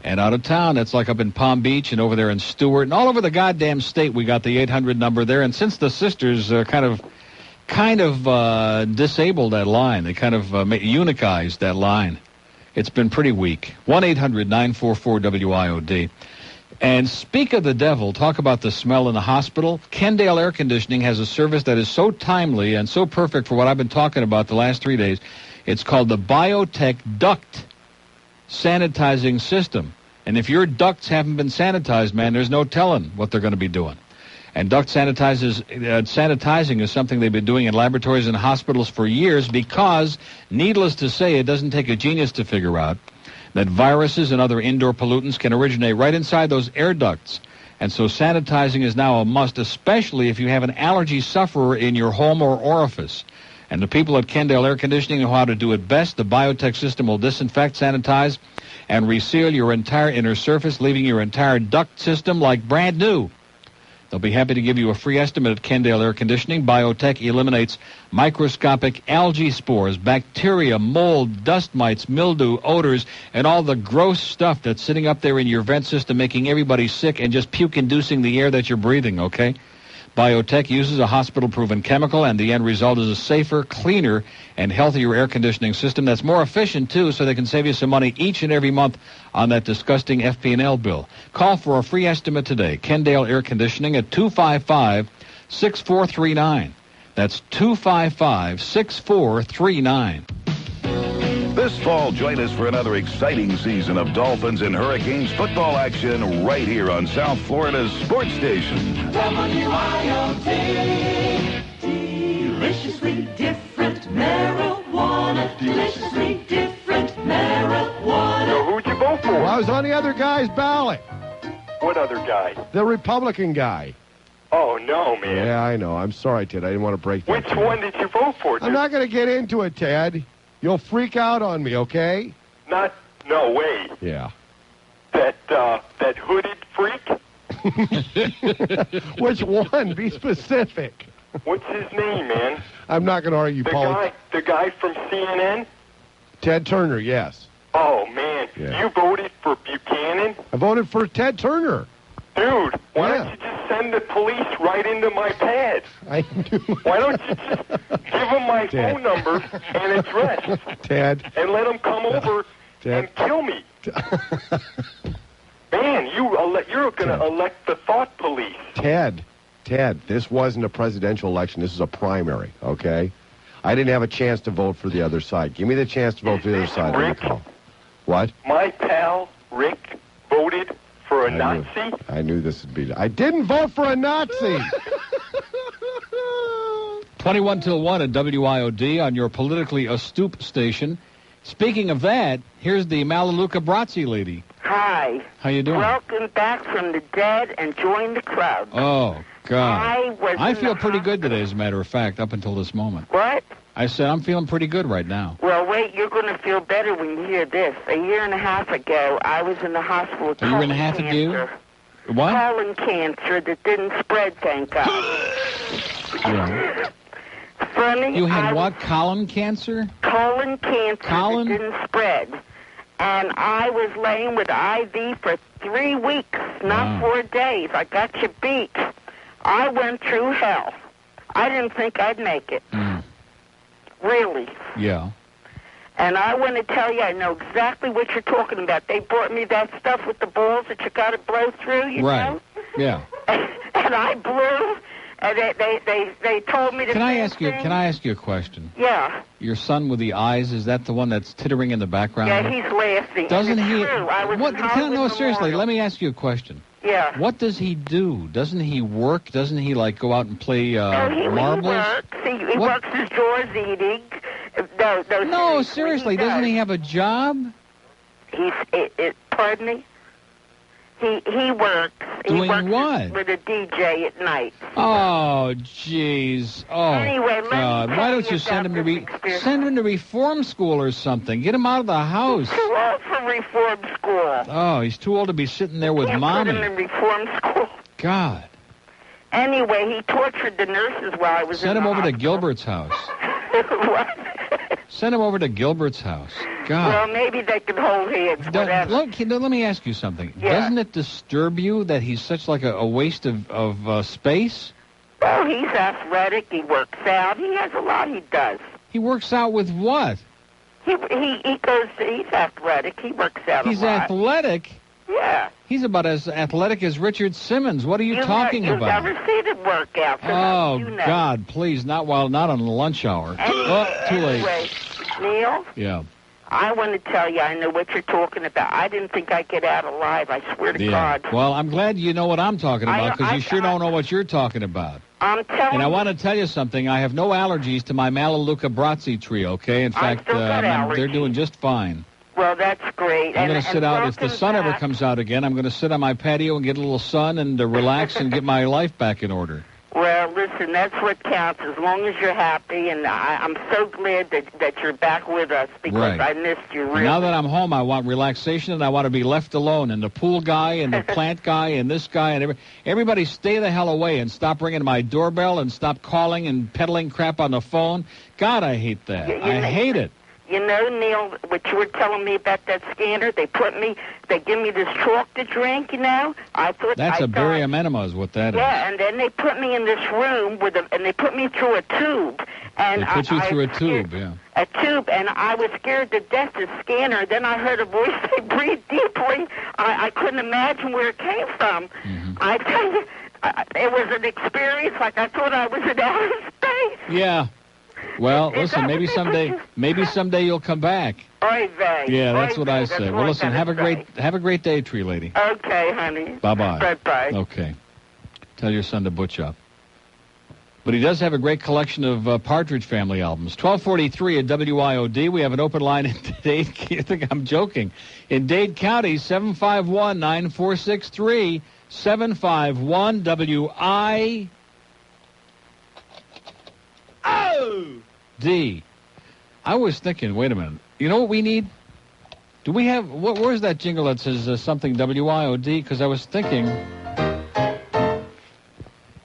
And out of town, that's like up in Palm Beach and over there in Stewart. And all over the goddamn state, we got the 800 number there. And since the sisters kind of disabled that line, they kind of unicized that line, it's been pretty weak. 1-800-944-WIOD. And speak of the devil, talk about the smell in the hospital. Kendale Air Conditioning has a service that is so timely and so perfect for what I've been talking about the last 3 days. It's called the Biotech Duct Sanitizing System. And if your ducts haven't been sanitized, man, there's no telling what they're going to be doing. And duct sanitizing is something they've been doing in laboratories and hospitals for years because, needless to say, it doesn't take a genius to figure out that viruses and other indoor pollutants can originate right inside those air ducts. And so sanitizing is now a must, especially if you have an allergy sufferer in your home or orifice. And the people at Kendale Air Conditioning know how to do it best. The Biotech system will disinfect, sanitize, and reseal your entire inner surface, leaving your entire duct system like brand new. They'll be happy to give you a free estimate at Kendale Air Conditioning. Biotech eliminates microscopic algae spores, bacteria, mold, dust mites, mildew, odors, and all the gross stuff that's sitting up there in your vent system making everybody sick and just puke-inducing the air that you're breathing, okay? Biotech uses a hospital-proven chemical, and the end result is a safer, cleaner, and healthier air conditioning system that's more efficient, too, so they can save you some money each and every month on that disgusting FP&L bill. Call for a free estimate today. Kendale Air Conditioning at 255-6439. That's 255-6439. This fall, join us for another exciting season of Dolphins and Hurricanes football action right here on South Florida's sports station. WIOD. Deliciously different marijuana. Deliciously different marijuana. So who'd you vote for? Well, I was on the other guy's ballot. What other guy? The Republican guy. Oh, no, man. Yeah, I know. I'm sorry, Ted. I didn't want to break that. Which to you. one did you vote for, dude? I'm not going to get into it, Ted. You'll freak out on me, okay? No way. Yeah. That hooded freak? Which one? Be specific. What's his name, man? I'm not going to argue politics. The guy from CNN? Ted Turner, yes. Oh, man. Yeah. You voted for Buchanan? I voted for Ted Turner. Dude, why Yeah. don't you just send the police right into my pad. I knew. Why don't you just give them my phone number and address, Ted. and let them come over and kill me? Man, you're going to elect the thought police. Ted, this wasn't a presidential election. This is a primary, okay? I didn't have a chance to vote for the other side. Give me the chance to vote for the other side. Rick? What? My pal, Rick, voted for a Nazi? I knew this would be... I didn't vote for a Nazi! 21 till 1 at WIOD on your politically astute station. Speaking of that, here's the Malaluca Brazzi lady. Hi. How you doing? Welcome back from the dead and join the crowd. Oh, God. I feel pretty good today, as a matter of fact, up until this moment. What? I said I'm feeling pretty good right now. Well, wait, you're going to feel better when you hear this. A year and a half ago, I was in the hospital with colon cancer. What? Colon cancer that didn't spread, thank God. Yeah. Funny. You had what? Colon cancer? Colon cancer that didn't spread. And I was laying with IV for 3 weeks, not 4 days. I got you beat. I went through hell. I didn't think I'd make it. Really. Yeah. And I want to tell you, I know exactly what you're talking about. They brought me that stuff with the balls that you got to blow through, you know? Yeah. And I blew, and they told me to... Can I ask you a question? Yeah. Your son with the eyes, is that the one that's tittering in the background? Yeah, he's laughing. Doesn't and he? it's true. I was No, seriously, let me ask you a question. Yeah. What does he do? Doesn't he work? Doesn't he, like, go out and play marbles? He works his drawers eating. No, seriously, doesn't he have a job? Pardon me? He works. Doing he works what? With a DJ at night. Oh, jeez. Oh, anyway, God. Why don't you send him to reform school or something? Get him out of the house. He's too old for reform school. Oh, he's too old to be sitting there with Mommy. Put him in reform school. God. Anyway, he tortured the nurses while I was Send him over to Gilbert's house. What? Send him over to Gilbert's house. God. Well, maybe they can hold hands. Let me ask you something. Yeah. Doesn't it disturb you that he's such like a waste of space? Well, he's athletic. He works out. He has a lot he does. He works out with what? He's athletic. He works out a lot. He's athletic? Yeah. He's about as athletic as Richard Simmons. What are you talking about? You've never seen him work out. Oh, you know. God, please, not on the lunch hour. Too late. Anyway, Neil? Yeah. I want to tell you, I know what you're talking about. I didn't think I'd get out alive. I swear to God. Well, I'm glad you know what I'm talking about, because you sure don't know what you're talking about. I'm telling you. And I want to tell you something. I have no allergies to my Malaluca Brazzi tree, okay? In fact, they're doing just fine. Well, that's great. I'm going to sit out. If the sun ever comes out again, I'm going to sit on my patio and get a little sun and relax and get my life back in order. Well, listen, that's what counts, as long as you're happy, and I'm so glad that you're back with us, because I missed you really. Now that I'm home, I want relaxation, and I want to be left alone, and the pool guy and the plant guy and this guy and everybody stay the hell away and stop ringing my doorbell and stop calling and peddling crap on the phone. God, I hate that. I hate it. You know, Neil, what you were telling me about that scanner, they give me this chalk to drink, you know. That's a barium enema is what that is. Yeah, and then they put me in this room and they put me through a tube. And they put you through a tube, yeah. A tube, and I was scared to death, the scanner. Then I heard a voice say, breathe deeply. I couldn't imagine where it came from. I tell you, it was an experience like I thought I was in outer space. Yeah. Well, listen, maybe someday you'll come back. Oy vey. Yeah, that's what I say. Well, listen, have a great day, tree lady. Okay, honey. Bye-bye. Bye-bye. Okay. Tell your son to butch up. But he does have a great collection of Partridge Family albums. 1243 at WIOD. We have an open line in Dade. You think I'm joking? In Dade County, 751-9463. 751-WI... D. I was thinking, wait a minute. You know what we need? Do we have... where's that jingle that says something WIOD? Because I was thinking...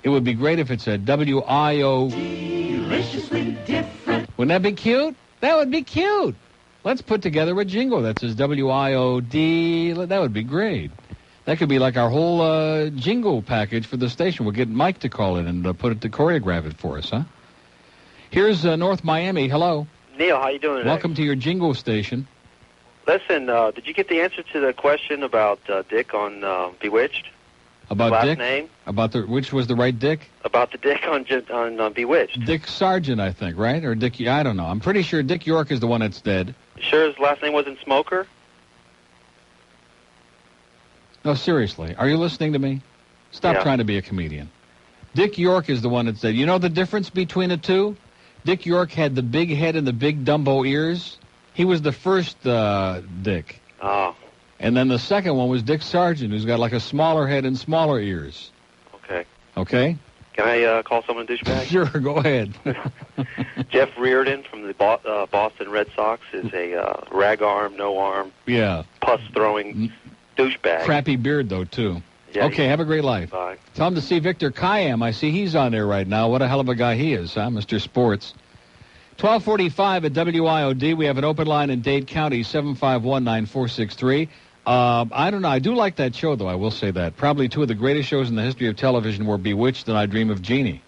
It would be great if it said WIO... Deliciously different. Wouldn't that be cute? That would be cute. Let's put together a jingle that says WIOD. That would be great. That could be like our whole jingle package for the station. We'll get Mike to call it and put it to choreograph it for us, huh? Here's North Miami. Hello. Neil, how you doing today? Welcome to your jingle station. Listen, did you get the answer to the question about Dick on Bewitched? About last Dick? name? About which was the right Dick? About the Dick on Bewitched. Dick Sargent, I think, right? Or Dick, I don't know. I'm pretty sure Dick York is the one that's dead. Sure his last name wasn't Smoker? No, seriously. Are you listening to me? Stop trying to be a comedian. Dick York is the one that's dead. You know the difference between the two? Dick York had the big head and the big Dumbo ears. He was the first Dick. Oh. And then the second one was Dick Sargent, who's got like a smaller head and smaller ears. Okay. Okay? Can I call someone a douchebag? Sure, go ahead. Jeff Reardon from the Boston Red Sox is a rag arm, no arm, pus-throwing douchebag. Crappy beard, though, too. Yeah, okay, have a great life. Bye. Tell him to see Victor Kayam. I see he's on there right now. What a hell of a guy he is, huh, Mr. Sports. 1245 at WIOD. We have an open line in Dade County, 751-9463. I don't know. I do like that show, though. I will say that. Probably two of the greatest shows in the history of television were Bewitched and I Dream of Jeannie.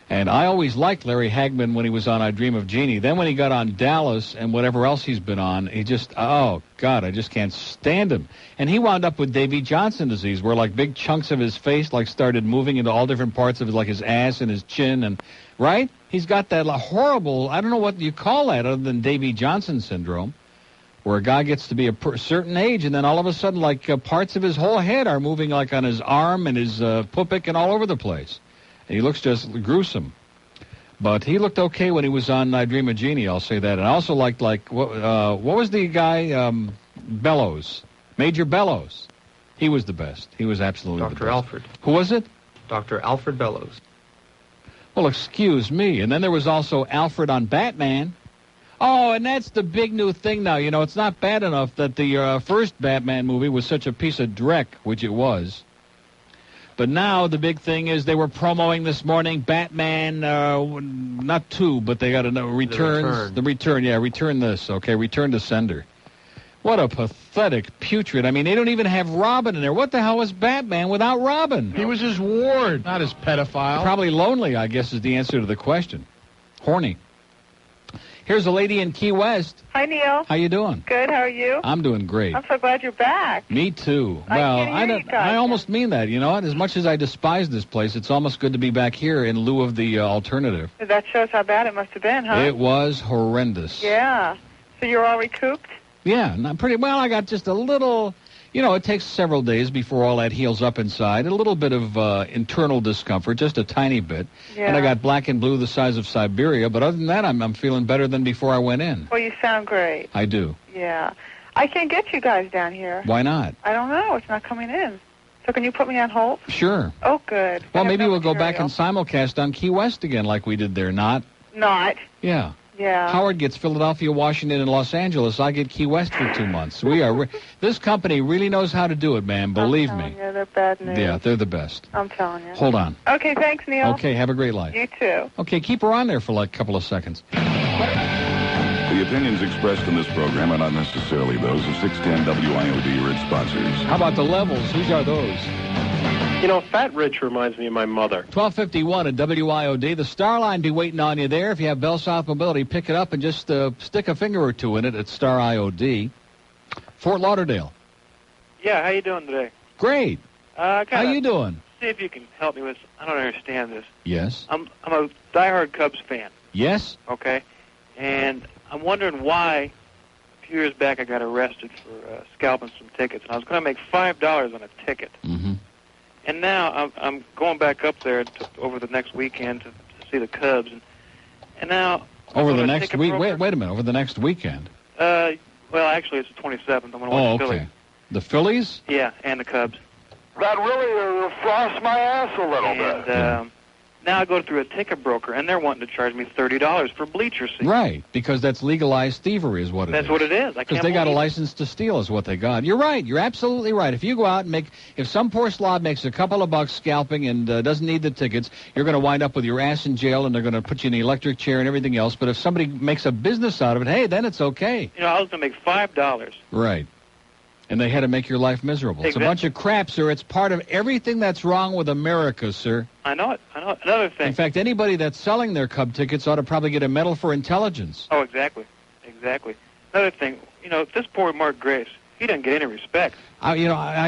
And I always liked Larry Hagman when he was on I Dream of Jeannie. Then when he got on Dallas and whatever else he's been on, he just, oh, God, I just can't stand him. And he wound up with Davy Johnson disease, where like big chunks of his face like started moving into all different parts of his, like his ass and his chin. And right? He's got that horrible, I don't know what you call that other than Davy Johnson syndrome, where a guy gets to be a certain age and then all of a sudden like parts of his whole head are moving like on his arm and his pupik and all over the place. And he looks just gruesome. But he looked okay when he was on I Dream of Jeannie, I'll say that. And I also liked, like, what was the guy, Bellows? Major Bellows. He was the best. He was absolutely the best. Dr. Alfred. Who was it? Dr. Alfred Bellows. Well, excuse me. And then there was also Alfred on Batman. Oh, and that's the big new thing now. You know, it's not bad enough that the first Batman movie was such a piece of dreck, which it was. But now the big thing is they were promoting this morning Batman, not 2, but they got a returns. The return, yeah, return this, okay, return to sender. What a pathetic putrid. I mean, they don't even have Robin in there. What the hell was Batman without Robin? He was his ward, not his pedophile. Probably lonely, I guess, is the answer to the question. Horny. Here's a lady in Key West. Hi, Neil. How you doing? Good. How are you? I'm doing great. I'm so glad you're back. Me too. Well, I almost mean that. You know what? As much as I despise this place, it's almost good to be back here in lieu of the alternative. That shows how bad it must have been, huh? It was horrendous. Yeah. So you're all recouped? Yeah, not pretty well. I got just a little. You know, it takes several days before all that heals up inside. A little bit of internal discomfort, just a tiny bit. Yeah. And I got black and blue the size of Siberia. But other than that, I'm feeling better than before I went in. Well, you sound great. I do. Yeah. I can't get you guys down here. Why not? I don't know. It's not coming in. So can you put me on hold? Sure. Oh, good. Well, maybe we'll go back and simulcast on Key West again like we did there. Not? Yeah. Yeah. Howard gets Philadelphia, Washington, and Los Angeles. I get Key West for 2 months. We are. This company really knows how to do it, man. Believe me. Yeah, they're bad news. Yeah, they're the best. I'm telling you. Hold on. Okay, thanks, Neil. Okay, have a great life. You too. Okay, keep her on there for like a couple of seconds. The opinions expressed in this program are not necessarily those of 610 WIOD or its sponsors. How about the levels? Whose are those? You know, Fat Rich reminds me of my mother. 1251 at WIOD. The Star Line be waiting on you there. If you have Bell South Mobility, pick it up and just stick a finger or two in it at Star IOD. Fort Lauderdale. Yeah, how you doing today? Great. How you doing? See if you can help me with. I don't understand this. Yes. I'm a diehard Cubs fan. Yes. Okay, and I'm wondering why. A few years back, I got arrested for scalping some tickets, and I was going to make $5 on a ticket. Mm-hmm. And now I'm going back up there over the next weekend to see the Cubs, and now over the next week. Wait a minute. Over the next weekend. Well, actually, it's the 27th. I'm going to watch the Phillies. The Phillies? Yeah, and the Cubs. That really frosts my ass a little bit. Now I go through a ticket broker, and they're wanting to charge me $30 for bleacher seats. Right, because that's legalized thievery is what it is. That's what it is. Because they got a license to steal is what they got. You're right. You're absolutely right. If you go out and if some poor slob makes a couple of bucks scalping and doesn't need the tickets, you're going to wind up with your ass in jail, and they're going to put you in the electric chair and everything else. But if somebody makes a business out of it, hey, then it's okay. You know, I was going to make $5. Right. And they had to make your life miserable. It's a bunch of crap, sir. It's part of everything that's wrong with America, sir. I know it. Another thing. In fact, anybody that's selling their Cub tickets ought to probably get a medal for intelligence. Oh, exactly. Another thing, this poor Mark Grace, he doesn't get any respect. I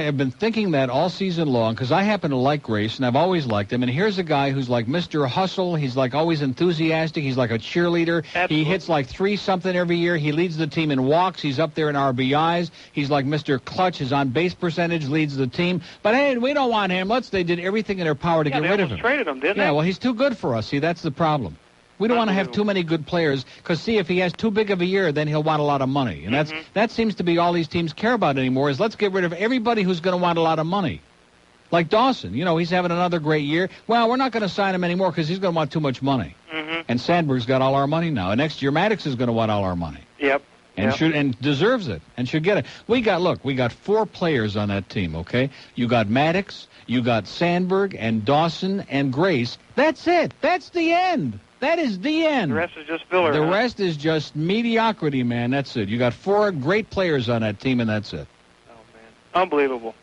have been thinking that all season long because I happen to like Grace, and I've always liked him. And here's a guy who's like Mr. Hustle. He's like always enthusiastic. He's like a cheerleader. Absolutely. He hits like 3-something every year. He leads the team in walks. He's up there in RBIs. He's like Mr. Clutch. His on-base percentage leads the team. But, hey, we don't want him. They did everything in their power to get rid of him. They traded him, didn't they? Yeah, well, he's too good for us. See, that's the problem. We don't want to have too many good players because, see, if he has too big of a year, then he'll want a lot of money. And that seems to be all these teams care about anymore is let's get rid of everybody who's going to want a lot of money. Like Dawson, he's having another great year. Well, we're not going to sign him anymore because he's going to want too much money. And Sandberg's got all our money now. And next year, Maddox is going to want all our money. Yep. And deserves it and should get it. We got 4 players on that team, okay? You got Maddox, you got Sandberg and Dawson and Grace. That's it. That's the end. That is the end. The rest is just filler. The rest is just mediocrity, man. That's it. You got 4 great players on that team, and that's it. Oh, man. Unbelievable.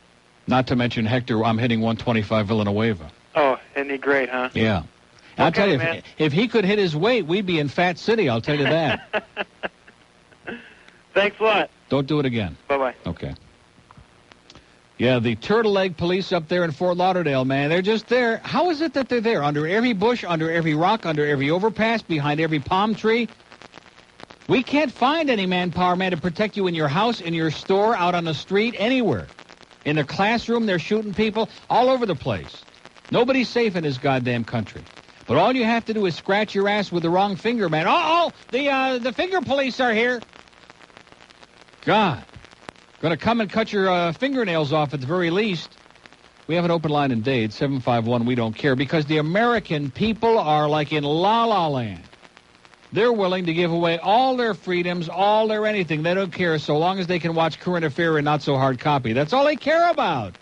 Not to mention Hector, I'm hitting 125 Villanueva. Oh, isn't he great, huh? Yeah. Okay, I'll tell you, man. if he could hit his weight, we'd be in Fat City, I'll tell you that. Thanks a lot. Don't do it again. Bye-bye. Okay. Yeah, the Turtle Leg Police up there in Fort Lauderdale, man, they're just there. How is it that they're there? Under every bush, under every rock, under every overpass, behind every palm tree? We can't find any manpower, man, to protect you in your house, in your store, out on the street, anywhere. In the classroom, they're shooting people all over the place. Nobody's safe in this goddamn country. But all you have to do is scratch your ass with the wrong finger, man. The finger police are here. God. Going to come and cut your fingernails off at the very least. We have an open line in Dade, 751, we don't care, because the American people are like in la-la land. They're willing to give away all their freedoms, all their anything. They don't care so long as they can watch Current Affair and not so hard copy. That's all they care about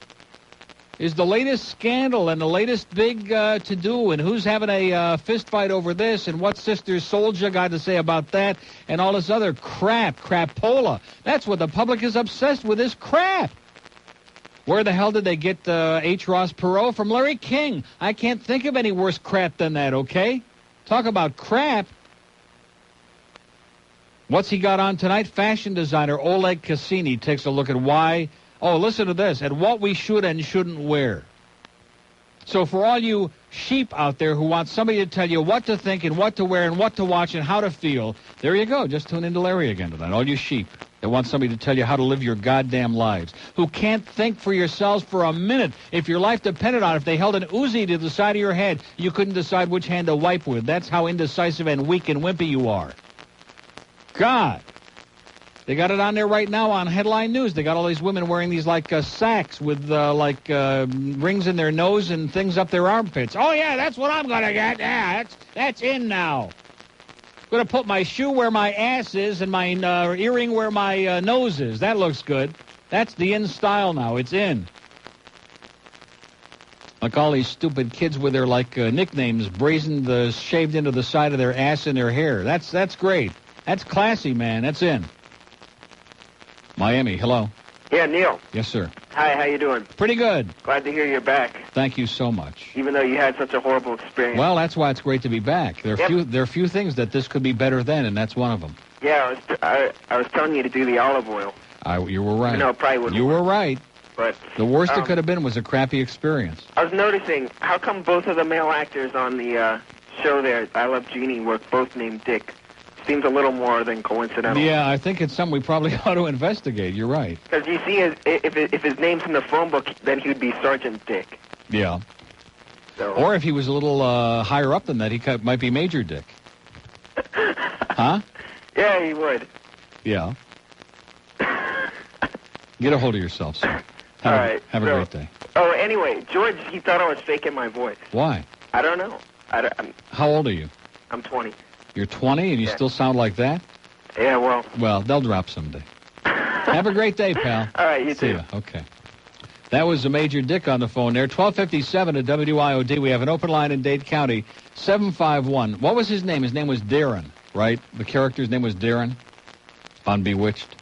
is the latest scandal and the latest big to-do and who's having a fist fight over this and what Sister Soldier got to say about that and all this other crapola. That's what the public is obsessed with, is crap. Where the hell did they get H. Ross Perot? From Larry King. I can't think of any worse crap than that, okay? Talk about crap. What's he got on tonight? Fashion designer Oleg Cassini takes a look at why... Oh, listen to this, and what we should and shouldn't wear. So for all you sheep out there who want somebody to tell you what to think and what to wear and what to watch and how to feel, there you go. Just tune into Larry again tonight. All you sheep that want somebody to tell you how to live your goddamn lives, who can't think for yourselves for a minute. If your life depended on it, if they held an Uzi to the side of your head, you couldn't decide which hand to wipe with. That's how indecisive and weak and wimpy you are. God. They got it on there right now on headline news. They got all these women wearing these like sacks with rings in their nose and things up their armpits. Oh yeah, that's what I'm gonna get. Yeah, that's in now. Gonna put my shoe where my ass is and my earring where my nose is. That looks good. That's the in style now. It's in. Like all these stupid kids with their nicknames brazened shaved into the side of their ass and their hair. That's great. That's classy, man. That's in. Miami, hello. Yeah, Neil. Yes, sir. Hi, how you doing? Pretty good. Glad to hear you're back. Thank you so much. Even though you had such a horrible experience. Well, that's why it's great to be back. There are few things that this could be better than, and that's one of them. Yeah, I was telling you to do the olive oil. You were right. No, it probably wouldn't. You were right. But the worst it could have been was a crappy experience. I was noticing, how come both of the male actors on the show there, I Love Jeannie, were both named Dick? Seems a little more than coincidental. Yeah, I think it's something we probably ought to investigate. You're right. Because you see, if his name's in the phone book, then he would be Sergeant Dick. Yeah. So. Or if he was a little higher up than that, he might be Major Dick. Huh? Yeah, he would. Yeah. Get a hold of yourself, sir. Have a great day. Oh, anyway, George, he thought I was faking my voice. Why? I don't know. How old are you? I'm 20. You're 20 and you still sound like that? Yeah, well. Well, they'll drop someday. Have a great day, pal. All right, you See too. ya. Okay. That was the Major Dick on the phone there. 1257 at WIOD. We have an open line in Dade County. 751. What was his name? His name was Darren, right? The character's name was Darren on Bewitched.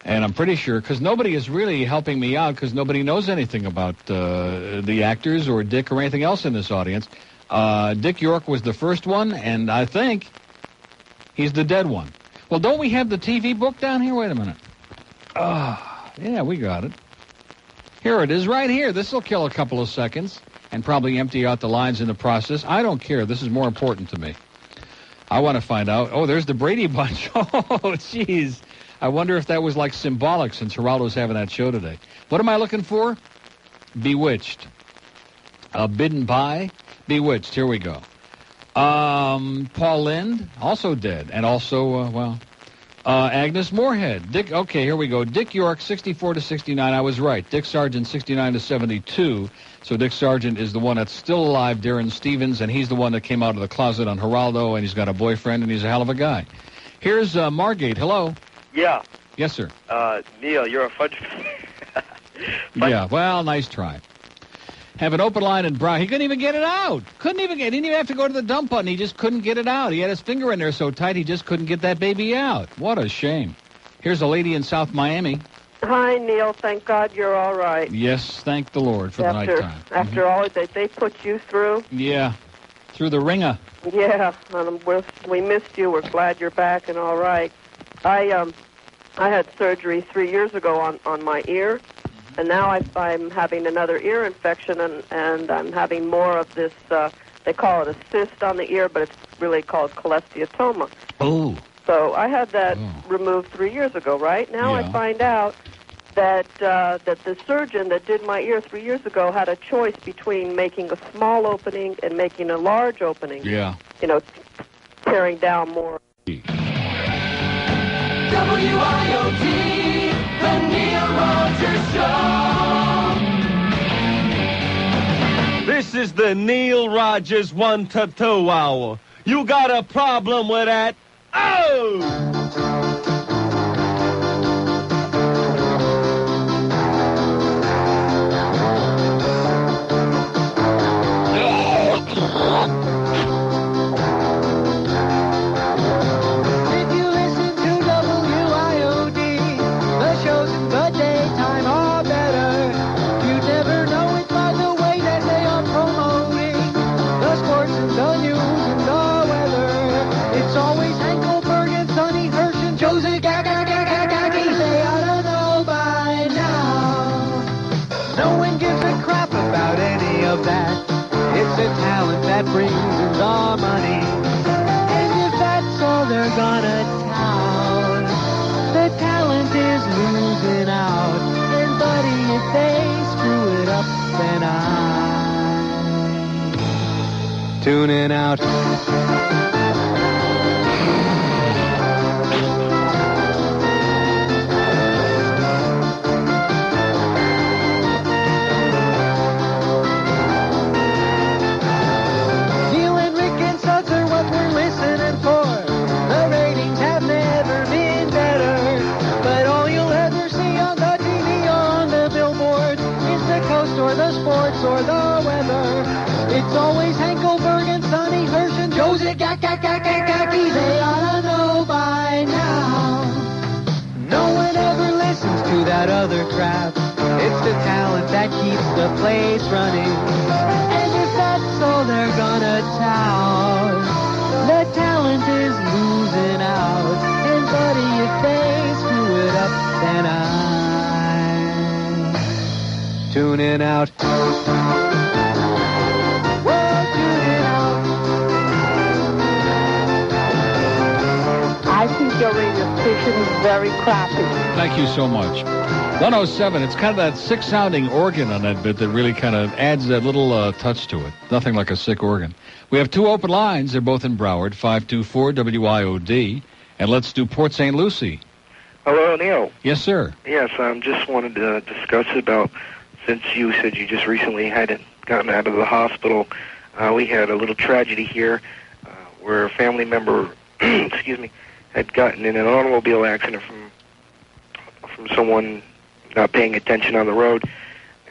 And I'm pretty sure, because nobody is really helping me out, because nobody knows anything about the actors or Dick or anything else in this audience. Dick York was the first one, and I think he's the dead one. Well, don't we have the TV book down here? Wait a minute. Yeah, we got it. Here it is right here. This will kill a couple of seconds and probably empty out the lines in the process. I don't care. This is more important to me. I want to find out. Oh, there's the Brady Bunch. Oh, jeez. I wonder if that was like symbolic since Geraldo's having that show today. What am I looking for? Bewitched. Bidden by Bewitched. Here we go. Paul Lynde, also dead. And also, Agnes Moorehead. Dick. Okay, here we go. Dick York, 64 to 69. I was right. Dick Sargent, 69 to 72. So Dick Sargent is the one that's still alive, Darren Stevens, and he's the one that came out of the closet on Geraldo, and he's got a boyfriend, and he's a hell of a guy. Here's Margate. Hello. Yeah. Yes, sir. Neil, you're a fudge. Yeah, well, nice try. Have an open line in Brown. He couldn't even get it out. He didn't even have to go to the dump button. He just couldn't get it out. He had his finger in there so tight he just couldn't get that baby out. What a shame. Here's a lady in South Miami. Hi, Neil. Thank God you're all right. Yes, thank the Lord for the nighttime. After all that they put you through? Yeah, through the ringer. Yeah, we missed you. We're glad you're back and all right. I had surgery 3 years ago on my ear, and now I'm having another ear infection, and I'm having more of this, they call it a cyst on the ear, but it's really called cholesteatoma. Oh. So I had that removed 3 years ago, right? Now I find out that the surgeon that did my ear 3 years ago had a choice between making a small opening and making a large opening. Yeah. You know, tearing down more. WIOD, the Neil Rogers Show. This is the Neil Rogers 1 to 2 hour. You got a problem with that? Oh! That brings in the money, and if that's all they're gonna tout, the talent is losing out. And buddy, if they screw it up, then I'm tuning out. Or the weather, it's always Hank Goldberg and Sonny Hirsch and Josie Gaki. They ought to know by now. No one ever listens to that other crap. It's the talent that keeps the place running. And if that's all they're gonna tout, the talent is losing out. And buddy, if they screw it up, then I'm tuning out. I think your radio station is very crappy. Thank you so much. 107, it's kind of that sick-sounding organ on that bit that really kind of adds that little touch to it. Nothing like a sick organ. We have two open lines. They're both in Broward, 524-WIOD. And let's do Port St. Lucie. Hello, Neil. Yes, sir. Yes, just wanted to discuss about, since you said you just recently hadn't gotten out of the hospital, we had a little tragedy here where a family member, excuse me, had gotten in an automobile accident from someone not paying attention on the road.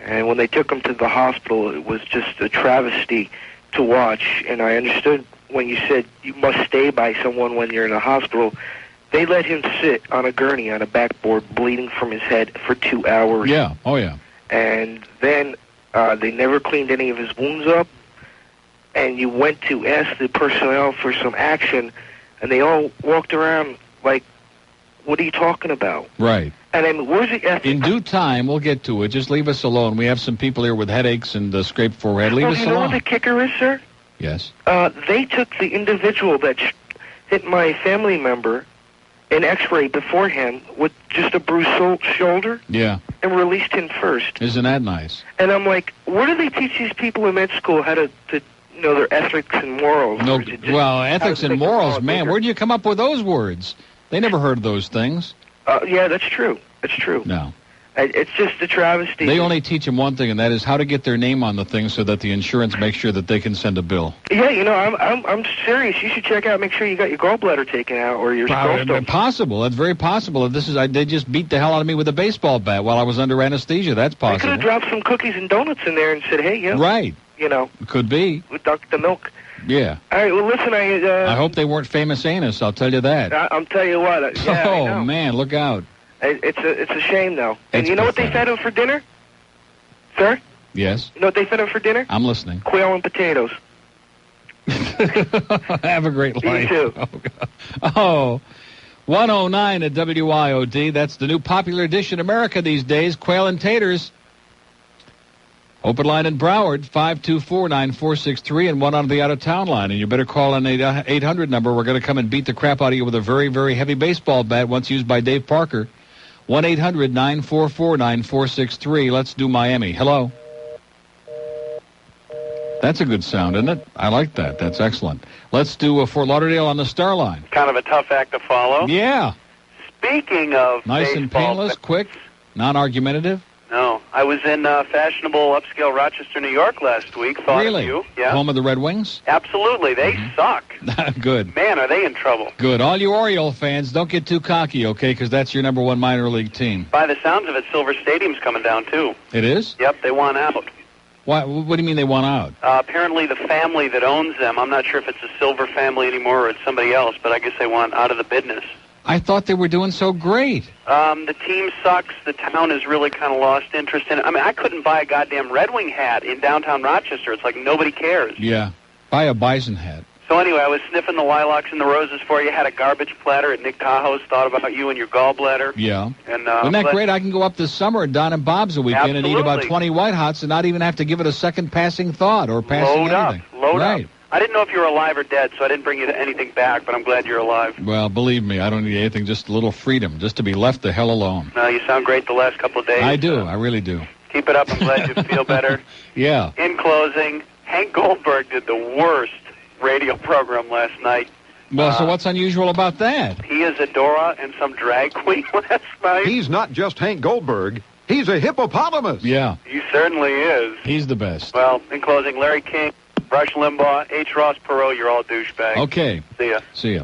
And when they took him to the hospital, it was just a travesty to watch. And I understood when you said you must stay by someone when you're in a hospital, They let him sit on a gurney on a backboard bleeding from his head for 2 hours. Yeah, oh yeah. And then they never cleaned any of his wounds up. And you went to ask the personnel for some action, and they all walked around like, what are you talking about? Right. And I mean, where's the ethics? In due time, we'll get to it. Just leave us alone. We have some people here with headaches and scraped forehead. Leave us you know alone. what the kicker is, sir? Yes. They took the individual that hit my family member an X-ray beforehand with just a bruised shoulder. Yeah. And released him first. Isn't that nice? And I'm like, where do they teach these people in med school how to know their ethics and morals? No, well, ethics and morals, man. Where do you come up with those words? They never heard of those things. Yeah, that's true. That's true. No. It's just a travesty. They only teach them one thing, and that is how to get their name on the thing so that the insurance makes sure that they can send a bill. Yeah, you know, I'm serious. You should check out, make sure you got your gallbladder taken out or your skull stuff. Possible. That's very possible. They just beat the hell out of me with a baseball bat while I was under anesthesia. That's I could possible. have dropped some cookies and donuts in there and said, hey, yeah. Right. You know. Could be. With Dr. Milk. Yeah. All right, well, listen, I hope they weren't famous anus, I'll tell you that. I'm telling you what. Yeah, I know. Man, look out. It's a shame, though. And you know what they fed him for dinner? Sir? Yes? You know what they fed him for dinner? I'm listening. Quayle and potatoes. Have a great life. You too. Oh, 109 at WIOD. That's the new popular dish in America these days, quail and taters. Open line in Broward, 524-9463, and one on the out-of-town line. And you better call an 800 number. We're going to come and beat the crap out of you with a very, very heavy baseball bat once used by Dave Parker. 1-800-944-9463. Let's do Miami. Hello. That's a good sound, isn't it? I like that. That's excellent. Let's do Fort Lauderdale on the star line. Kind of a tough act to follow. Yeah. Speaking of nice baseball, and painless, quick, non-argumentative. No, I was in fashionable upscale Rochester, New York last week. Thought really? Of you. Yeah. Home of the Red Wings? Absolutely. They suck. Good. Man, are they in trouble. Good. All you Oriole fans, don't get too cocky, okay, because that's your number one minor league team. By the sounds of it, Silver Stadium's coming down, too. It is? Yep, they want out. Why? What do you mean they want out? Apparently the family that owns them, I'm not sure if it's a Silver family anymore or it's somebody else, but I guess they want out of the business. I thought they were doing so great. The team sucks. The town has really kind of lost interest in it. I mean, I couldn't buy a goddamn Red Wing hat in downtown Rochester. It's like nobody cares. Yeah. Buy a Bison hat. So anyway, I was sniffing the lilacs and the roses for you. Had a garbage platter at Nick Tahoe's. Thought about you and your gallbladder. Yeah. And, isn't that great? I can go up this summer and down in Bob's a weekend and eat about 20 White Hots and not even have to give it a second passing thought or passing anything. Load right. up. I didn't know if you were alive or dead, so I didn't bring you anything back, but I'm glad you're alive. Well, believe me, I don't need anything, just a little freedom, just to be left the hell alone. No, you sound great the last couple of days. I do. I really do. Keep it up. I'm glad you feel better. Yeah. In closing, Hank Goldberg did the worst radio program last night. Well, so what's unusual about that? He is Adora and some drag queen last night. He's not just Hank Goldberg. He's a hippopotamus. Yeah. He certainly is. He's the best. Well, in closing, Larry King, Rush Limbaugh, H. Ross Perot, you're all douchebags. Okay. See ya. See ya.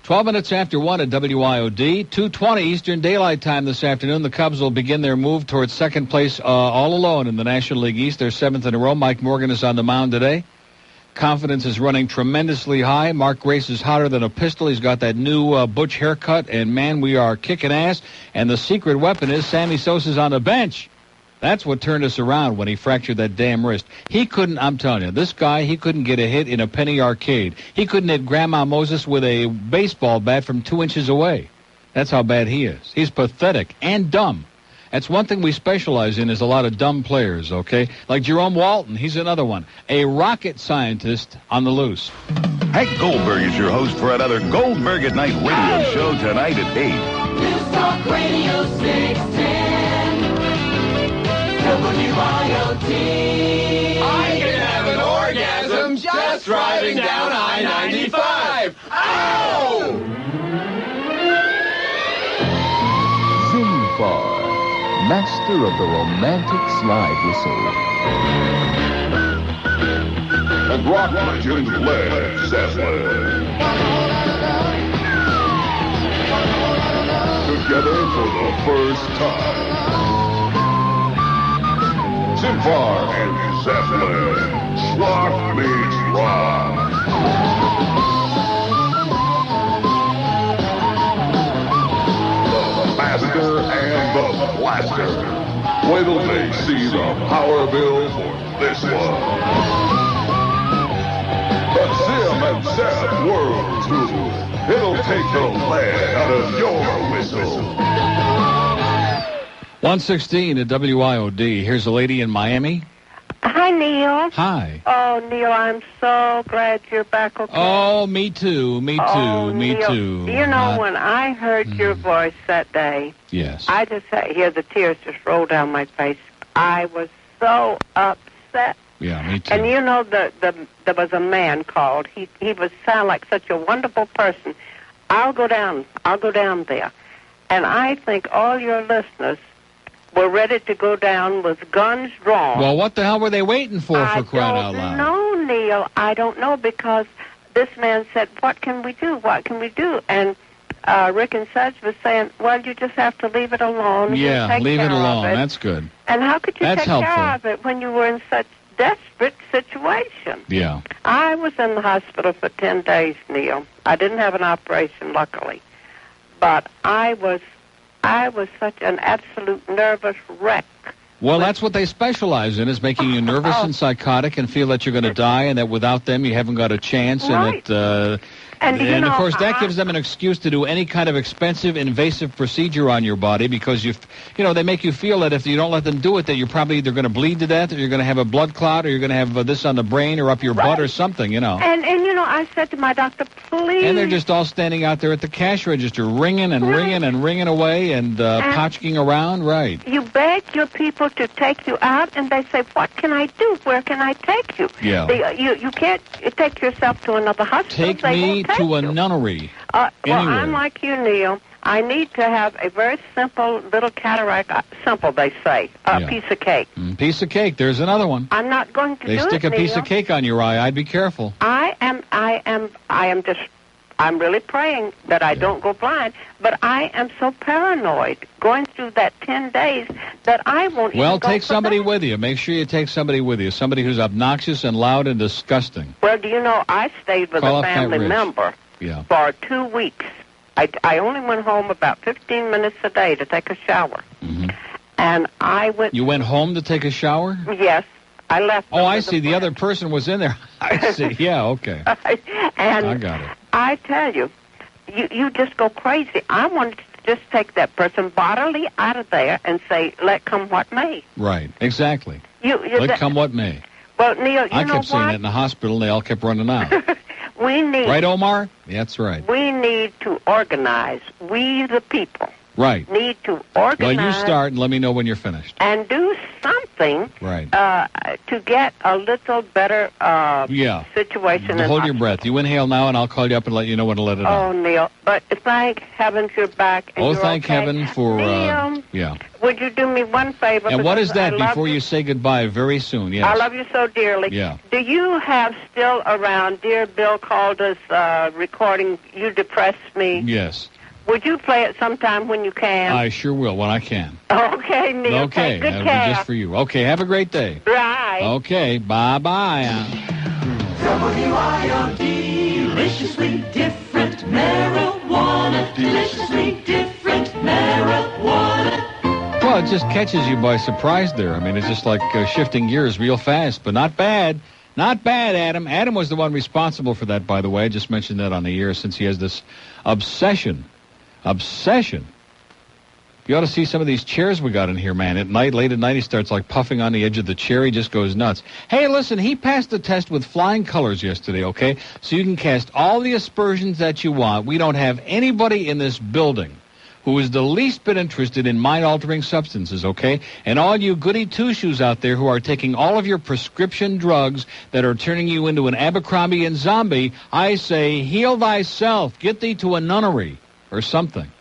12 minutes after 1 at WIOD, 2:20 Eastern Daylight Time this afternoon. The Cubs will begin their move towards second place all alone in the National League East. They're seventh in a row. Mike Morgan is on the mound today. Confidence is running tremendously high. Mark Grace is hotter than a pistol. He's got that new butch haircut, and, man, we are kicking ass. And the secret weapon is Sammy Sosa's on the bench. That's what turned us around when he fractured that damn wrist. He couldn't, I'm telling you, this guy, he couldn't get a hit in a penny arcade. He couldn't hit Grandma Moses with a baseball bat from 2 inches away. That's how bad he is. He's pathetic and dumb. That's one thing we specialize in is a lot of dumb players, okay? Like Jerome Walton, he's another one. A rocket scientist on the loose. Hank Goldberg is your host for another Goldberg at Night radio show tonight at 8. News Talk Radio 610 WIOD. I can have an orgasm just driving down I-95. Ow! Zimfar, master of the romantic slide whistle. And rock legend Led Zeppelin. Together for the first time. Zimfar and Zeppelin. Schlock meets rock. blaster. Wait till they see the power bill for this one. The Sim and Zap World Tour. It'll take the lead out of your whistle. 116 at WIOD. Here's a lady in Miami. Hi, Neil. Hi. Oh, Neil, I'm so glad you're back okay. Oh, me too. Me too. Oh, me Neil, too. You know, when I heard your voice that day, yes, I just sat here, the tears just rolled down my face. I was so upset. Yeah, me too. And you know, there was a man called. He was sound like such a wonderful person. I'll go down there, and I think all your listeners were ready to go down with guns drawn. Well, what the hell were they waiting for crying out loud? No, Neil, I don't know, because this man said, "What can we do? What can we do?" And Rick and Suds was saying, "Well, you just have to leave it alone." Yeah, take leave care it alone. of it. That's good. And how could you That's take helpful. care of it when you were in such desperate situation? Yeah. I was in the hospital for 10 days, Neil. I didn't have an operation, luckily. But I was such an absolute nervous wreck. Well, that's what they specialize in, is making you nervous and psychotic and feel that you're going to die and that without them you haven't got a chance. Right. And of course, that gives them an excuse to do any kind of expensive, invasive procedure on your body, because they make you feel that if you don't let them do it, that you're probably either going to bleed to death, or you're going to have a blood clot, or you're going to have this on the brain or up your butt or something, And I said to my doctor, please. And they're just all standing out there at the cash register, ringing and ringing and ringing away and potchking around, right. You beg your people to take you out, and they say, what can I do? Where can I take you? Yeah. You can't take yourself to another hospital. Take me to a nunnery. Well, I'm like you, Neil. I need to have a very simple little cataract, simple, they say, piece of cake. Piece of cake. There's another one. I'm not going to do it, They stick a piece Neil. of cake on your eye. I'd be careful. I'm really praying that I don't go blind, but I am so paranoid going through that 10 days that I won't even go take for somebody that. with you. Make sure you take somebody with you. Somebody who's obnoxious and loud and disgusting. Well, do you know, I stayed with Call a up Pat family Rich. member Yeah. for 2 weeks. I only went home about 15 minutes a day to take a shower. Mm-hmm. And I went... You went home to take a shower? Yes. I left... Oh, I see. The other person was in there. I see. Yeah, okay. And I got it. I tell you, you just go crazy. I wanted to just take that person bodily out of there and say, let come what may. Right. Exactly. Let come what may. Well, Neil, I kept saying it in the hospital, and they all kept running out. We need... Right, Omar? That's right. We need to organize. We, the people, Right. need to organize... Well, you start and let me know when you're finished. And do something Right. To get a little better situation. Hold your breath. You inhale now, and I'll call you up and let you know when to let it out. Oh, Neil, but thank heavens you're back. And you're thank okay. heaven for... Neil, would you do me one favor? And what is that I love before you say goodbye very soon? Yes. I love you so dearly. Yeah. Do you have still around Dear Bill Calder's recording, You Depress Me? Yes. Would you play it sometime when you can? I sure will, when I can. Okay, Neil. Okay, Take good that'll care. be just for you. Okay, have a great day. Right. Okay, bye-bye. WIOD, deliciously different marijuana, deliciously different marijuana. Well, it just catches you by surprise there. I mean, it's just like shifting gears real fast, but not bad. Not bad, Adam. Adam was the one responsible for that, by the way. I just mentioned that on the air, since he has this obsession. You ought to see some of these chairs we got in here, man. At night, late at night, he starts like puffing on the edge of the chair. He just goes nuts. Hey, listen, he passed the test with flying colors yesterday, okay? So you can cast all the aspersions that you want. We don't have anybody in this building who is the least bit interested in mind-altering substances, okay? And all you goody two-shoes out there who are taking all of your prescription drugs that are turning you into an Abercrombie and zombie, I say, heal thyself. Get thee to a nunnery or something.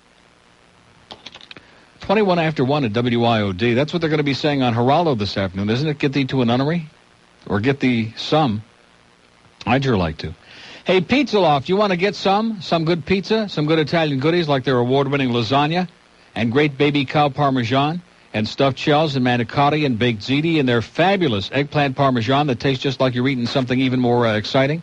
21 after 1 at WIOD. That's what they're going to be saying on Geraldo this afternoon, isn't it? Get thee to a nunnery? Or get thee some. I'd sure like to. Hey, Pizza Loft, you want to get some good pizza, some good Italian goodies like their award-winning lasagna and great baby cow parmesan and stuffed shells and manicotti and baked ziti and their fabulous eggplant parmesan that tastes just like you're eating something even more exciting?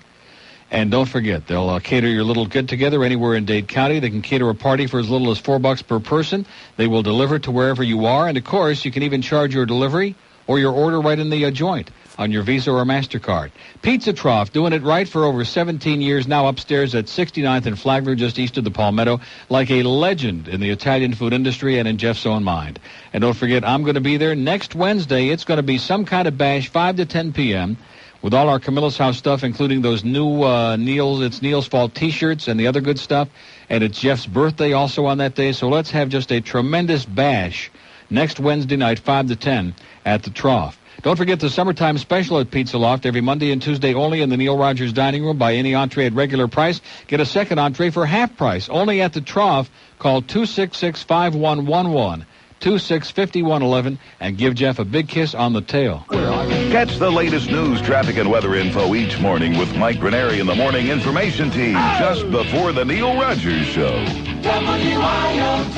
And don't forget, they'll cater your little get-together anywhere in Dade County. They can cater a party for as little as $4 per person. They will deliver to wherever you are. And, of course, you can even charge your delivery or your order right in the joint on your Visa or MasterCard. Pizza Trough, doing it right for over 17 years now, upstairs at 69th and Flagler, just east of the Palmetto, like a legend in the Italian food industry and in Jeff's own mind. And don't forget, I'm going to be there next Wednesday. It's going to be some kind of bash, 5 to 10 p.m., with all our Camilla's House stuff, including those new It's Neil's Fault T-shirts and the other good stuff. And it's Jeff's birthday also on that day. So let's have just a tremendous bash next Wednesday night, 5 to 10, at the Trough. Don't forget the summertime special at Pizza Loft every Monday and Tuesday only in the Neil Rogers dining room. Buy any entree at regular price. Get a second entree for half price. Only at the Trough. Call 266-5111. 265111, and give Jeff a big kiss on the tail. Catch the latest news, traffic, and weather info each morning with Mike Graneri in the Morning Information Team, just before the Neil Rogers Show. WIOD.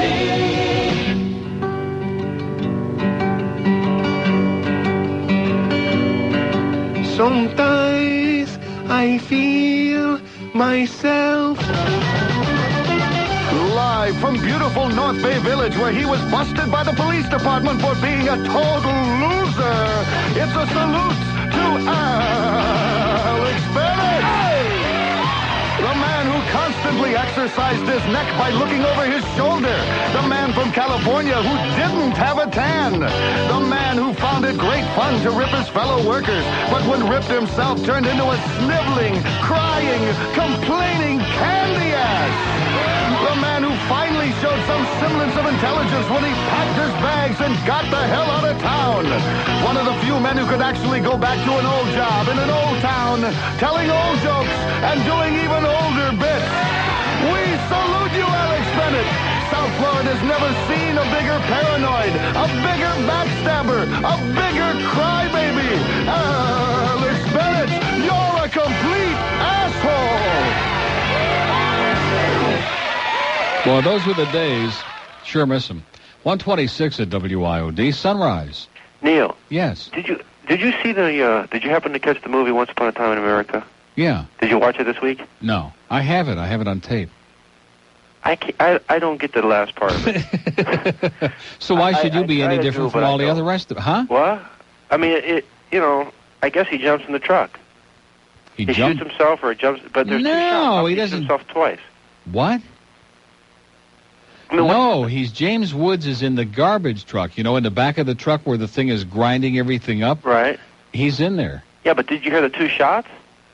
Sometimes I feel myself. Live from beautiful North Bay Village, where he was busted by the police department for being a total loser. It's a salute to Alex Bennett. The man who constantly exercised his neck by looking over his shoulder. The man from California who didn't have a tan. The man who found it great fun to rip his fellow workers, but when ripped himself turned into a sniveling, crying, complaining candy ass. The man who finally showed some semblance of intelligence when he packed his bags and got the hell out of town. One of the few men who could actually go back to an old job in an old town, telling old jokes and doing even older bits. We salute you, Alex Bennett. South Florida's never seen a bigger paranoid, a bigger backstabber, a bigger crybaby. Alex Bennett, you're a complete asshole. Well, those were the days. Sure miss them. 126 at WIOD. Sunrise. Neil. Yes. Did you see did you happen to catch the movie Once Upon a Time in America? Yeah. Did you watch it this week? No. I have it. I have it on tape. I don't get the last part of it. So why should you be any different from all the other rest of it? Huh? What? I mean, I guess he jumps in the truck. He shoots himself or jumps, but there's two shots. No, he doesn't. He shoots himself twice. What? No, James Woods is in the garbage truck. In the back of the truck where the thing is grinding everything up. Right. He's in there. Yeah, but did you hear the two shots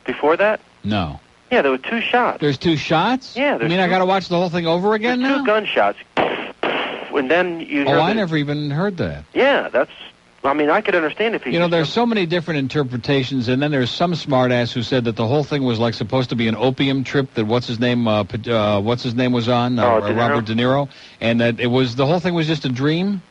before that? No. Yeah, there were two shots. There's two shots? Yeah. I got to watch the whole thing over again now? Two gunshots. And then you heard I never even heard that. Yeah, I could understand if he... there's so many different interpretations, and then there's some smartass who said that the whole thing was like supposed to be an opium trip that what's his name was on, Robert De Niro, and that the whole thing was just a dream.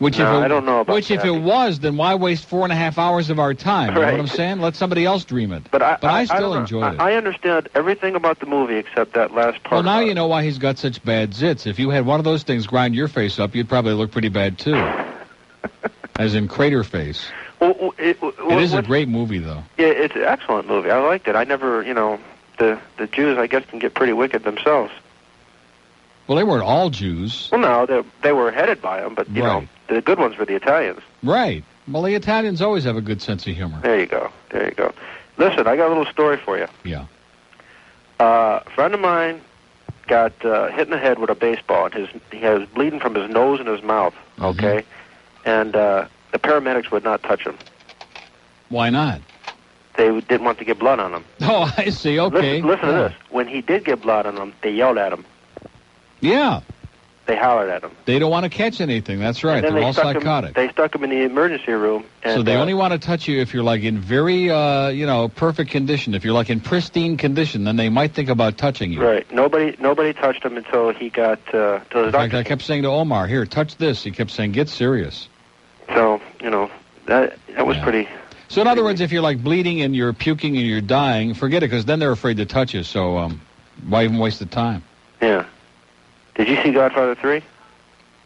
I don't know about that. If it was, then why waste 4.5 hours of our time? You know what I'm saying? Let somebody else dream it. But I still enjoyed it. I understood everything about the movie except that last part. Well, now you know why he's got such bad zits. If you had one of those things grind your face up, you'd probably look pretty bad, too. As in Crater Face. Well, it is a great movie, though. Yeah, it's an excellent movie. I liked it. I never, the Jews, I guess, can get pretty wicked themselves. Well, they weren't all Jews. Well, no, they were headed by them, but, you know, the good ones were the Italians. Right. Well, the Italians always have a good sense of humor. There you go. Listen, I got a little story for you. Yeah. A friend of mine got hit in the head with a baseball, and he has bleeding from his nose and his mouth, okay? And the paramedics would not touch him. Why not? They didn't want to get blood on him. Oh, I see. Okay. Listen to this. When he did get blood on him, they yelled at him. Yeah. They hollered at him. They don't want to catch anything. That's right. They're all psychotic. They stuck him in the emergency room. And, so they only want to touch you if you're like in very, perfect condition. If you're like in pristine condition, then they might think about touching you. Right. Nobody touched him until he got to the In fact, I kept saying to Omar, "Here, touch this." He kept saying, "Get serious." So that was pretty. So in other words, if you're like bleeding and you're puking and you're dying, forget it, because then they're afraid to touch you. So why even waste the time? Yeah. Did you see Godfather 3?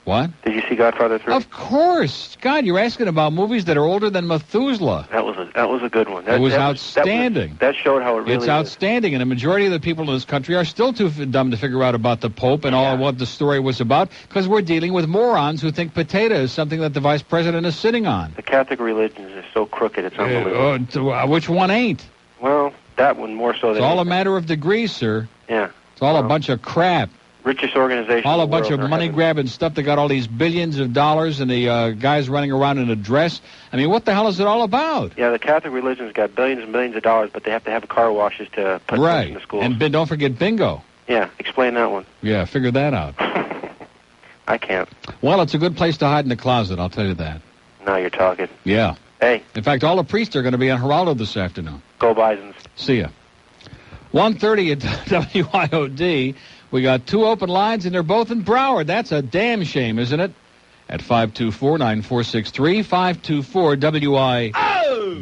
What? Did you see Godfather 3? Of course. God, you're asking about movies that are older than Methuselah. That was a good one. It was outstanding. That showed how it really It's outstanding, and a majority of the people in this country are still too dumb to figure out about the Pope and all what the story was about, because we're dealing with morons who think potato is something that the vice president is sitting on. The Catholic religion is so crooked, it's unbelievable. Which one ain't? Well, that one more so than It's all a matter of degrees, sir. Yeah. It's all a bunch of crap. Richest organization. All a bunch of money-grabbing stuff that got all these billions of dollars and the guys running around in a dress. I mean, what the hell is it all about? Yeah, the Catholic religion's got billions and billions of dollars, but they have to have car washes to put kids in the schools. And don't forget bingo. Yeah, explain that one. Yeah, figure that out. I can't. Well, it's a good place to hide in the closet, I'll tell you that. Now you're talking. Yeah. Hey. In fact, all the priests are going to be on Geraldo this afternoon. Go Bisons. See ya. 1:30 at WIOD. We got 2 open lines, and they're both in Broward. That's a damn shame, isn't it? At 524-9463,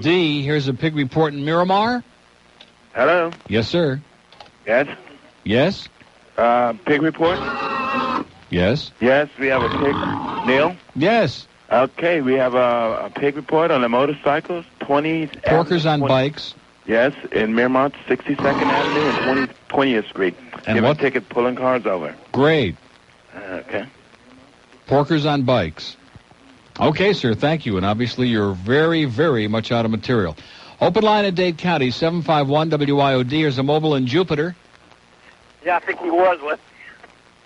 524-WIOD. Here's a pig report in Miramar. Hello. Yes, sir. Yes. Yes. Pig report. Yes. Yes, we have a pig. Neil. Yes. Okay, we have a pig report on the motorcycles. 20 Porkers on bikes. Yes, in Miramont, 62nd Avenue and 20th Street. And Give what? a ticket pulling cars over. Great. Okay. Porkers on bikes. Okay, sir, thank you. And obviously you're very, very much out of material. Open line in Dade County, 751-WIOD. Here's a mobile in Jupiter. Yeah, I think he was.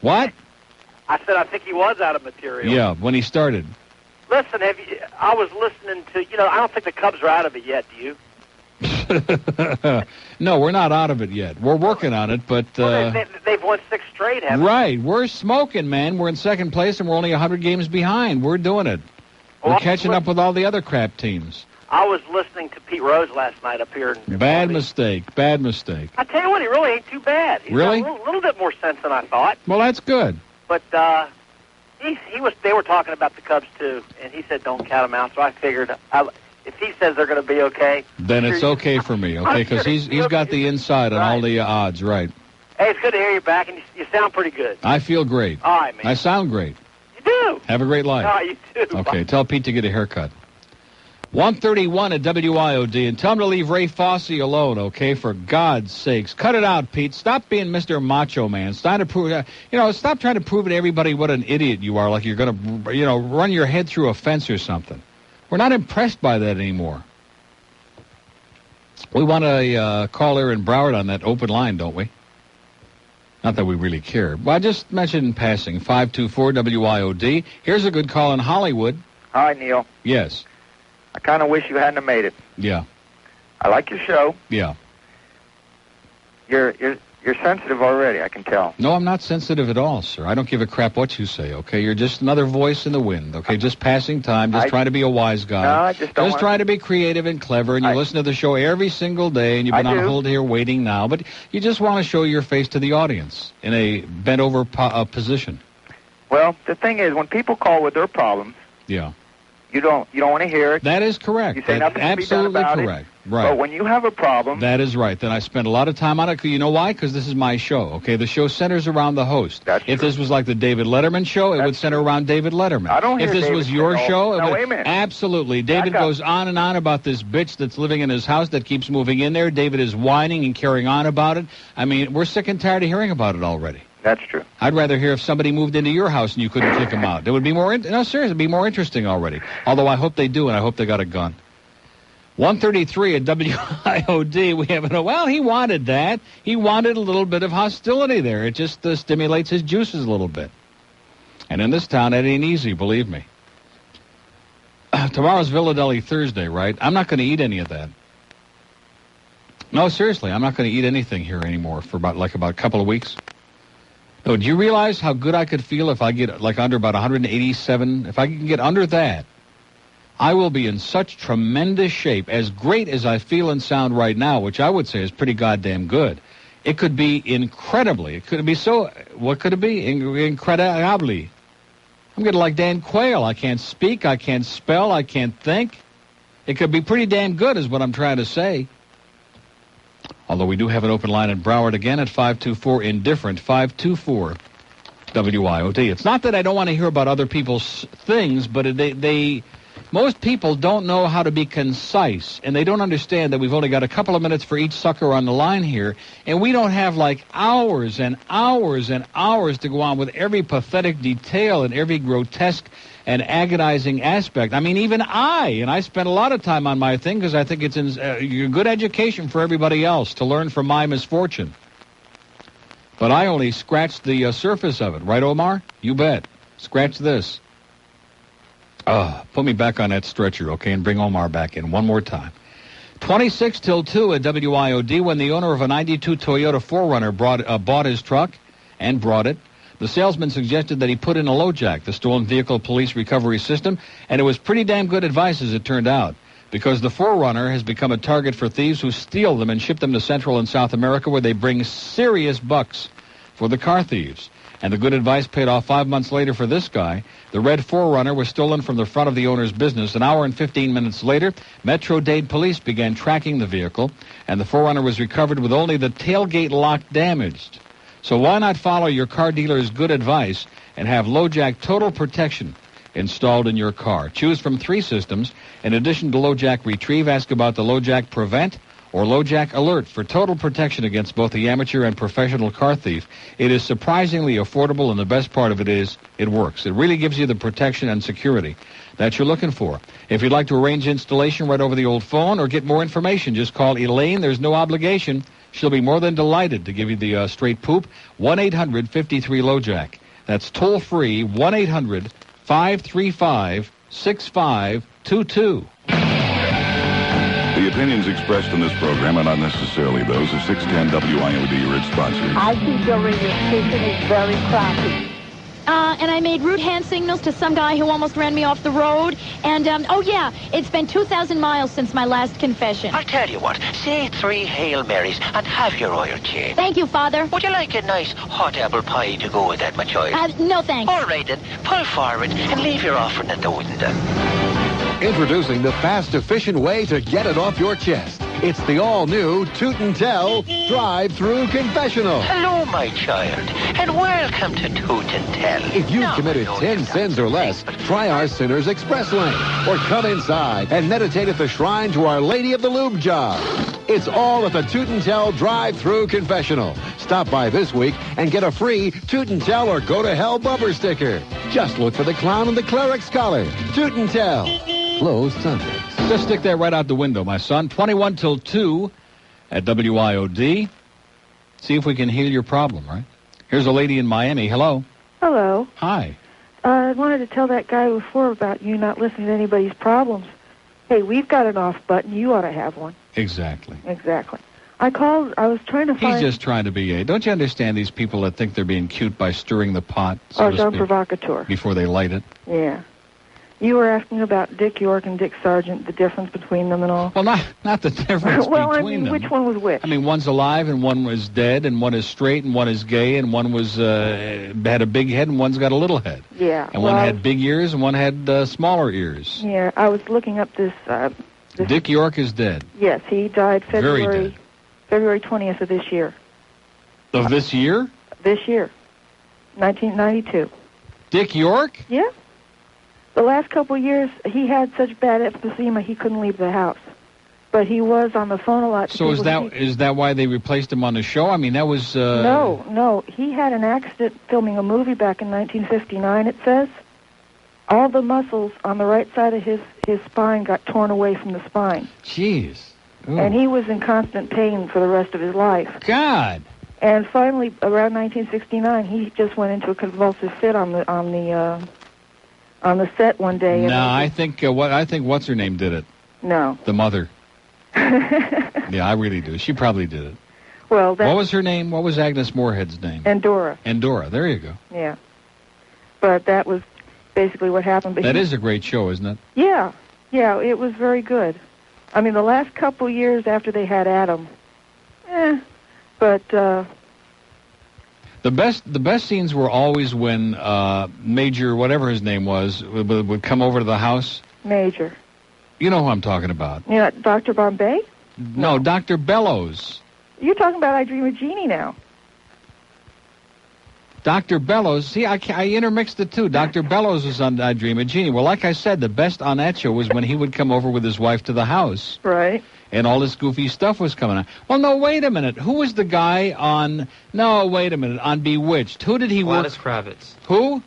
What? I said I think he was out of material. Yeah, when he started. Listen, I was listening to, I don't think the Cubs are out of it yet, do you? No, we're not out of it yet. We're working on it, but... they've won 6 straight, haven't they? Right. We're smoking, man. We're in second place, and we're only 100 games behind. We're doing it. We're catching up with all the other crap teams. I was listening to Pete Rose last night up here. Bad mistake. Bad mistake. I tell you what, he really ain't too bad. He's Really? got a little bit more sense than I thought. Well, that's good. But he was. They were talking about the Cubs, too, and he said don't count them out, so I figured... if he says they're going to be okay... Then it's okay for me, okay? Because he's got the inside on all the odds, right? Hey, it's good to hear you back, and you sound pretty good. I feel great. All right, man. I sound great. You do. Have a great life. All right, you too. Okay, tell Pete to get a haircut. 131 at WIOD, and tell him to leave Ray Fosse alone, okay? For God's sakes. Cut it out, Pete. Stop being Mr. Macho Man. Stop trying to prove to everybody what an idiot you are, like you're going to, run your head through a fence or something. We're not impressed by that anymore. We want a caller in Broward on that open line, don't we? Not that we really care. Well, I just mentioned in passing, 524-WIOD. Here's a good call in Hollywood. Hi, Neil. Yes. I kind of wish you hadn't have made it. Yeah. I like your show. Yeah. You're sensitive already, I can tell. No, I'm not sensitive at all, sir. I don't give a crap what you say, okay? You're just another voice in the wind, okay? Just passing time, just trying to be a wise guy. No, I just don't Just trying to be creative and clever, and you listen to the show every single day, and you've been on hold here waiting now, but you just want to show your face to the audience in a bent-over position. Well, the thing is, when people call with their problems, yeah, you don't want to hear it. That is correct. You say nothing to be done Absolutely about correct. it. Right. But when you have a problem... That is right. Then I spend a lot of time on it. You know why? Because this is my show, okay? The show centers around the host. If this was like the David Letterman show, it would center around David Letterman. I don't hear If this David was your say, show, it no, would... wait a minute. Absolutely. David Back up. goes on and on about this bitch that's living in his house that keeps moving in there. David is whining and carrying on about it. I mean, we're sick and tired of hearing about it already. That's true. I'd rather hear if somebody moved into your house and you couldn't kick them out. It would be more... No, seriously, it'd be more interesting already. Although I hope they do, and I hope they got a gun. 133 at WIOD. We have well, he wanted that. He wanted a little bit of hostility there. It just stimulates his juices a little bit. And in this town, it ain't easy, believe me. Tomorrow's Philadelphia Thursday, right? I'm not going to eat any of that. No, seriously, I'm not going to eat anything here anymore for about a couple of weeks. No, do you realize how good I could feel if I get under about 187? If I can get under that, I will be in such tremendous shape, as great as I feel and sound right now, which I would say is pretty goddamn good. It could be incredibly. It could be so... What could it be? Incredibly. I'm getting like Dan Quayle. I can't speak, I can't spell, I can't think. It could be pretty damn good is what I'm trying to say. Although we do have an open line in Broward again at 524 indifferent, 524 WIOD. It's not that I don't want to hear about other people's things, but most people don't know how to be concise, and they don't understand that we've only got a couple of minutes for each sucker on the line here, and we don't have like hours and hours and hours to go on with every pathetic detail and every grotesque and agonizing aspect. I mean, even I spent a lot of time on my thing because I think it's a good education for everybody else to learn from my misfortune. But I only scratched the surface of it. Right, Omar? You bet. Scratch this. Put me back on that stretcher, okay, and bring Omar back in one more time. 26 till 2 at WIOD when the owner of a 92 Toyota 4Runner bought his truck and brought it. The salesman suggested that he put in a low jack, the stolen vehicle police recovery system, and it was pretty damn good advice as it turned out, because the 4Runner has become a target for thieves who steal them and ship them to Central and South America where they bring serious bucks for the car thieves. And the good advice paid off 5 months later for this guy. The red 4Runner was stolen from the front of the owner's business. An hour and 15 minutes later, Metro-Dade police began tracking the vehicle, and the 4Runner was recovered with only the tailgate lock damaged. So why not follow your car dealer's good advice and have LoJack Total Protection installed in your car? Choose from 3 systems. In addition to LoJack Retrieve, ask about the LoJack Prevent or LoJack Alert for total protection against both the amateur and professional car thief. It is surprisingly affordable, and the best part of it is it works. It really gives you the protection and security that you're looking for. If you'd like to arrange installation right over the old phone or get more information, just call Elaine. There's no obligation. She'll be more than delighted to give you the straight poop. 1-800-53-LoJack. That's toll-free, 1-800-535-6522. The opinions expressed in this program are not necessarily those of 610 WIOD or its sponsors. I think your radio station is very crappy. And I made rude hand signals to some guy who almost ran me off the road. And, oh, yeah, it's been 2,000 miles since my last confession. I'll tell you what. Say 3 Hail Marys and have your oil changed. Thank you, Father. Would you like a nice hot apple pie to go with that much oil? No, thanks. All right, then. Pull forward and leave your offering at the window. Introducing the fast, efficient way to get it off your chest. It's the all-new Toot and Tell Drive-Through Confessional. Hello, my child, and welcome to Toot and Tell. If you've committed 10 sins or less, try our Sinners Express Lane, or come inside and meditate at the shrine to Our Lady of the Lube Job. It's all at the Toot and Tell Drive-Through Confessional. Stop by this week and get a free Toot and Tell or Go to Hell bumper sticker. Just look for the clown and the cleric's collar. Toot and Tell. Closed Sundays. Just stick that right out the window, my son. 21 till 2 at WIOD. See if we can heal your problem, right? Here's a lady in Miami. Hello. Hello. Hi. I wanted to tell that guy before about you not listening to anybody's problems. Hey, we've got an off button. You ought to have one. Exactly. Exactly. I called. I was trying to find... He's just trying to be... Don't you understand these people that think they're being cute by stirring the pot, so to Jean speak, Provocateur. before they light it? Yeah. You were asking about Dick York and Dick Sargent, the difference between them and all. Well, not the difference well, between them. Which one was which? I mean, one's alive and one was dead, and one is straight and one is gay, and one was had a big head and one's got a little head. Yeah. And one had big ears and one had smaller ears. Yeah, I was looking up this... Dick York is dead. Yes, he died February 20th of this year. Of this year? This year. 1992. Dick York? Yeah. The last couple of years, he had such bad emphysema he couldn't leave the house. But he was on the phone a lot. So is that why they replaced him on the show? I mean, that was... No. He had an accident filming a movie back in 1959, it says. All the muscles on the right side of his spine got torn away from the spine. Jeez. Ooh. And he was in constant pain for the rest of his life. God. And finally, around 1969, he just went into a convulsive fit on the set one day. No, I think what's her name did it. No. The mother. Yeah, I really do. She probably did it. Well, what was her name? What was Agnes Moorehead's name? Endora. Endora. There you go. Yeah. But that was basically what happened. But that is a great show, isn't it? Yeah. Yeah, it was very good. I mean, the last couple years after they had Adam, but... The best scenes were always when Major, whatever his name was, would come over to the house. Major. You know who I'm talking about. Yeah, Dr. Bombay? No, Dr. Bellows. You're talking about I Dream of Jeannie now. Dr. Bellows, see, I intermixed the two. Dr. Bellows was on I Dream of Jeannie. Well, like I said, the best on that show was when he would come over with his wife to the house. Right. And all this goofy stuff was coming on. Well, no, wait a minute. Who was the guy on... No, wait a minute. On Bewitched. Who did he Gladys work... Kravitz. Who?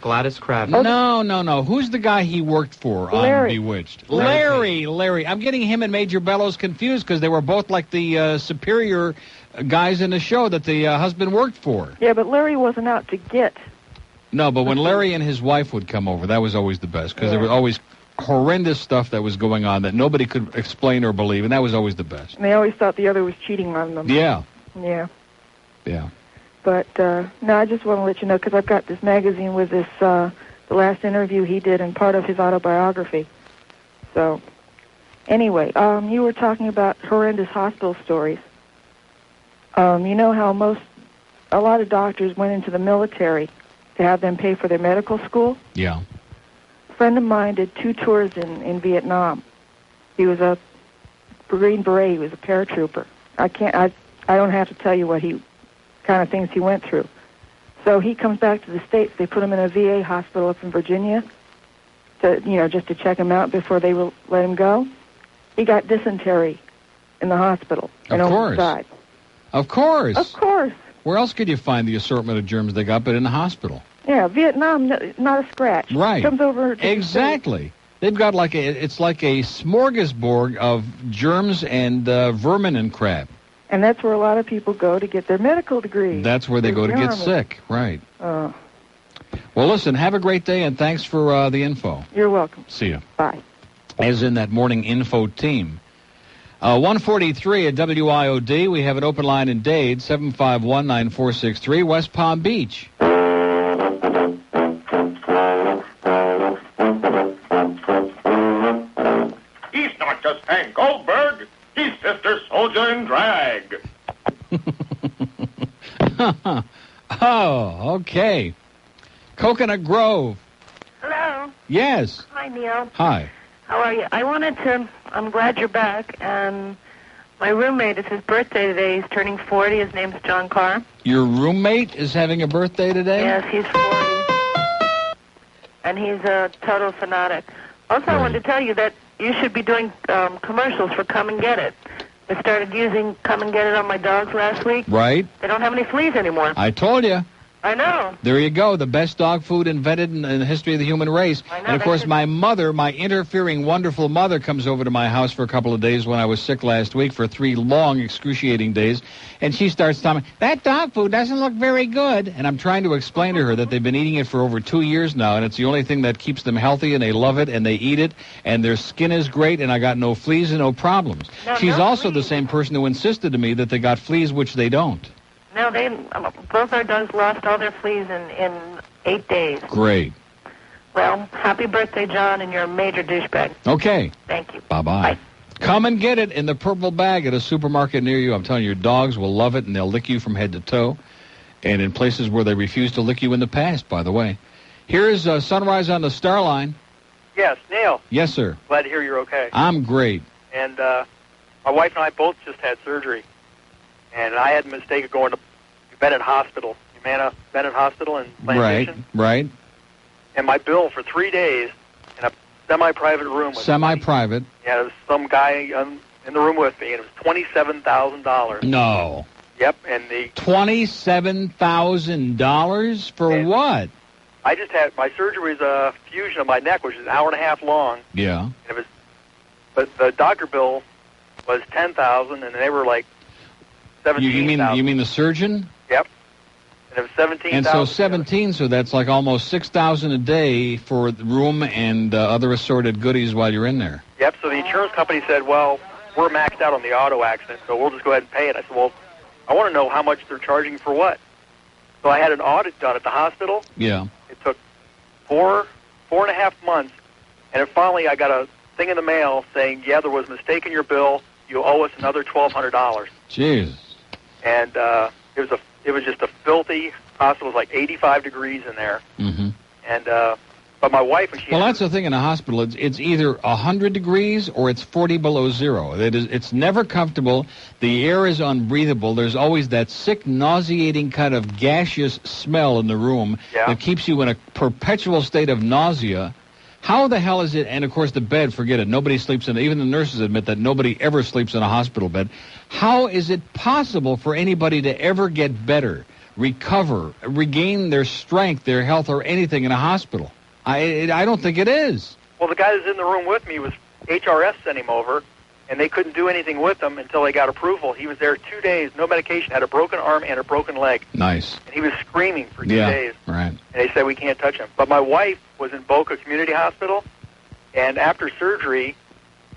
Gladys Kravitz. No. Who's the guy he worked for on Bewitched? Larry. I'm getting him and Major Bellows confused because they were both like the superior guys in the show that the husband worked for. Yeah, but Larry wasn't out to get. No, but when Larry and his wife would come over, that was always the best because there was always horrendous stuff that was going on that nobody could explain or believe, and that was always the best. And they always thought the other was cheating on them. Yeah. Yeah. Yeah. But, no, I just want to let you know, because I've got this magazine with this, the last interview he did and part of his autobiography. So, anyway, you were talking about horrendous hospital stories. You know how a lot of doctors went into the military to have them pay for their medical school? Yeah. A friend of mine did 2 tours in Vietnam. He was a Green Beret. He was a paratrooper. I don't have to tell you what kind of things he went through. So he comes back to the States. They put him in a VA hospital up in Virginia just to check him out before they will let him go. He got dysentery in the hospital. Of course. Died. Of course. Of course. Where else could you find the assortment of germs they got but in the hospital? Yeah, Vietnam, not a scratch. Right. Comes over to exactly. They've got it's like a smorgasbord of germs and vermin and crap. And that's where a lot of people go to get their medical degree. That's where they go to get sick, right. Well, listen, have a great day, and thanks for the info. You're welcome. See you. Bye. As in that morning info team. 143 at WIOD. We have an open line in Dade, 751-9463, West Palm Beach. He's not just Hank Goldberg. He's Sister Soldier in drag. Oh, okay. Coconut Grove. Hello. Yes. Hi, Neil. Hi. How are you? I'm glad you're back, and my roommate, it's his birthday today. He's turning 40. His name's John Carr. Your roommate is having a birthday today? Yes, he's 40. And he's a total fanatic. Also, I wanted to tell you that you should be doing commercials for Come and Get It. I started using Come and Get It on my dogs last week. Right. They don't have any fleas anymore. I told you. I know. There you go. The best dog food invented in the history of the human race. I know, and, of course, my mother, my interfering, wonderful mother, comes over to my house for a couple of days when I was sick last week for 3 long, excruciating days. And she starts telling me, that dog food doesn't look very good. And I'm trying to explain to her that they've been eating it for over 2 years now, and it's the only thing that keeps them healthy, and they love it, and they eat it, and their skin is great, and I got no fleas and no problems. She's also the same person who insisted to me that they got fleas, which they don't. No, both our dogs lost all their fleas in 8 days. Great. Well, happy birthday, John, and you're a major douchebag. Okay. Thank you. Bye-bye. Bye. Come and get it in the purple bag at a supermarket near you. I'm telling you, your dogs will love it, and they'll lick you from head to toe. And in places where they refused to lick you in the past, by the way. Here's Sunrise on the Star Line. Yes, Neil. Yes, sir. Glad to hear you're okay. I'm great. And my wife and I both just had surgery. And I had the mistake of going to Bennett Hospital, Humana Bennett Hospital in Plantation. Right. And my bill for 3 days in a semi-private room. Semi-private? Yeah, there was some guy in the room with me, and it was $27,000. No. Yep, and the... $27,000 for what? I just had... My surgery was a fusion of my neck, which is an hour and a half long. Yeah. And it was... But the doctor bill was $10,000, and they were like $17,000. You mean the surgeon? Yep. And it was $17,000. And so 17, so that's like almost $6,000 a day for the room and other assorted goodies while you're in there. Yep, so the insurance company said, well, we're maxed out on the auto accident, so we'll just go ahead and pay it. I said, well, I want to know how much they're charging for what. So I had an audit done at the hospital. Yeah. It took four and a half months, and finally I got a thing in the mail saying, yeah, there was a mistake in your bill. You owe us another $1,200. Jesus. And it was just a filthy hospital. It was like 85 degrees in there. Mm-hmm. And But my wife, when she Well, that's the thing in a hospital. It's either 100 degrees or it's 40 below zero. It's never comfortable. The air is unbreathable. There's always that sick, nauseating kind of gaseous smell in the room that keeps you in a perpetual state of nausea. How the hell is it? And, of course, the bed, forget it. Nobody sleeps in it. Even the nurses admit that nobody ever sleeps in a hospital bed. How is it possible for anybody to ever get better, recover, regain their strength, their health, or anything in a hospital? I don't think it is. Well, the guy that's in the room with me was HRS sent him over, and they couldn't do anything with him until they got approval. He was there 2 days, no medication, had a broken arm and a broken leg. Nice. And he was screaming for 2 days. Right. And they said, we can't touch him. But my wife was in Boca Community Hospital, and after surgery,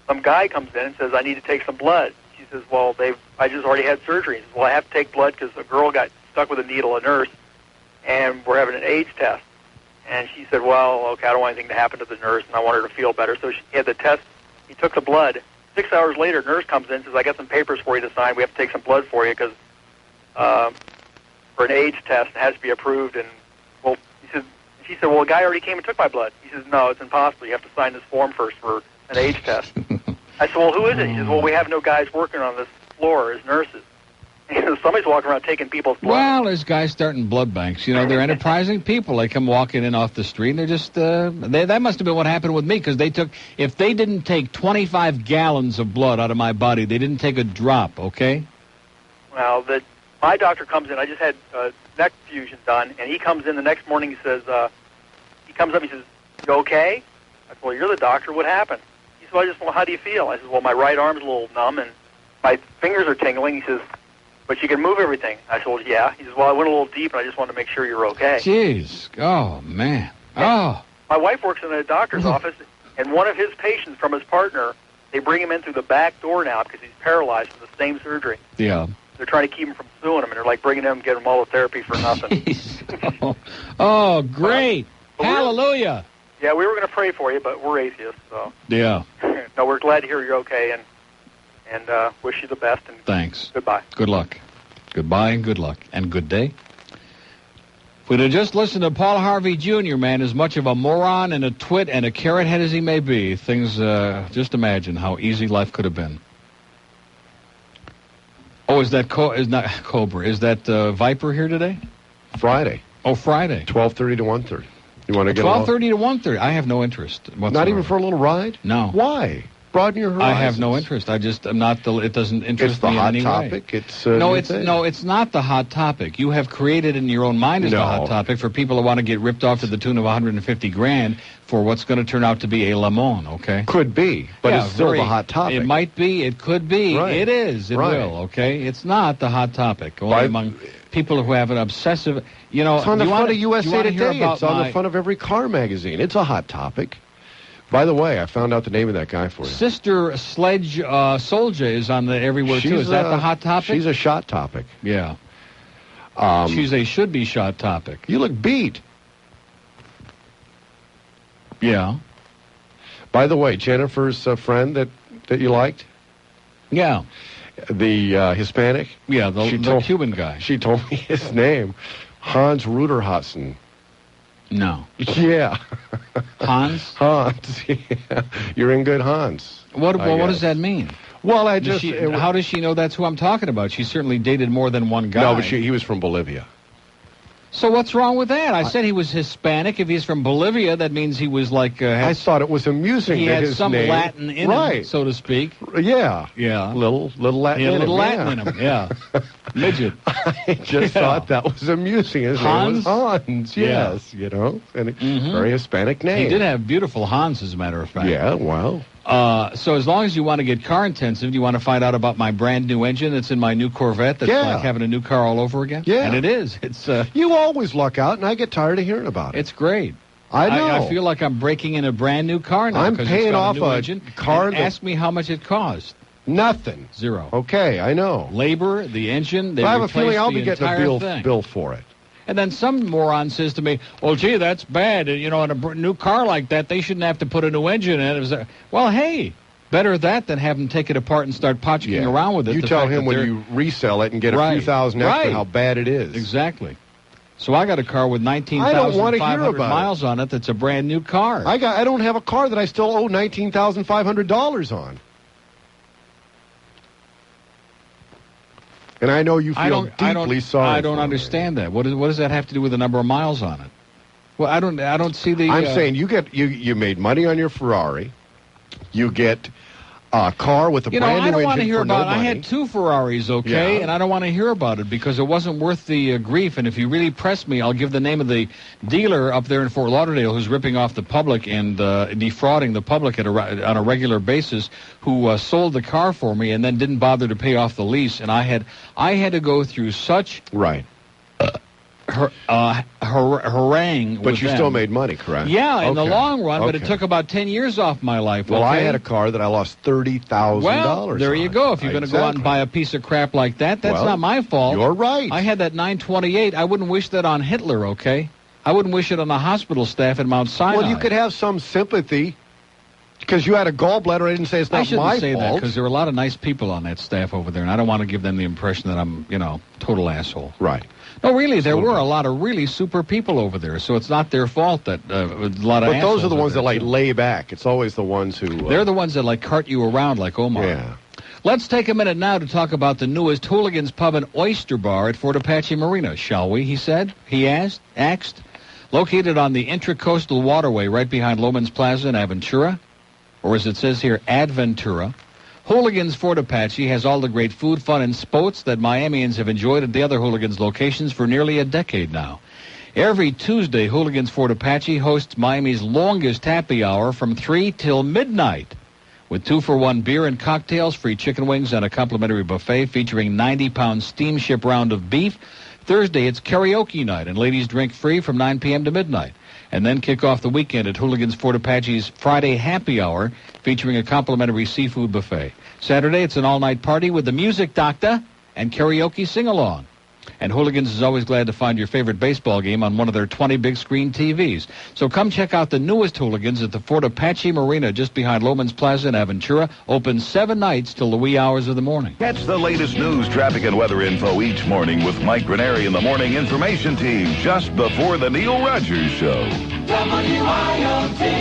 some guy comes in and says, I need to take some blood. She says, well, I just already had surgery. He says, well, I have to take blood because a girl got stuck with a needle, a nurse, and we're having an AIDS test. And she said, well, okay, I don't want anything to happen to the nurse, and I want her to feel better. So she had the test. He took the blood. 6 hours later, nurse comes in and says, I got some papers for you to sign. We have to take some blood for you because for an AIDS test, it has to be approved. And, well, she said, well, the guy already came and took my blood. He says, no, it's impossible. You have to sign this form first for an AIDS test. I said, well, who is it? He says, well, we have no guys working on this floor as nurses. Somebody's walking around taking people's blood. Well, there's guys starting blood banks. You know, they're enterprising people. They come walking in off the street, and they're just, that must have been what happened with me, because if they didn't take 25 gallons of blood out of my body, they didn't take a drop, okay? Well, my doctor comes in. I just had neck fusion done, and he comes in the next morning. He says, he comes up, he says, you okay? I said, well, you're the doctor. What happened? He said, well, how do you feel? I said, well, my right arm's a little numb, and my fingers are tingling. He says, but you can move everything. I said, well, yeah. He says, well, I went a little deep, and I just wanted to make sure you're okay. Jeez. Oh, man. Oh. My wife works in a doctor's office, and one of his patients from his partner, they bring him in through the back door now because he's paralyzed from the same surgery. Yeah. They're trying to keep him from suing him, and they're like bringing him, getting him all the therapy for nothing. Oh, great. Hallelujah. Yeah, we were going to pray for you, but we're atheists, so. Yeah. No, we're glad to hear you're okay, and wish you the best. And thanks. Goodbye. Good luck. Goodbye and good luck. And good day. If we'd have just listened to Paul Harvey Jr., man, as much of a moron and a twit and a carrot head as he may be, things, just imagine how easy life could have been. Oh, is that not Cobra? Is that Viper here today? Friday. Oh, Friday. 12:30 to 1:30. You want to get 12:30 to 1:30. I have no interest whatsoever. Not even for a little ride? No. Why? Broaden your horizons. I have no interest. I just am not it doesn't interest me in any way. It's the hot topic. It's it's not the hot topic. You have created in your own mind as the hot topic for people who want to get ripped off to the tune of $150,000 for what's going to turn out to be a lemon. Okay, could be, but it's still the hot topic. It might be. It could be. Right. It is. It will. Okay, it's not the hot topic. Only among people who have an obsessive. You know, it's on the front of USA Today. It's on my, the front of every car magazine. It's a hot topic. By the way, I found out the name of that guy for you. Sister Sledge Soldier is on the everywhere, too. Is that the hot topic? She's a shot topic. Yeah. She's a should-be shot topic. You look beat. Yeah. By the way, Jennifer's friend that you liked? Yeah. The Hispanic? Yeah, the Cuban guy. She told me his name. Hans Ruderhassen. No. Yeah. Hans? Hans, yeah. You're in good Hans. What does that mean? Well, how does she know that's who I'm talking about? She certainly dated more than one guy. No, but he was from Bolivia. So what's wrong with that? I said he was Hispanic. If he's from Bolivia, that means he was like... I thought it was amusing. He that had his some name, Latin in him, so to speak. Yeah. Yeah. Little Latin in him. Little Latin in him, yeah. Midget. I just thought that was amusing. His name was Hans, yes, you know. And very Hispanic name. He did have beautiful Hans, as a matter of fact. Yeah, well... So as long as you want to get car intensive, you want to find out about my brand new engine that's in my new Corvette that's like having a new car all over again? Yeah. And it is. It's you always luck out, and I get tired of hearing about it. It's great. I know. I feel like I'm breaking in a brand new car now. I'm paying off a car. Ask me how much it cost. Nothing. Zero. Okay, I know. Labor, the engine, I have a feeling I'll be getting a bill for it. And then some moron says to me, well, gee, that's bad. You know, in a new car like that, they shouldn't have to put a new engine in it. Well, hey, better that than have them take it apart and start potchking around with it. You tell him when you resell it and get a few thousand extra how bad it is. Exactly. So I got a car with 19,500 about miles on it that's a brand new car. I don't have a car that I still owe $19,500 on. And I know you feel deeply sorry. I don't understand that. What does that have to do with the number of miles on it? Well, I don't see the. I'm saying you made money on your Ferrari. You get a car with a brand new engine. I don't want to hear for about no it. money. I had 2 Ferraris, okay, and I don't want to hear about it because it wasn't worth the grief. And if you really press me, I'll give the name of the dealer up there in Fort Lauderdale who's ripping off the public and defrauding the public on a regular basis, who sold the car for me and then didn't bother to pay off the lease. And I had to go through such harangue. But you still made money, correct? Yeah, in the long run, but it took about 10 years off my life. Well, I had a car that I lost $30,000. Well, there you go. If you're going to go out and buy a piece of crap like that, that's not my fault. You're right. I had that 928. I wouldn't wish that on Hitler, okay? I wouldn't wish it on the hospital staff at Mount Sinai. Well, you could have some sympathy because you had a gallbladder. I didn't say it's not my fault. I shouldn't say that because there were a lot of nice people on that staff over there, and I don't want to give them the impression that I'm, total asshole. Right. No, really, there were a lot of really super people over there, so it's not their fault that a lot of But those are the ones that, too. lay back. It's always the ones who... They're the ones that, cart you around like Omar. Yeah. Let's take a minute now to talk about the newest Hooligans Pub and Oyster Bar at Fort Apache Marina, shall we, he said. He asked. Located on the Intracoastal Waterway right behind Loman's Plaza in Aventura, or as it says here, Adventura. Hooligans Fort Apache has all the great food, fun, and sports that Miamians have enjoyed at the other Hooligans locations for nearly a decade now. Every Tuesday, Hooligans Fort Apache hosts Miami's longest happy hour from 3 till midnight. With 2-for-1 beer and cocktails, free chicken wings, and a complimentary buffet featuring 90-pound steamship round of beef. Thursday, it's karaoke night, and ladies drink free from 9 p.m. to midnight. And then kick off the weekend at Hooligans Fort Apache's Friday Happy Hour, featuring a complimentary seafood buffet. Saturday, it's an all-night party with the Music Doctor and karaoke sing-along. And Hooligans is always glad to find your favorite baseball game on one of their 20 big-screen TVs. So come check out the newest Hooligans at the Fort Apache Marina just behind Loman's Plaza in Aventura. Open 7 nights till the wee hours of the morning. Catch the latest news, traffic, and weather info each morning with Mike Ranieri and the Morning Information Team just before the Neil Rogers Show. WIOD.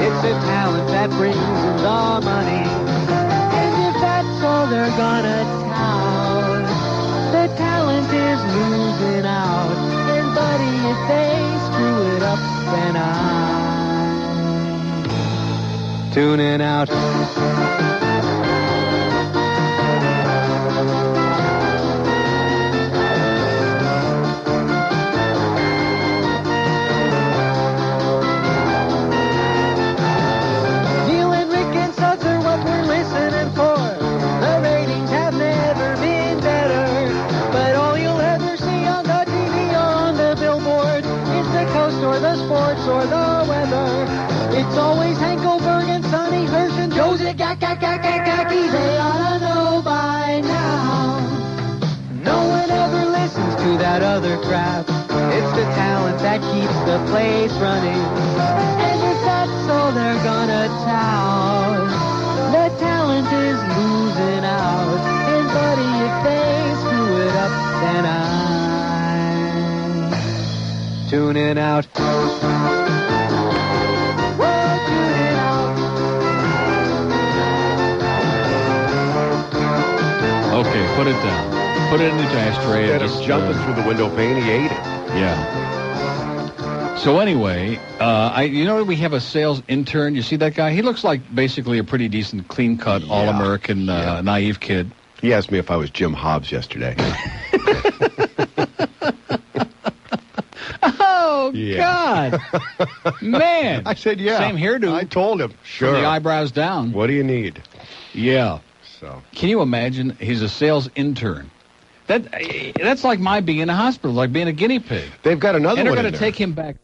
It's a talent that brings in the money. And if that's all they're gonna tout, the talent is losing out. And buddy, if they screw it up, then I'm tuning out. Or the weather, it's always Hank Goldberg and Sonny Hirsch and Josie they ought to know by now. No one ever listens to that other crap. It's the talent that keeps the place running. And if that's all they're gonna tout, the talent is losing out. And buddy, if they screw it up, then I'm tuning out. Okay, put it down. Put it in the ashtray. Instead of jumping through the window pane, he ate it. Yeah. So anyway, we have a sales intern. You see that guy? He looks like basically a pretty decent, clean-cut, all-American, naive kid. He asked me if I was Jim Hobbs yesterday. Oh, Oh, God. Man. I said, yeah. Same hairdo. I told him. Sure. From the eyebrows down. What do you need? Yeah. So. Can you imagine? He's a sales intern. That's like my being in a hospital, like being a guinea pig. They've got another one. And they're going to take him back.